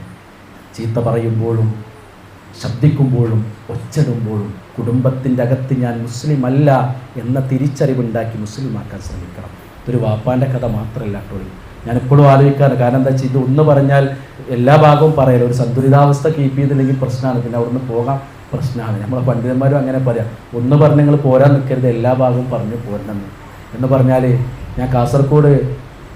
ചീത്ത പറയുമ്പോഴും ശബ്ദിക്കുമ്പോഴും ഒച്ചടുമ്പോഴും കുടുംബത്തിൻ്റെ അകത്ത് ഞാൻ മുസ്ലിം അല്ല എന്ന തിരിച്ചറിവുണ്ടാക്കി മുസ്ലിമാക്കാൻ ശ്രമിക്കണം. ഇതൊരു വാപ്പാൻ്റെ കഥ മാത്രമല്ല കേട്ടോ. ഞാനിപ്പോഴും ആലോചിക്കാറ്. കാരണം എന്താ വെച്ചാൽ ഇത് ഒന്ന് പറഞ്ഞാൽ എല്ലാ ഭാഗവും പറയല. ഒരു സന്തുലിതാവസ്ഥ കീപ്പ് ചെയ്തില്ലെങ്കിൽ പ്രശ്നമാണ്. പിന്നെ അവിടുന്ന് പോകാൻ പ്രശ്നമാണ്. നമ്മളെ പണ്ഡിതന്മാരും അങ്ങനെ പറയാം, ഒന്ന് പറഞ്ഞ് നിങ്ങൾ പോരാൻ നിൽക്കരുത്, എല്ലാ ഭാഗവും പറഞ്ഞ് പോരണം എന്ന് പറഞ്ഞാൽ, ഞാൻ കാസർഗോഡ്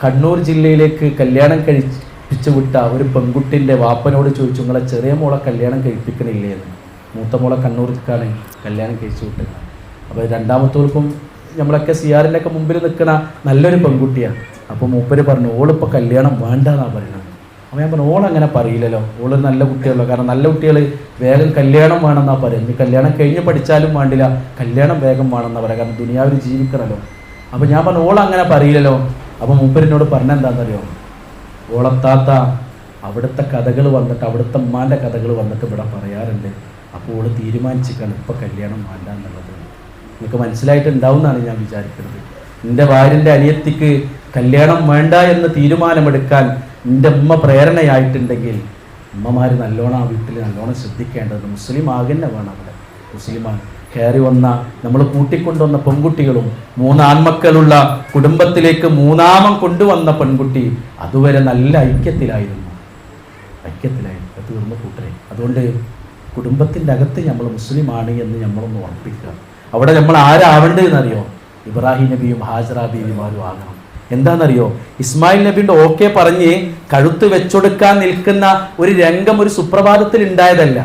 കണ്ണൂർ ജില്ലയിലേക്ക് കല്യാണം കഴിപ്പിച്ചു വിട്ട ഒരു പെൺകുട്ടിൻ്റെ വാപ്പനോട് ചോദിച്ചു, നിങ്ങളെ ചെറിയ മോളെ കല്യാണം കഴിപ്പിക്കണില്ലേ എന്ന്. മൂത്ത മോളെ കണ്ണൂർക്കാണ് കല്യാണം കഴിച്ചു വിട്ടത്. അപ്പോൾ രണ്ടാമത്തോൾക്കും നമ്മളൊക്കെ സിയാറിൻ്റെ ഒക്കെ മുമ്പിൽ നിൽക്കണ നല്ലൊരു പെൺകുട്ടിയാണ്. അപ്പോൾ മൂപ്പര് പറഞ്ഞു, ഓളിപ്പോൾ കല്യാണം വേണ്ടെന്നാണ് പറയുന്നത്. അപ്പോൾ ഞാൻ പറഞ്ഞു, ഓളങ്ങനെ പറയില്ലല്ലോ, ഓള് നല്ല കുട്ടികളല്ലോ. കാരണം നല്ല കുട്ടികൾ വേഗം കല്യാണം വേണമെന്നാണ് പറയുന്നത്. കല്യാണം കഴിഞ്ഞ് പഠിച്ചാലും വേണ്ടില്ല, കല്യാണം വേഗം വേണമെന്നാണ് പറയുക. കാരണം ദുനിയാവിൽ ജീവിക്കണമല്ലോ. അപ്പോൾ ഞാൻ പറഞ്ഞു, ഓളങ്ങനെ പറയില്ലല്ലോ. അപ്പോൾ മൂപ്പരിനോട് പറഞ്ഞെന്താണെന്നറിയോ, ഓളത്താത്ത അവിടുത്തെ കഥകൾ വന്നിട്ട്, അവിടുത്തെ ഉമ്മാൻ്റെ കഥകൾ വന്നിട്ട് ഇവിടെ പറയാറുണ്ട്. അപ്പോൾ ഓള് തീരുമാനിച്ചിട്ടാണ് ഇപ്പോൾ കല്യാണം വേണ്ട എന്നുള്ളത്. നിങ്ങൾക്ക് മനസ്സിലായിട്ടുണ്ടാവും എന്നാണ് ഞാൻ വിചാരിക്കുന്നത്. എൻ്റെ ഭാര്യൻ്റെ അനിയത്തിക്ക് കല്യാണം വേണ്ട എന്ന് തീരുമാനമെടുക്കാൻ എൻ്റെ ഉമ്മ പ്രേരണയായിട്ടുണ്ടെങ്കിൽ ഉമ്മമാർ നല്ലോണം ആ വീട്ടിൽ നല്ലോണം ശ്രദ്ധിക്കേണ്ടത്. മുസ്ലിം ആകന്നെ വേണം. അവിടെ മുസ്ലിമാണ് കയറി വന്ന, നമ്മൾ കൂട്ടിക്കൊണ്ടുവന്ന പെൺകുട്ടികളും 3 ആൺമക്കളുള്ള കുടുംബത്തിലേക്ക് 3ാമം കൊണ്ടുവന്ന പെൺകുട്ടി അതുവരെ നല്ല ഐക്യത്തിലായിരുന്നു. അത് തീർന്ന കൂട്ടരെ. അതുകൊണ്ട് കുടുംബത്തിൻ്റെ അകത്ത് നമ്മൾ മുസ്ലിമാണ് എന്ന് നമ്മളൊന്ന് ഉറപ്പിക്കുക. അവിടെ നമ്മൾ ആരാവേണ്ടതെന്നറിയോ? ഇബ്രാഹിം നബിയും ഹാജറ ബീവിമാരും ആകണം. എന്താണെന്നറിയോ? ഇസ്മായിൽ നബിയുടെ ഓക്കെ പറഞ്ഞ് കഴുത്ത് വെച്ചൊടുക്കാൻ നിൽക്കുന്ന ഒരു രംഗം ഒരു സുപ്രഭാതത്തിൽ ഉണ്ടായതല്ല.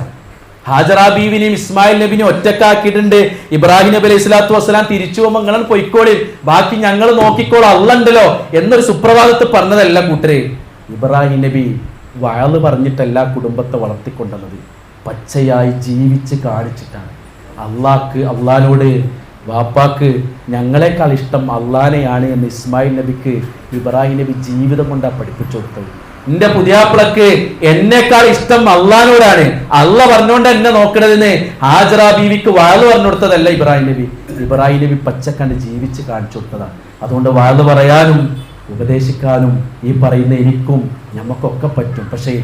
ഹാജറ ബീവിനെയും ഇസ്മായിൽ നബിനെയും ഒറ്റക്കാക്കിയിട്ടുണ്ട്. ഇബ്രാഹിം നബി അലൈഹി സ്വലാത്തു വസ്സലാം തിരിച്ചു പോകുമ്പോൾ നിങ്ങൾ പൊയ്ക്കോളി, ബാക്കി ഞങ്ങൾ നോക്കിക്കോളാം, അള്ളണ്ടല്ലോ എന്നൊരു സുപ്രഭാതത്തിൽ പറഞ്ഞതല്ല കൂട്ടരെ. ഇബ്രാഹിം നബി വയല് പറഞ്ഞിട്ടല്ല കുടുംബത്തെ വളർത്തിക്കൊണ്ടുവന്നത്, പച്ചയായി ജീവിച്ച് കാണിച്ചിട്ടാണ്. അള്ളാഹിനോട് വാപ്പാക്ക് ഞങ്ങളെക്കാൾ ഇഷ്ടം അള്ളാനെയാണ് എന്ന് ഇസ്മായിൽ നബിക്ക് ഇബ്രാഹിം നബി ജീവിതം കൊണ്ടാണ് പഠിപ്പിച്ചു കൊടുത്തത്. എൻ്റെ പുതിയാപ്പിളക്ക് എന്നേക്കാൾ ഇഷ്ടം അള്ളാനോടാണ്, അള്ള പറഞ്ഞുകൊണ്ട് എന്നെ നോക്കണതെന്ന് ഹാജറ ബീവിക്ക് വാഴ് പറഞ്ഞു കൊടുത്തതല്ല ഇബ്രാഹിം നബി പച്ചക്കണ്ട് ജീവിച്ച് കാണിച്ചു കൊടുത്തതാണ്. അതുകൊണ്ട് വാഴ് പറയാനും ഉപദേശിക്കാനും ഈ പറയുന്ന എനിക്കും നമുക്കൊക്കെ പറ്റും. പക്ഷേ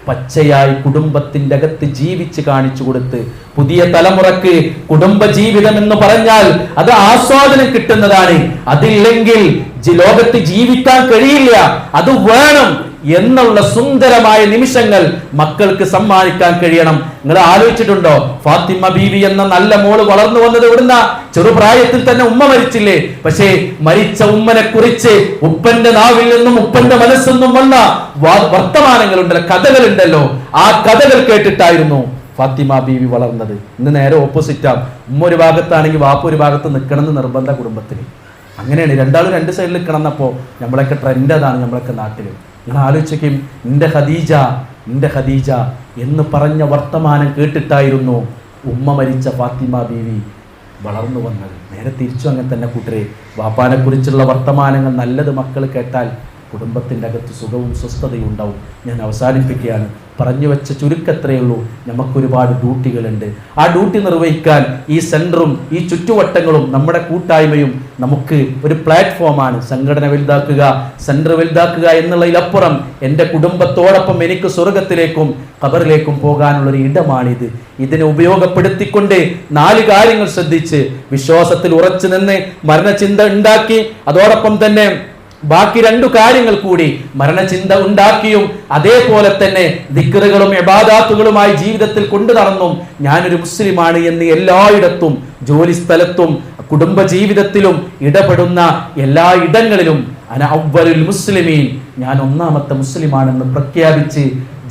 പച്ചയായി കുടുംബത്തിൻ്റെ അകത്ത് ജീവിച്ച് കാണിച്ചു കൊടുത്ത് പുതിയ തലമുറക്ക് കുടുംബ ജീവിതം എന്ന് പറഞ്ഞാൽ അത് ആസ്വാദനം കിട്ടുന്നതാണ്. അതില്ലെങ്കിൽ ലോകത്ത് ജീവിക്കാൻ കഴിയില്ല, അത് വേണം എന്നുള്ള സുന്ദരമായ നിമിഷങ്ങൾ മക്കൾക്ക് സമ്മാനിക്കാൻ കഴിയണം. നിങ്ങൾ ആലോചിച്ചിട്ടുണ്ടോ? ഫാത്തിമ ബീവി എന്ന നല്ല മോള് വളർന്നു വന്നത് ഇവിടുന്ന ചെറുപ്രായത്തിൽ തന്നെ ഉമ്മ മരിച്ചില്ലേ? പക്ഷേ മരിച്ച ഉമ്മനെ കുറിച്ച് ഉപ്പന്റെ നാവിൽ നിന്നും ഉപ്പന്റെ മനസ്സിൽ നിന്നും വന്ന വർത്തമാനങ്ങളുണ്ടല്ലോ, കഥകളുണ്ടല്ലോ. ആ കഥകൾ കേട്ടിട്ടായിരുന്നു ഫാത്തിമ ബീവി വളർന്നത്. ഇന്ന് നേരെ ഓപ്പോസിറ്റാ. ഉമ്മ ഒരു ഭാഗത്താണെങ്കിൽ വാപ്പ ഒരു ഭാഗത്ത് നിൽക്കണം എന്ന് നിർബന്ധ കുടുംബത്തിന്. അങ്ങനെയാണ്, രണ്ടാളും 2 സൈഡിൽ നിൽക്കണം. എന്നപ്പോൾ നമ്മളൊക്കെ ട്രെൻഡ് അതാണ് നമ്മളൊക്കെ നാട്ടിൽ. നിങ്ങൾ ആലോചിക്കും, എൻ്റെ ഖദീജ എന്ന് പറഞ്ഞ വർത്തമാനം കേട്ടിട്ടായിരുന്നു ഉമ്മ മരിച്ച ഫാത്തിമ ബീവി വളർന്നു വന്നത്. നേരെ തിരിച്ചു അങ്ങനെ തന്നെ കൂട്ടരെ. വാപ്പാനെ കുറിച്ചുള്ള വർത്തമാനങ്ങൾ നല്ലത് മക്കൾ കേട്ടാൽ കുടുംബത്തിൻ്റെ അകത്ത് സുഖവും സ്വസ്ഥതയും ഉണ്ടാവും. ഞാൻ അവസാനിപ്പിക്കുകയാണ്. പറഞ്ഞു വെച്ച ചുരുക്കത്രയേ ഉള്ളൂ. നമുക്കൊരുപാട് ഡ്യൂട്ടികളുണ്ട്. ആ ഡ്യൂട്ടി നിർവഹിക്കാൻ ഈ സെൻറ്ററും ഈ ചുറ്റുവട്ടങ്ങളും നമ്മുടെ കൂട്ടായ്മയും നമുക്ക് ഒരു പ്ലാറ്റ്ഫോമാണ്. സംഘടന വലുതാക്കുക, സെൻറ്റർ വലുതാക്കുക എന്നുള്ളതിലപ്പുറം എൻ്റെ കുടുംബത്തോടൊപ്പം എനിക്ക് സ്വർഗത്തിലേക്കും ഖബറിലേക്കും പോകാനുള്ളൊരു ഇടമാണിത്. ഇതിനെ ഉപയോഗപ്പെടുത്തിക്കൊണ്ട് 4 കാര്യങ്ങൾ ശ്രദ്ധിച്ച് വിശ്വാസത്തിൽ ഉറച്ചു നിന്ന് മരണചിന്ത ഉണ്ടാക്കി അതോടൊപ്പം തന്നെ ബാക്കി 2 കാര്യങ്ങൾ കൂടി മരണചിന്ത ഉണ്ടാക്കിയും അതേപോലെ തന്നെ ദിക്റുകളും ഇബാദാത്തുകളുമായി ജീവിതത്തിൽ കൊണ്ടു നടന്നും ഞാനൊരു മുസ്ലിമാണ് എന്ന് എല്ലായിടത്തും, ജോലി സ്ഥലത്തും കുടുംബ ജീവിതത്തിലും ഇടപെടുന്ന എല്ലാ ഇടങ്ങളിലും അന അവ്വലുൽ മുസ്ലിമീൻ, ഞാൻ ഒന്നാമത്തെ മുസ്ലിമാണെന്ന് പ്രഖ്യാപിച്ച്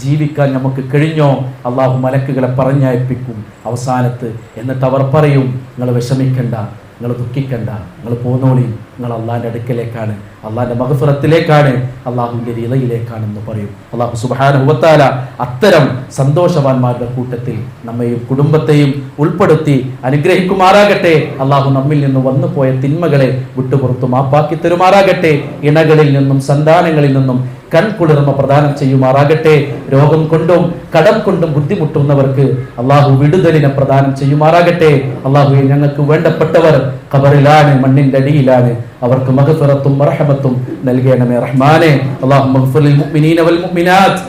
ജീവിക്കാൻ നമുക്ക് കഴിഞ്ഞോ? അള്ളാഹു മലക്കുകളെ പറഞ്ഞയപ്പിക്കും അവസാനത്ത്. എന്നിട്ട് അവർ പറയും, നിങ്ങൾ വിഷമിക്കണ്ട, നിങ്ങൾ ദുഃഖിക്കണ്ട, നിങ്ങൾ പോന്നോളി, നിങ്ങൾ അള്ളാഹിൻ്റെ അടുക്കലേക്കാണ്, അള്ളാഹിൻ്റെ മഗ്ഫിറത്തിലേക്കാണ്, അള്ളാഹുവിൻ്റെ റിളയിലേക്കാണെന്ന് പറയും. അള്ളാഹു സുബ്ഹാനഹു വ തആല അത്തരം സന്തോഷവാന്മാരുടെ കൂട്ടത്തിൽ നമ്മയും കുടുംബത്തെയും ഉൾപ്പെടുത്തി അനുഗ്രഹിക്കുമാറാകട്ടെ. അള്ളാഹു നമ്മിൽ നിന്ന് വന്നു പോയ തിന്മകളെ വിട്ടുപുറത്തു മാപ്പാക്കി തരുമാറാകട്ടെ. ഇണകളിൽ നിന്നും സന്താനങ്ങളിൽ നിന്നും കൺകുളിർമ പ്രദാനം ചെയ്യുമാറാകട്ടെ. രോഗം കൊണ്ടും കടം കൊണ്ടും ബുദ്ധിമുട്ടുന്നവർക്ക് അള്ളാഹു വിടുതലിനെ പ്രദാനം ചെയ്യുമാറാകട്ടെ. അള്ളാഹുവെ, ഞങ്ങൾക്ക് വേണ്ടപ്പെട്ടവർ ഖബറിലാണ്, മണ്ണിന്റെ അടിയിലാണ്, അവർക്ക് മഗ്ഫിറത്തും മർഹമത്തും നൽകണമേ റഹ്മാനെ. അല്ലാഹുമ്മ ഗ്ഫിർ ലിൽ മുഅ്മിനീന വൽ മുഅ്മിനാത്ത്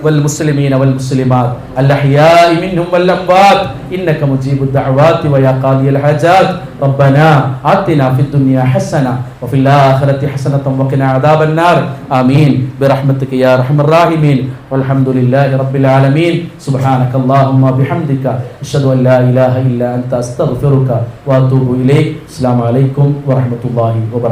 വൽ മുസ്ലിമീന വൽ മുസ്ലിമാത്ത് അൽ അഹ്യാഇ മിൻഹും വൽ അംവാത്ത് ഇന്നക മുജീബുദ് ദഅവാതി വ യാ ഖാദിയൽ ഹാജാത്ത്. റബ്ബനാ ആതിനാ ഫിദ് ദുനിയാ ഹസന വഫിൽ ആഖിറതി ഹസനതൻ വഖിനാ അദാബൻ നാർ. ആമീൻ ബിറഹ്മതിക യാ അർഹമർ റഹീമീൻ. വൽഹംദുലില്ലാഹി റബ്ബിൽ ആലമീൻ. സുബ്ഹാനകല്ലാഹുമ്മ ബിഹംദിക അഷ്ഹദു അൻ ലാ ഇലാഹ ഇല്ലാ അൻത അസ്തഗ്ഫിറുക വ അതൂബു ഇലൈക്. അസ്സലാമു അലൈക്കും വറഹ്മത്തുള്ളാഹി വബറകാതുഹു.